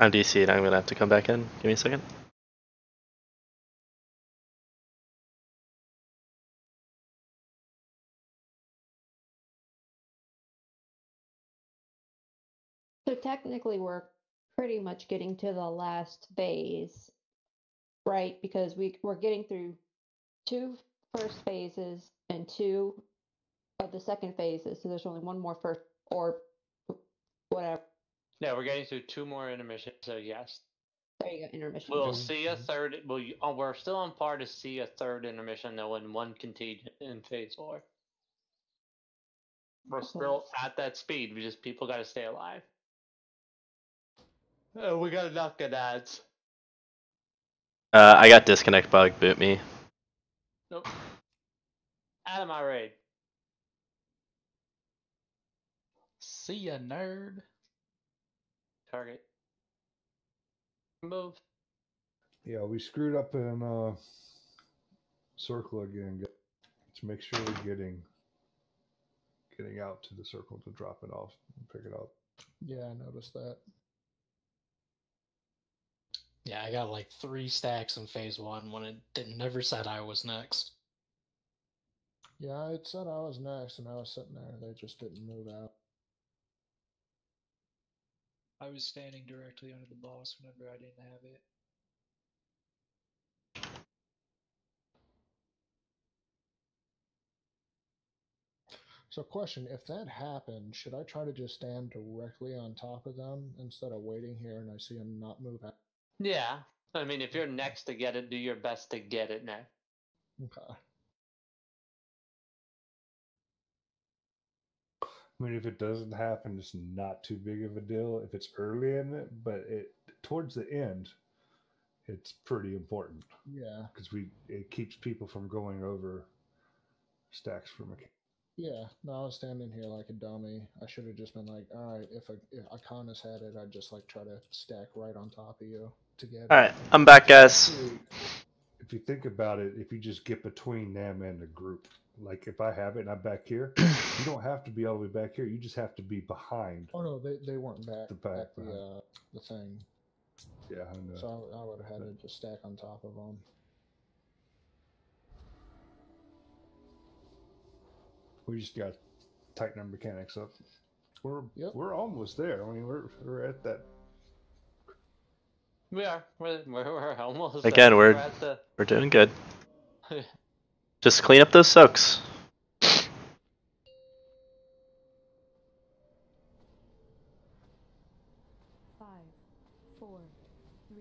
I'm DC'd. I'm gonna have to come back in. Give me a second. So technically, we're pretty much getting to the last phase, right? Because we're getting through 2 first phases and 2 of the second phases. So there's only one more first or whatever. Yeah, we're getting through 2 more intermissions, so yes. There you go, intermission. We'll see a third. We're still on par to see a third intermission though, and 1 contagion in phase 4. We're still at that speed. People got to stay alive. We got to not get ads. I got disconnect bug. Boot me. Nope. Out of my raid. See ya, nerd. Target. Move. Yeah, we screwed up in circle again. Let's make sure we're getting out to the circle to drop it off and pick it up. Yeah, I noticed that. Yeah, I got like 3 stacks in phase 1 when it never said I was next. Yeah, it said I was next, and I was sitting there. They just didn't move out. I was standing directly under the boss whenever I didn't have it. So, question: if that happened, should I try to just stand directly on top of them instead of waiting here and I see them not move out? Yeah. I mean, if you're next to get it, do your best to get it now. Okay. I mean, if it doesn't happen, it's not too big of a deal if it's early in it, but towards the end, it's pretty important. Yeah. Because it keeps people from going over stacks from a. Yeah, no, I was standing here like a dummy. I should have just been like, all right, if Iconis had it, I'd just like try to stack right on top of you to get it. Alright, I'm back, guys. If you think about it, if you just get between them and the group, like if I have it and I'm back here, you don't have to be all the way back here. You just have to be behind. Oh no, they weren't back the at the thing. Yeah, I know. So I would have had to just stack on top of them. We just got to tighten our mechanics up. We're almost there. I mean, we're at that. We are. We're almost. Again, we're at the. we're doing good. Just clean up those soaks. 5, 4, 3,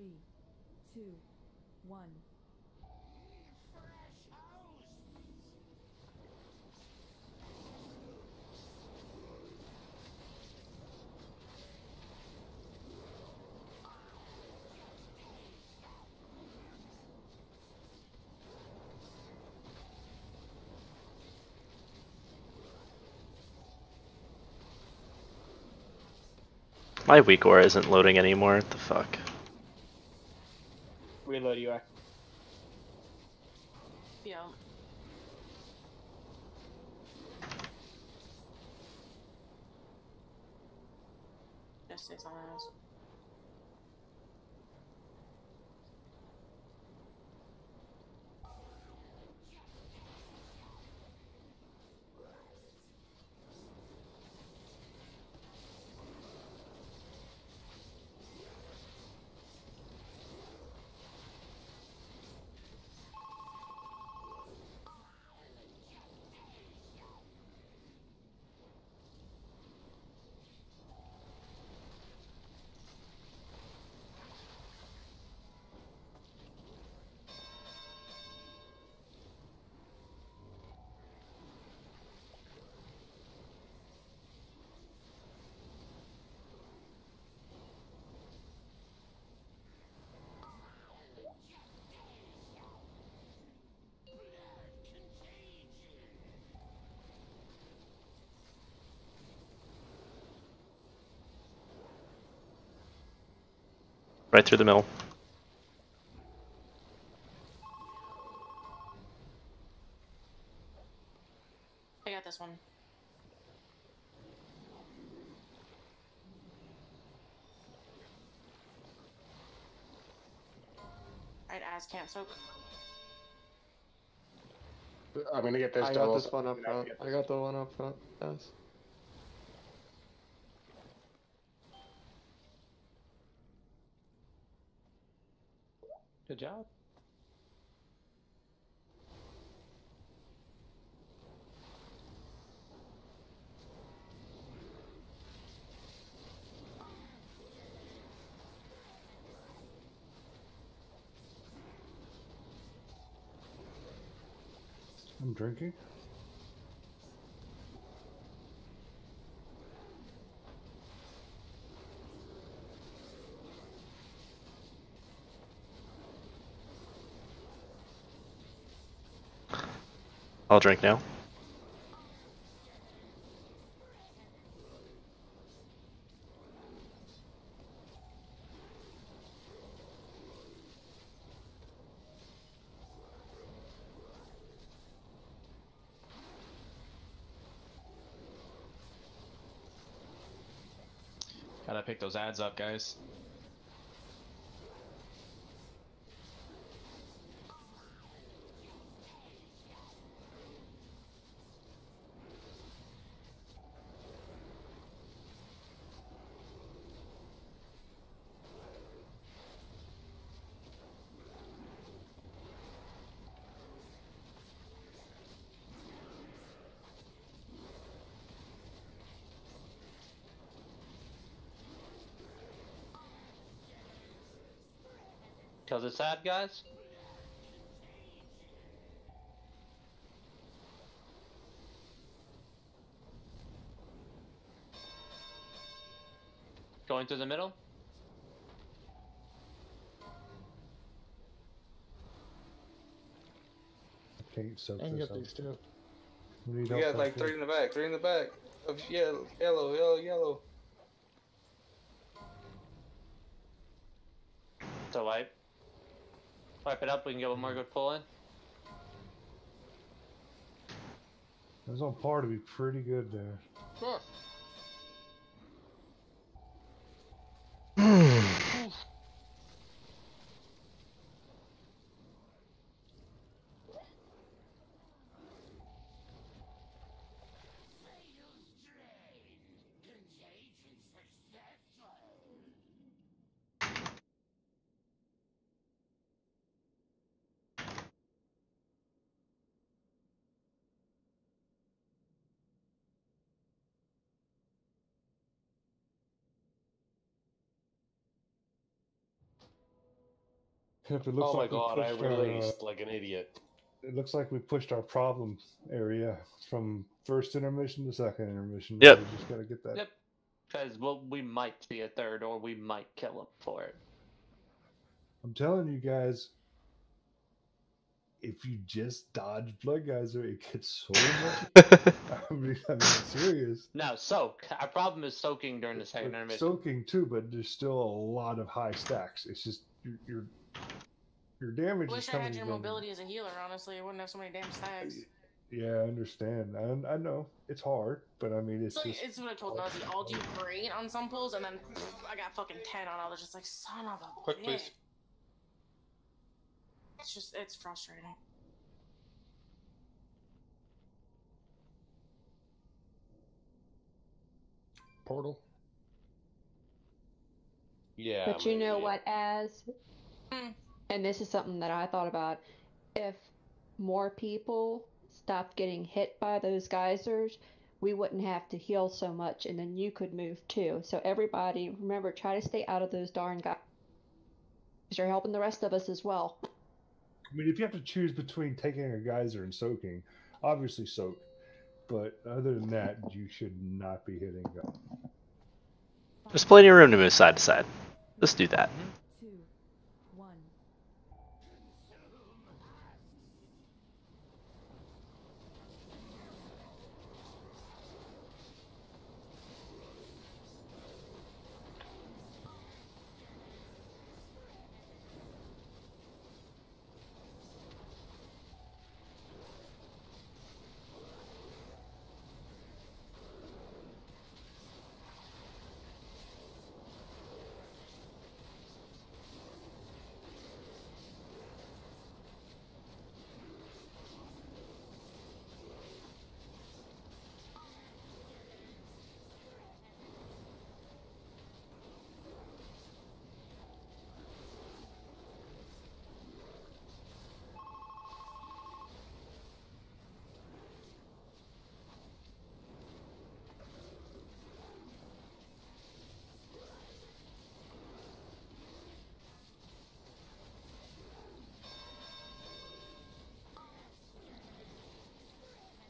2, 1. My weak aura isn't loading anymore. What the fuck? Reload UI. Yeah. Just it's on us. Right through the middle. I got this one. Alright, Az can't soak. I'm gonna get this. I got this one up front. I got the one up front. Yes. Good job. I'm drinking. I'll drink now. Gotta pick those ads up, guys. Cause it's sad, guys. Going through the middle. can't soak And this get up. these too. We need We help got like back here. 3 in the back. 3 in the back. Of yellow. So wipe it up. We can get one more good pull in. It was on par to be pretty good there. Sure. Yep, it looks Oh my like we god, I pushed our, released like an idiot. it looks like we pushed our problem area from first intermission to second intermission. Yep. We just gotta get that. Yep. Because we might see a third, or we might kill him for it. I'm telling you guys, if you just dodge Blood Geyser, it gets so much. I mean, serious. No, soak. Our problem is soaking during the second intermission. Soaking too, but there's still a lot of high stacks. It's just your damage I is wish I coming had your from. mobility as a healer, honestly. I wouldn't have so many damn stacks. Yeah, I understand. I know it's hard, but I mean, it's It's like, just. it's what I told Nazi. I'll do great on some pulls, and then I got fucking 10 on others. Just like, son of a Quick, bitch. please. It's frustrating. Portal. Yeah. But you know maybe. what, and this is something that I thought about, if more people stopped getting hit by those geysers, we wouldn't have to heal so much, and then you could move too. So everybody, remember, try to stay out of those darn geysers. You're helping the rest of us as well. I mean, if you have to choose between taking a geyser and soaking, obviously soak. But other than that, you should not be hitting them. There's plenty of room to move side to side. Let's do that. 2, 1.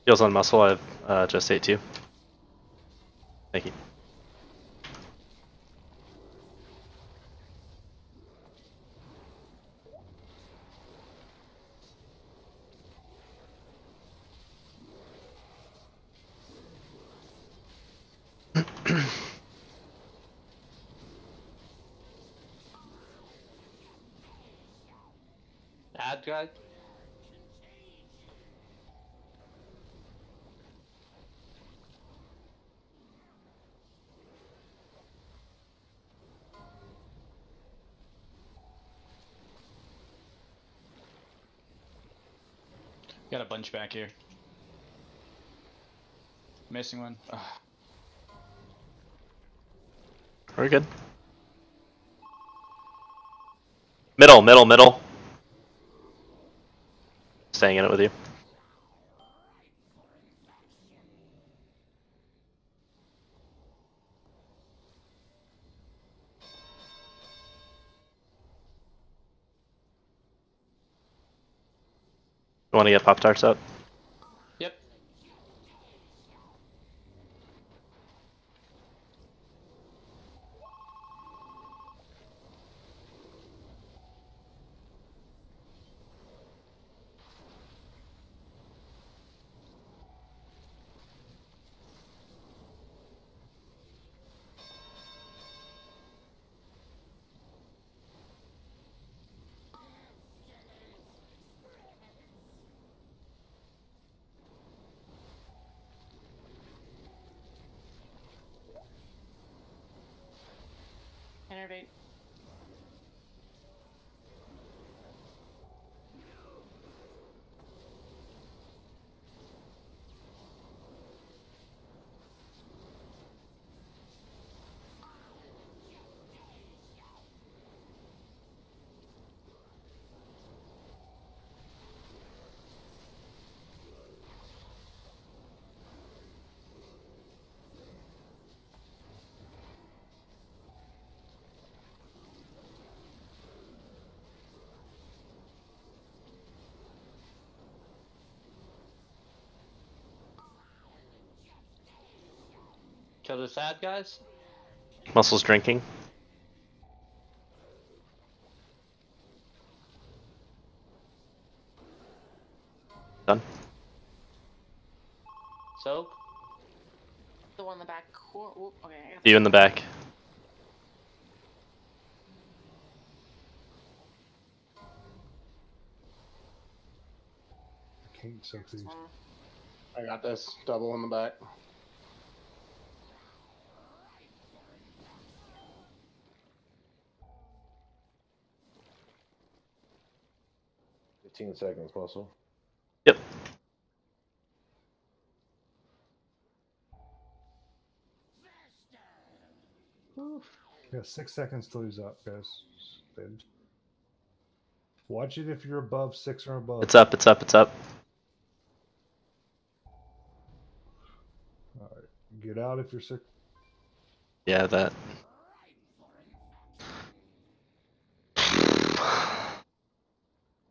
Heals on muscle, I've just ate 2. Thank you. Add guy. Got a bunch back here. Missing one. Ugh. Are we good? Middle. Staying in it with you. You want to get Pop-Tarts up? Yep. Kill the sad guys. Muscles drinking. Done. Soak. The one in the back. Whoop, okay. I got You in the back. I can't soak these. I got this. Double in the back. Seconds, muscle. Yep. Yeah, 6 seconds till he's up, guys. Watch it if you're above 6 or above. It's up, it's up, it's up. Alright. Get out if you're 6. Yeah, that.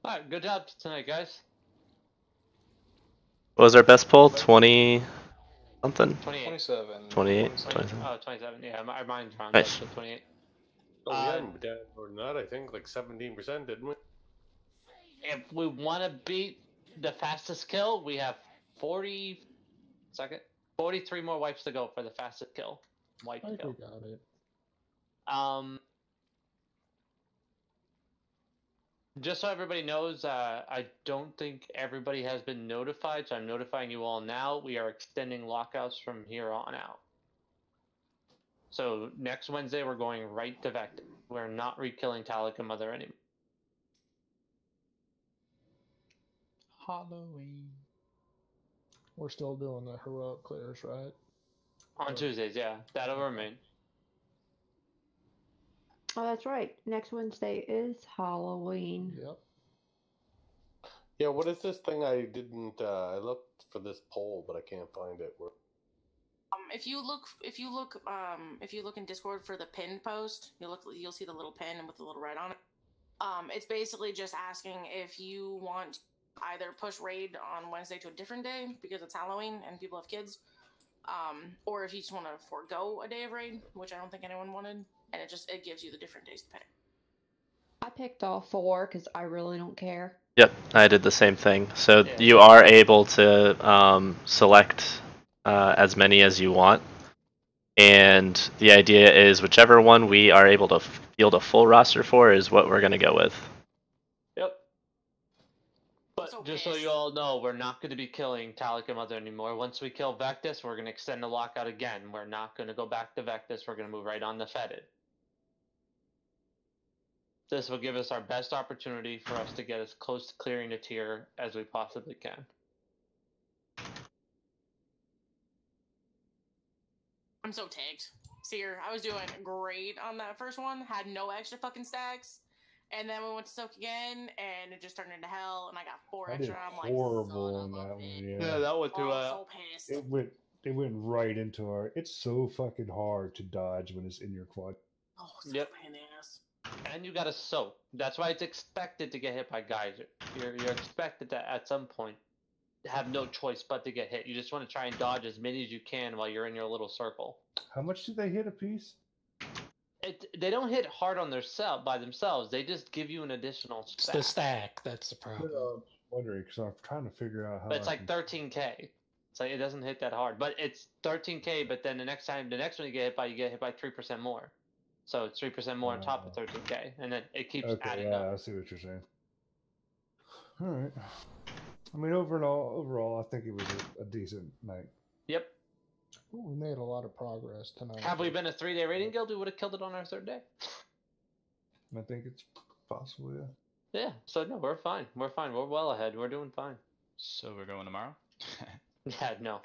Alright, good job tonight, guys. What was our best pull? 20 something? 27. 28. 27. Oh, 27. Yeah, my mind rounds Nice. up to 28. Oh, we had more than that, I think, like 17%, didn't we? If we want to beat the fastest kill, we have 43 more wipes to go for the fastest kill. Wipe I think kill. we got it. Just so everybody knows, I don't think everybody has been notified, so I'm notifying you all now. We are extending lockouts from here on out. So next Wednesday, we're going right to Vector. We're not re-killing Talika Mother anymore. Halloween. We're still doing the heroic clears, right? On Tuesdays, yeah. That'll remain. Oh, that's right. Next Wednesday is Halloween. Yep. Yeah, what is this thing I didn't, I looked for this poll, but I can't find it. If you look in Discord for the pinned post, you'll see the little pin with the little red on it. It's basically just asking if you want to either push raid on Wednesday to a different day because it's Halloween and people have kids, or if you just want to forego a day of raid, which I don't think anyone wanted, and it gives you the different days to pick. I picked all 4 because I really don't care. Yep, I did the same thing. So you are able to select as many as you want. And the idea is whichever one we are able to field a full roster for is what we're going to go with. Yep. But just so you all know, we're not going to be killing Talika Mother anymore. Once we kill Vectus, we're going to extend the lockout again. We're not going to go back to Vectus. We're going to move right on to Fetid. This will give us our best opportunity for us to get as close to clearing the tier as we possibly can. I'm so tagged. Seer, I was doing great on that first one, had no extra fucking stacks, and then we went to soak again, and it just turned into hell, and I got 4 I extra. did I'm like, horrible on that one. Yeah, that went to I'm so pissed. It went right into our. It's so fucking hard to dodge when it's in your quad. Oh, yep. Pain in the ass. And you gotta soak. That's why it's expected to get hit by geyser. You're expected to at some point have no choice but to get hit. You just want to try and dodge as many as you can while you're in your little circle. How much do they hit a piece? They don't hit hard on by themselves. They just give you an additional stack. It's the stack that's the problem. I'm wondering because I'm trying to figure out how. But it's like 13k. It's like it doesn't hit that hard, but it's 13k. But then the next one you get hit by 3% more. So it's 3% more on top of 13k, and then it keeps adding up. I see what you're saying. All right. I mean, overall, I think it was a decent night. Yep. Well, we made a lot of progress tonight. Have we been a 3-day raiding guild? We would have killed it on our 3rd day. I think it's possible, yeah. Yeah. So no, we're fine. We're fine. We're well ahead. We're doing fine. So we're going tomorrow? Yeah. No.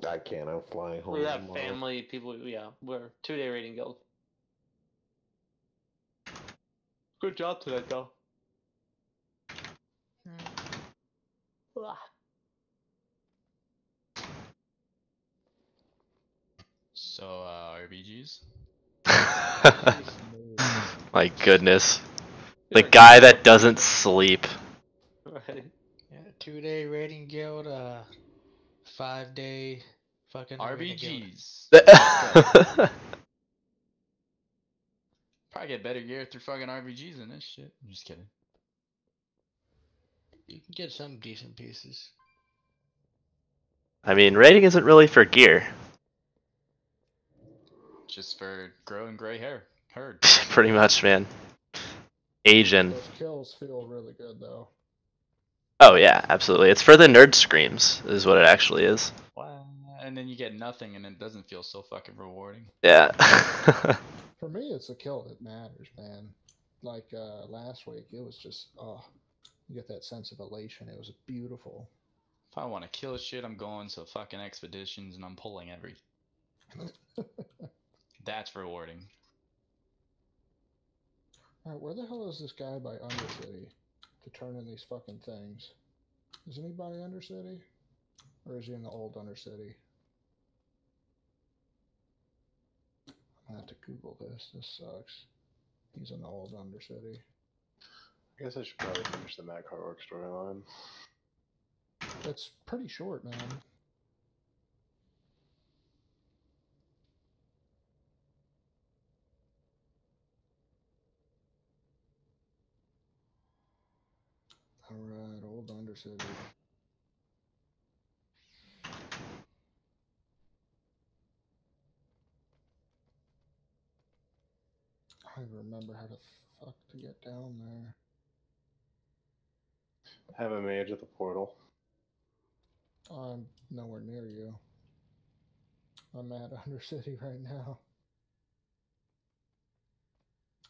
I can't. I'm flying home. We have tomorrow. family people. Yeah. We're 2-day raiding guild. Good job tonight, though. So, RBGs? My goodness. The guy that doesn't sleep. Right. Yeah, 2-day raiding guild, 5-day Fucking arena guild. RBGs. Probably get better gear through fucking RBGs than this shit. I'm just kidding. You can get some decent pieces. I mean, rating isn't really for gear. Just for growing gray hair. Heard. Pretty much, man. Aging. Those kills feel really good though. Oh yeah, absolutely. It's for the nerd screams, is what it actually is. Wow. And then you get nothing, and it doesn't feel so fucking rewarding. Yeah. For me, it's the kill that matters, man. Like last week, it was just you get that sense of elation. It was beautiful. If I want to kill shit, I'm going to fucking expeditions and I'm pulling everything. That's rewarding. Alright, where the hell is this guy by Undercity to turn in these fucking things? Is anybody Undercity? Or is he in the old Undercity? I'm gonna have to Google this. This sucks. He's in the old Undercity. I guess I should probably finish the Matt Cartwork storyline. It's pretty short, man. Alright, old Undercity. I remember how the fuck to get down there. Have a mage at the portal. I'm nowhere near you. I'm at Undercity right now.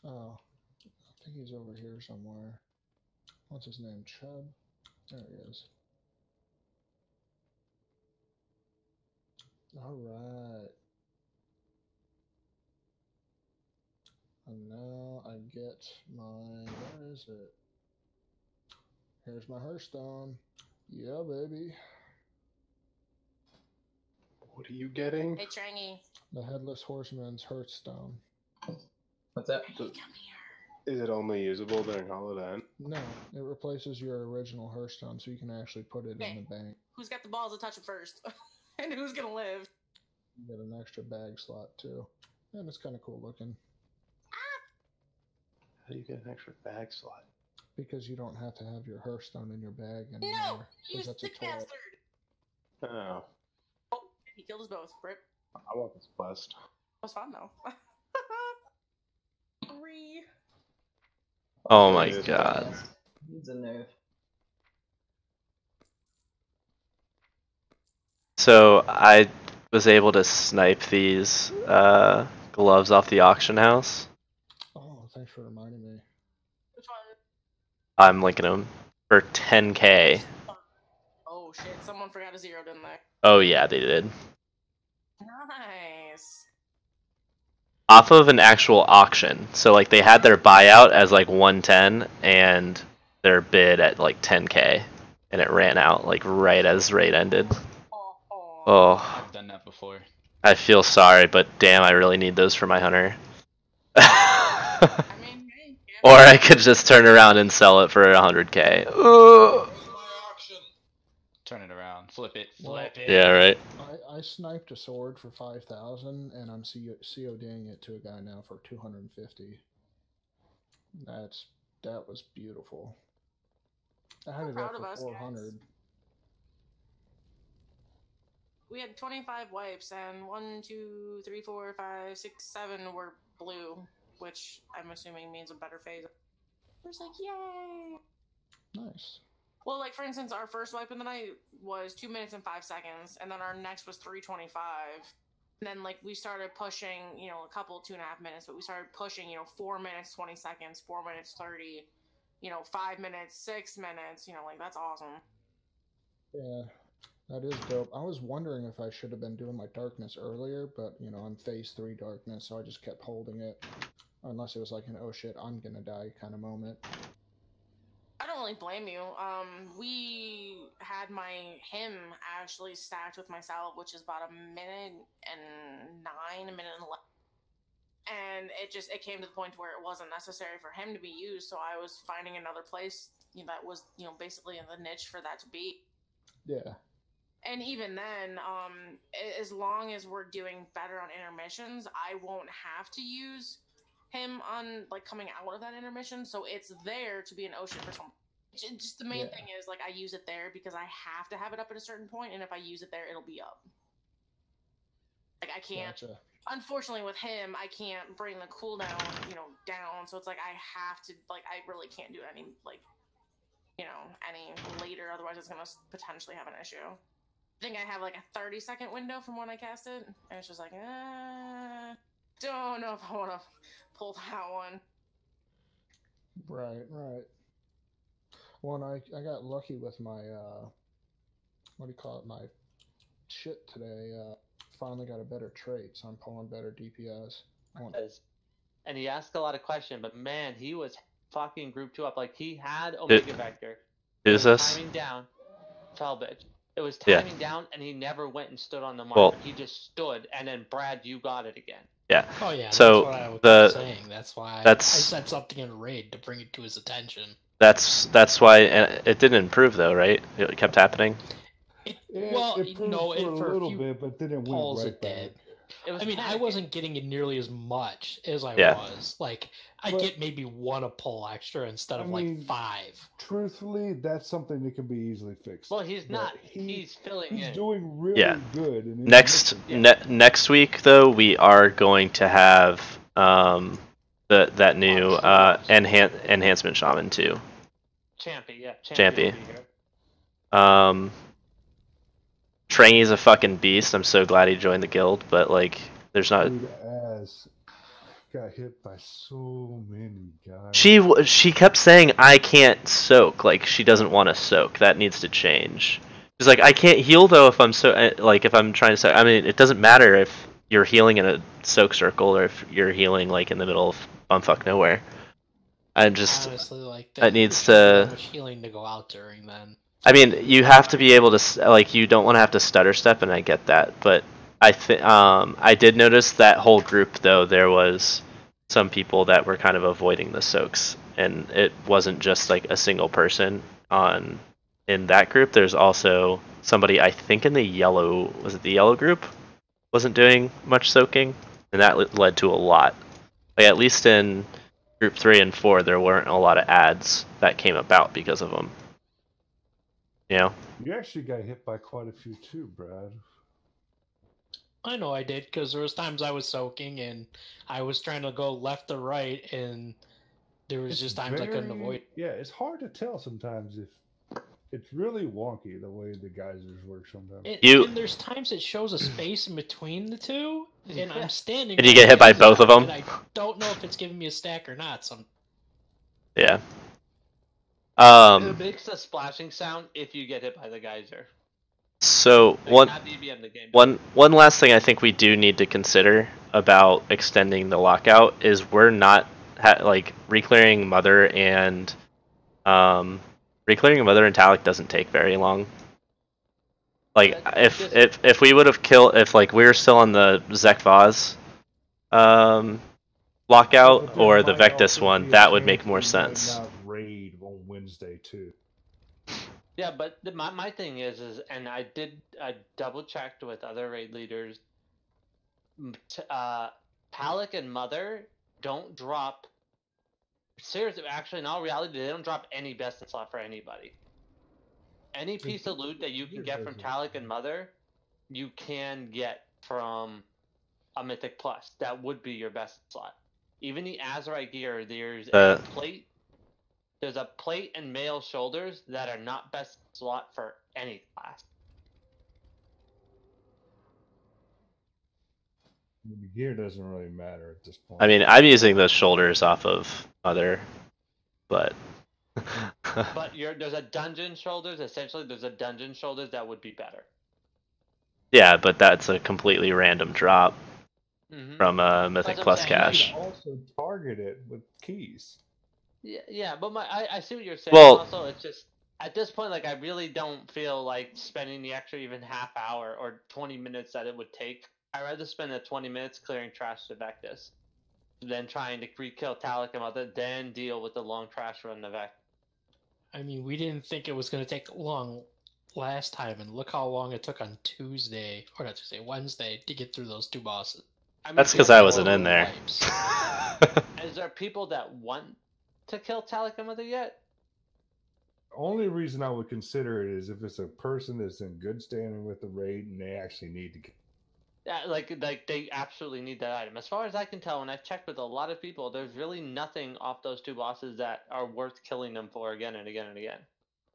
Oh, I think he's over here somewhere. What's his name? Chubb? There he is. Alright. And now I get my... Where is it? Here's my Hearthstone. Yeah, baby. What are you getting? Hey, Trangy. The Headless Horseman's Hearthstone. What's that? Is it only usable during Holiday? No, it replaces your original Hearthstone, so you can actually put it in the bank. Who's got the balls to touch it first? And who's gonna live? You get an extra bag slot too, and it's kind of cool looking. How do you get an extra bag slot? Because you don't have to have your Hearthstone in your bag No! anymore. He's Because the that's a toy. bastard! Oh, Oh, he killed us both. Rip. I want this quest. That was fun, though. 3. Oh my god. Needs a nerve. So I was able to snipe these gloves off the auction house. Oh, thanks for reminding me. Which one? I'm linking them for 10k. Oh shit, someone forgot a 0, didn't they? Oh yeah, they did. Nice. Off of an actual auction. So like they had their buyout as like 110 and their bid at like 10k, and it ran out like right as raid ended. Oh, I've done that before. I feel sorry, but damn, I really need those for my hunter. Or I could just turn around and sell it for 100k. Ugh. Turn it around. Flip it. Well, Flip it. Yeah, right. I sniped a sword for 5,000, and I'm CODing it to a guy now for 250. That was beautiful. I had it up for 400. We had 25 wipes, and 1, 2, 3, 4, 5, 6, 7 were blue, which I'm assuming means a better phase. We're just like, yay! Nice. Well, like, for instance, our first wipe in the night was 2 minutes and 5 seconds, and then our next was 3:25. And then, like, we started pushing, you know, a couple, 2.5 minutes, but we started pushing, you know, 4 minutes, 20 seconds, 4 minutes, 30, you know, 5 minutes, 6 minutes, you know, like, that's awesome. Yeah, that is dope. I was wondering if I should have been doing my darkness earlier, but, you know, I'm phase 3 darkness, so I just kept holding it. Unless it was like an, oh shit, I'm gonna die kind of moment. I don't really blame you. We had my hymn actually stacked with my salve, which is about 1 minute and 9, 1 minute and 11. And it came to the point where it wasn't necessary for him to be used, so I was finding another place, you know, that was, you know, basically in the niche for that to be. Yeah. And even then, as long as we're doing better on intermissions, I won't have to use him on like coming out of that intermission. So it's there to be an ocean for some. Just the main thing is like I use it there because I have to have it up at a certain point, and if I use it there, it'll be up. Like I can't. Gotcha. Unfortunately, with him, I can't bring the cooldown, down. So it's like I have to, like, I really can't do it any, like, any later. Otherwise, it's gonna potentially have an issue. I think I have like a 30-second window from when I cast it, and it's just like, don't know if I want to pull that one. Right. Well, and I got lucky with my what do you call it? My shit today. Finally got a better trait, so I'm pulling better DPS. And he asked a lot of questions, but man, he was fucking group 2 up. Like he had Omega Vector. Who's this? Timing down. Felbitch. It was Yeah. timing down, and he never went and stood on the marker. Well- He just stood, and then Brad, you got it again. Yeah. Oh yeah. So that's what I was the saying. That's why I that's said something in raid to bring it to his attention. that's why it didn't improve though, right? It kept happening. Well, it improved no, for a little few bit, but then it went polls right it back. did. It was I mean, I panicking. wasn't getting it nearly as much as I Yeah. was. Like, I But- get maybe 1 a pull extra instead of like 5. Truthfully, that's something that can be easily fixed. Well, he's But not. He's filling He's in. doing really Yeah. good. And Next next week though, we are going to have that new enhancement shaman too. Champy, yeah. Champy. will be here. Trangy's a fucking beast. I'm so glad he joined the guild, but like, there's not. Dude, as got hit by so many guys. She kept saying I can't soak. Like she doesn't want to soak. That needs to change. She's like, I can't heal though if I'm if I'm trying to soak. I mean, it doesn't matter if you're healing in a soak circle or if you're healing like in the middle of bumfuck nowhere. I'm just Honestly, like that needs there's to. so much healing to go out during then. I mean, you have to be able to like you don't want to have to stutter step, and I get that, but I did notice that whole group though there was some people that were kind of avoiding the soaks, and it wasn't just like a single person in that group. There's also somebody I think in the yellow group wasn't doing much soaking, and that led to a lot. Like at least in group 3 and 4, there weren't a lot of ads that came about because of them. You know? You actually got hit by quite a few too, Brad. I know I did, because there was times I was soaking and I was trying to go left or right, and there was just times I couldn't avoid. Yeah, it's hard to tell sometimes if it's really wonky the way the geysers work sometimes. And there's times it shows a space in between the two, and I'm standing. And you get hit by both of them? And I don't know if it's giving me a stack or not. Yeah. It makes a splashing sound if you get hit by the geyser. So Like, not DBM the game. one last thing I think we do need to consider about extending the lockout is we're not reclearing Mother and Talic doesn't take very long. Like if we would have killed if like we were still on the Zekvaz lockout or the Vectis one, that would make more sense. Raid on Wednesday too. Yeah, but my thing is, and I double checked with other raid leaders. Talic and Mother don't drop. Seriously, actually, in all reality, they don't drop any best in slot for anybody. Any piece of loot that you can get from Talic and Mother, you can get from a Mythic Plus. That would be your best slot. Even the Azurite gear, there's a plate. There's a plate and mail shoulders that are not best slot for any class. The gear doesn't really matter at this point. I mean, I'm using those shoulders off of Mother, but But there's a dungeon shoulders. Essentially, there's a dungeon shoulders that would be better. yeah, but that's a completely random drop from a Mythic Plus cache. You can also target it with keys. Yeah, but I see what you're saying. Well- Also, it's just at this point, like I really don't feel like spending the extra even half hour or 20 minutes that it would take. I'd rather spend the 20 minutes clearing trash to Vectis than trying to re-kill Talic and Mother, then deal with the long trash run to Vectis. I mean, we didn't think it was going to take long last time, and look how long it took on Tuesday, or not Tuesday, Wednesday, to get through those 2 bosses. I mean, That's because I wasn't in there. Is there people that want to kill Talakamother yet? Only reason I would consider it is if it's a person that's in good standing with the raid and they actually need to get. Yeah, like they absolutely need that item. As far as I can tell, and I've checked with a lot of people, there's really nothing off those 2 bosses that are worth killing them for again and again and again.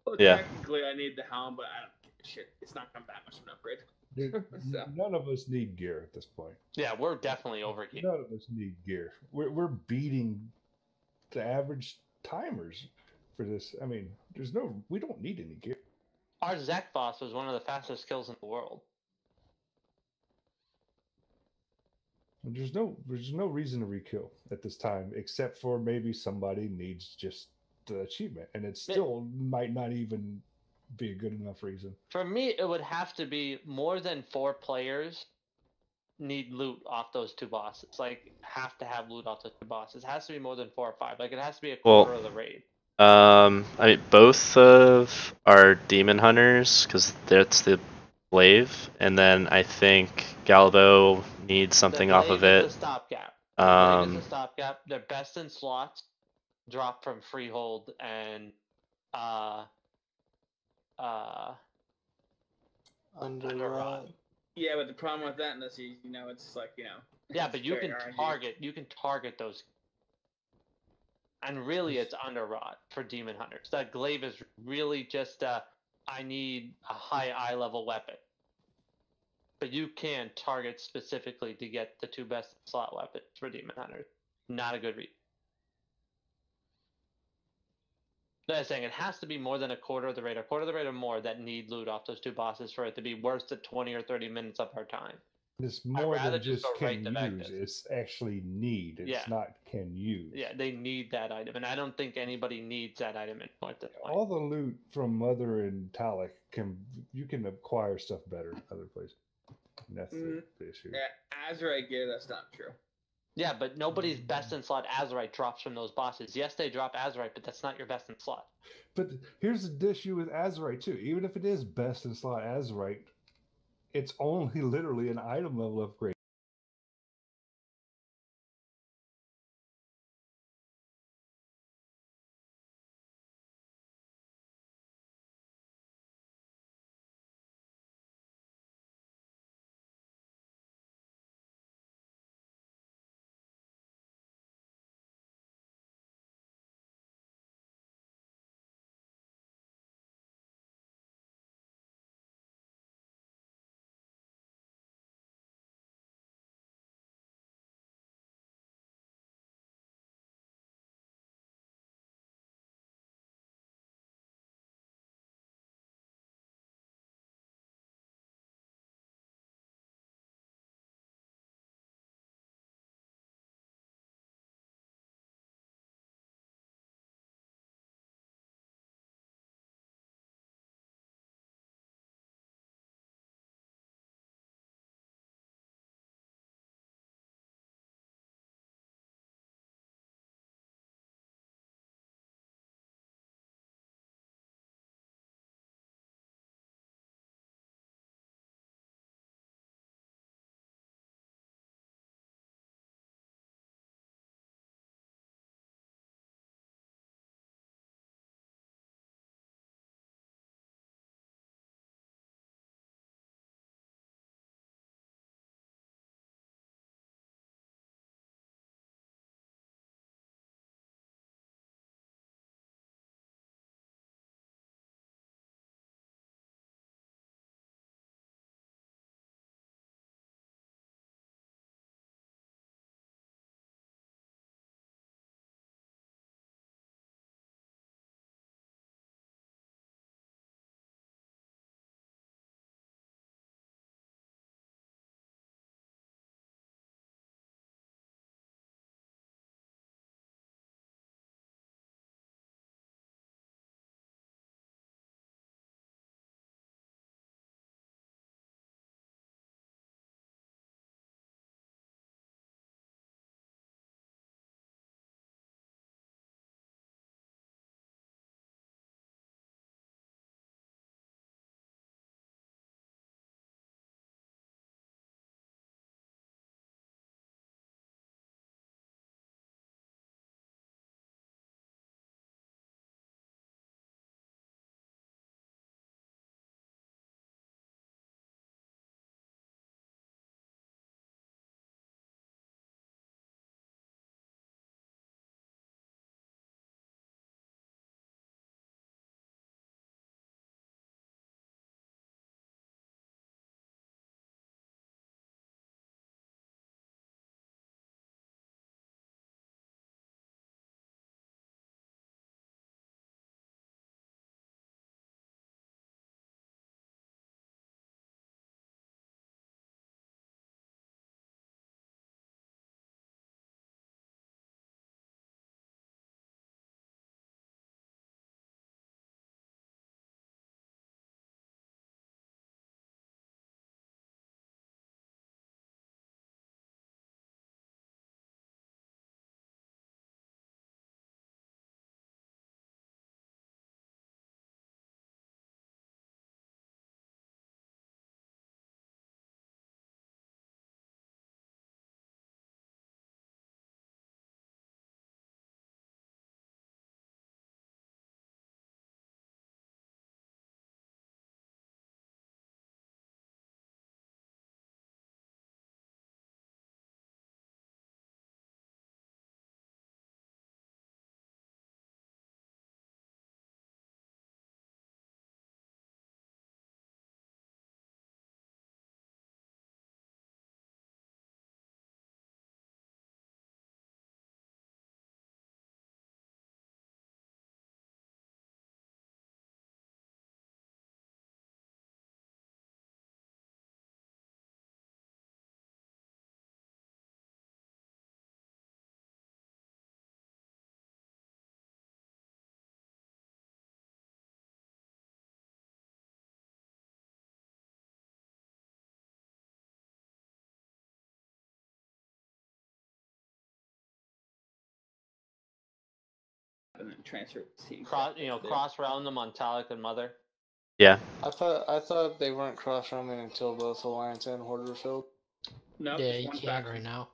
Well, Yeah. technically, I need the helm, but I don't give a shit. It's not gonna that much of an upgrade. So. None of us need gear at this point. Yeah, we're definitely overgeared. None of us need gear. We're beating the average timers for this. I mean, we don't need any gear. Our Zek boss was one of the fastest kills in the world. There's no reason to re-kill at this time, except for maybe somebody needs just the achievement, and it still might not even be a good enough reason. For me, it would have to be more than 4 players need loot off those 2 bosses. Like, have to have loot off those 2 bosses. It has to be more than 4 or 5. Like, it has to be a quarter of the raid. I mean, both of our demon hunters, because that's the glaive, and then I think Galbo needs something off of it. The stopgap. The glaive is a stopgap. They're best in slots. Drop from freehold and Underrod. Yeah, but the problem with that is, it's like, Yeah, but you very can RNG. target those. And really, it's underrod for demon hunters. That glaive is really just I need a high eye level weapon. But you can target specifically to get the 2 best slot weapons for demon hunters. Not a good read. That's saying it has to be more than a quarter of the raid or more that need loot off those 2 bosses for it to be worth the 20 or 30 minutes of our time. It's more than just go can right use. It's actually need. It's not can use. Yeah, they need that item, and I don't think anybody needs that item anymore at this point. All the loot from Mother and Talik you can acquire stuff better other places. And that's the issue. Yeah, Azurite gear, that's not true. Yeah, but nobody's best in slot Azurite drops from those bosses. Yes, they drop Azurite, but that's not your best in slot. But here's the issue with Azurite too. Even if it is best in slot Azurite, it's only literally an item level upgrade. and then transfer it to cross round them on Talik and Mother. Yeah. I thought they weren't cross roaming until both Alliance and Horde were filled. No, Yeah, just you one can faction. right now.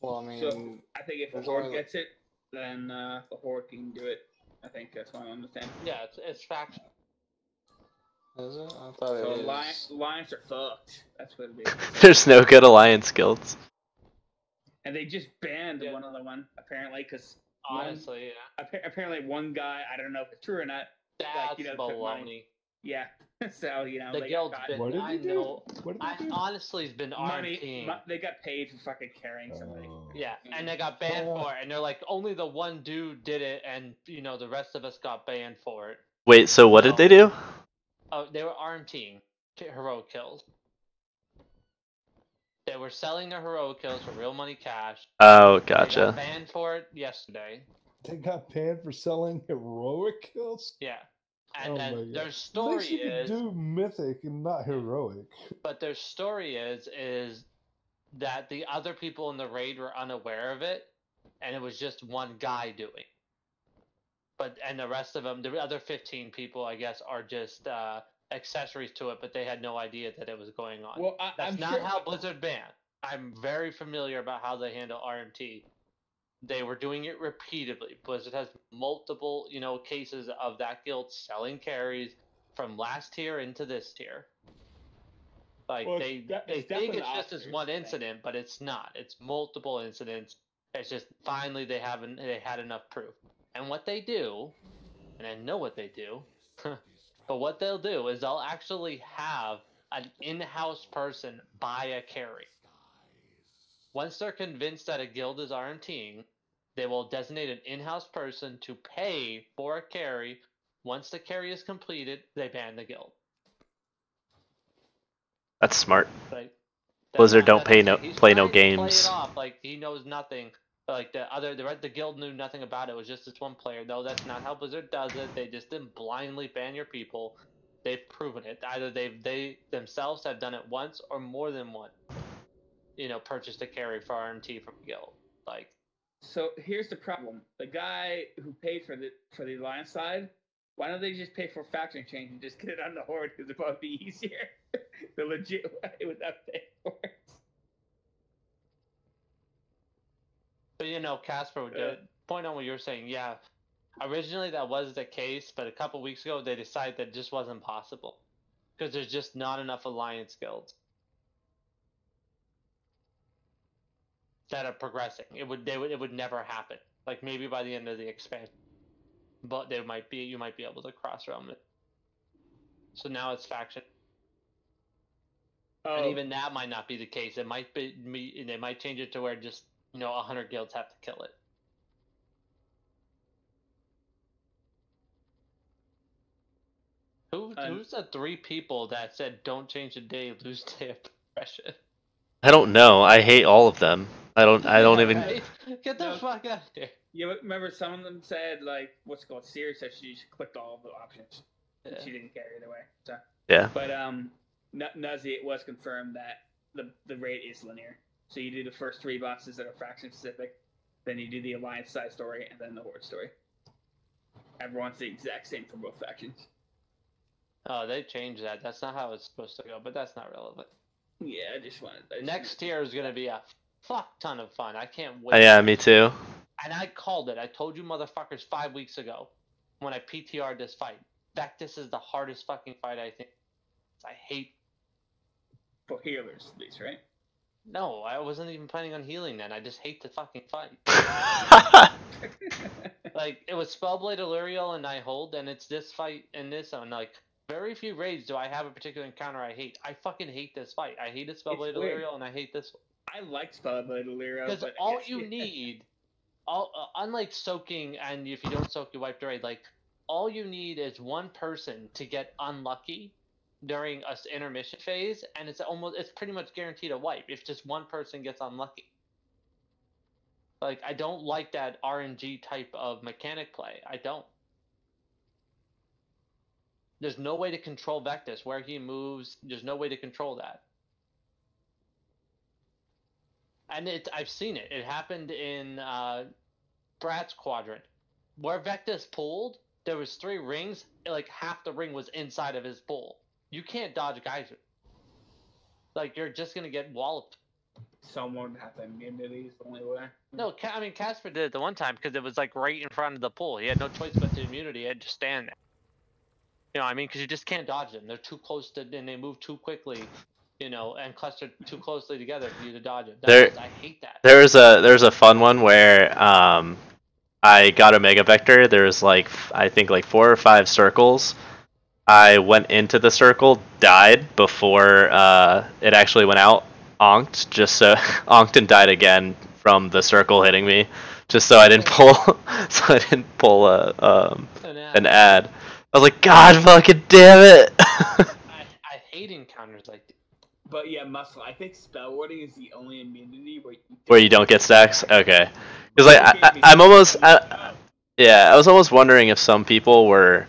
Well, I mean, So I think if the there's Horde only- gets it, then the Horde can do it. I think that's what I understand. Yeah, it's faction. Is it? I thought it So was. Alliance are fucked. That's what it is. There's no good alliance guilds. And they just banned one other one apparently because Honestly, apparently one guy, I don't know if it's true or not. That's took baloney. money. Yeah. So The they guild's got been. What did I he do? know. What did he do? Honestly, it's been money. RMPing. They got paid for fucking carrying somebody. Yeah, and they got banned for it, and they're like, only the one dude did it, and the rest of us got banned for it. Wait, so what did they do? Oh, they were RMTing heroic kills. They were selling their heroic kills for real money cash. Oh, They got gotcha. banned for it yesterday. They got banned for selling heroic kills. Yeah, and Oh my then God. their At story least you could is, do mythic and not heroic. but their story is that the other people in the raid were unaware of it, and it was just one guy doing. And the rest of them, the other 15 people, I guess, are just accessories to it, but they had no idea that it was going on. Well, That's I'm not sure- how Blizzard banned. I'm very familiar about how they handle RMT. They were doing it repeatedly. Blizzard has multiple, cases of that guild selling carries from last tier into this tier. Like Well, they think definitely it's just this officers, one incident, but it's not. It's multiple incidents. It's just finally they had enough proof. And what they do, and I know what they do, but what they'll do is they'll actually have an in-house person buy a carry. Once they're convinced that a guild is RMTing, they will designate an in-house person to pay for a carry. Once the carry is completed, they ban the guild. That's smart. Like, Blizzard don't that's what I'm play saying. He's no trying to play games. it off like he knows nothing. Like the guild knew nothing about it. It was just this one player. No, that's not how Blizzard does it. They just didn't blindly ban your people. They've proven it. Either they themselves have done it once or more than once. Purchased a carry for RMT from guild. Like, So here's the problem: the guy who paid for the Alliance side, why don't they just pay for faction change and just get it on the Horde? Because it'd probably be easier. The legit way without paying for it. But Casper, point on what you were saying. Yeah, originally that was the case, but a couple weeks ago they decided that it just wasn't possible because there's just not enough Alliance guilds that are progressing. It would never happen. Like maybe by the end of the expansion, but you might be able to cross realm it. So now it's faction. And even that might not be the case. It might be. They might change it to where just 100 guilds have to kill it. Who's the 3 people that said don't change the day, lose day of progression? I don't know. I hate all of them. I don't even. Right? Get the fuck out of here. Yeah, but remember some of them said like what's it called? Siri said she clicked all of the options. Yeah. She didn't care either way. So. Yeah. But Nuzzy, it was confirmed that the raid is linear. So you do the first 3 bosses that are faction specific, then you do the Alliance side story, and then the Horde story. Everyone's the exact same for both factions. Oh, they changed that. That's not how it's supposed to go, but that's not relevant. Yeah, I just wanted. Next tier is gonna be a fuck ton of fun. I can't wait. Yeah, me too. And I called it. I told you motherfuckers 5 weeks ago when I PTR'd this fight. Vectis is the hardest fucking fight I think. I hate. For healers, at least, right? No, I wasn't even planning on healing then. I just hate the fucking fight. Like, it was Spellblade Illyriel and I hold, and it's this fight and this one. Like, very few raids do I have a particular encounter I hate. I fucking hate this fight. I hated Spellblade Illyriel and I hate this one. I like Spellblade Illyriel. Because all you need, unlike soaking, and if you don't soak, you wipe the raid, like, all you need is one person to get unlucky during a intermission phase, and it's pretty much guaranteed a wipe if just one person gets unlucky. Like, I don't like that RNG type of mechanic play. I don't. There's no way to control Vectis. Where he moves, there's no way to control that. And I've seen it. It happened in Brat's quadrant. Where Vectus pulled, there was 3 rings. Like half the ring was inside of his pull. You can't dodge Geyser. Like you're just gonna get walloped. Someone would have to immunity the only way. No, I mean Casper did it the one time because it was like right in front of the pool. He had no choice but to immunity. He had to stand there. You know what I mean? Because you just can't dodge them. They're too close to, and they move too quickly. You know, and cluster too closely together for you to dodge it. I hate that. There's a fun one where I got Omega Vector. There's like I think like 4 or 5 circles. I went into the circle, died before it actually went out, onked, onked and died again from the circle hitting me, just so I didn't pull an ad. I was like, God fucking damn it! I hate encounters like that. But yeah, Muscle, I think spell warding is the only immunity Where you don't get stacks? Okay. Because I'm almost... I was almost wondering if some people were...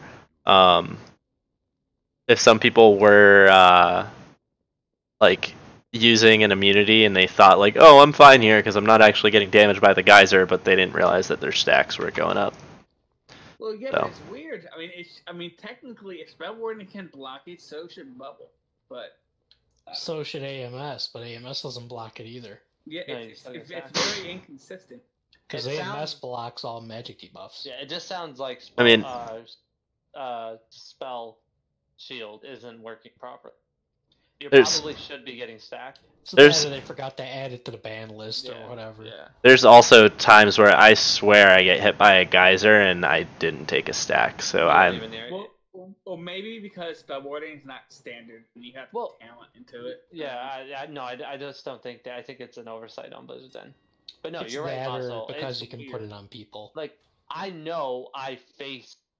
like, using an immunity and they thought, like, oh, I'm fine here because I'm not actually getting damaged by the geyser, but they didn't realize that their stacks were going up. Well, yeah, but it's weird. I mean, technically, if spell warding can block it, so should bubble. But so should AMS, but AMS doesn't block it either. Yeah, it's very inconsistent. Because AMS blocks all magic debuffs. Yeah, it just sounds like spell shield isn't working properly. You probably should be getting stacked. So they forgot to add it to the ban list or whatever. Yeah. There's also times where I swear I get hit by a geyser and I didn't take a stack, so I'm... Well, maybe because spell warding is not standard, and you have to put talent into it. Yeah, I just don't think that. I think it's an oversight on Blizzard's end. But no, It's you're right, better Muscle. because It's you can weird. put it on people. Like, I know I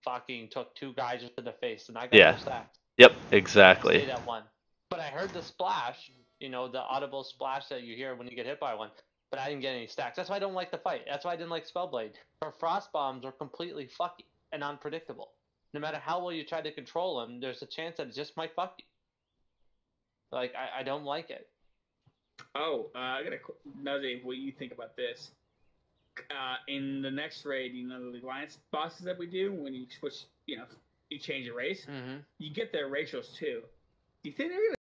fucking took 2 geysers to the face, and I got no stacks. Yep, exactly. I stayed at 1. But I heard the splash, you know, the audible splash that you hear when you get hit by one, but I didn't get any stacks. That's why I don't like the fight. That's why I didn't like Spellblade. Her frost bombs are completely fucky and unpredictable. No matter how well you try to control them, there's a chance that it just might fuck you. Like, I don't like it. Oh, I got know, Dave, what you think about this. In the next raid, you know, the alliance bosses that we do, when you switch, you know, you change your race, you get their ratios too. Do you think they're going to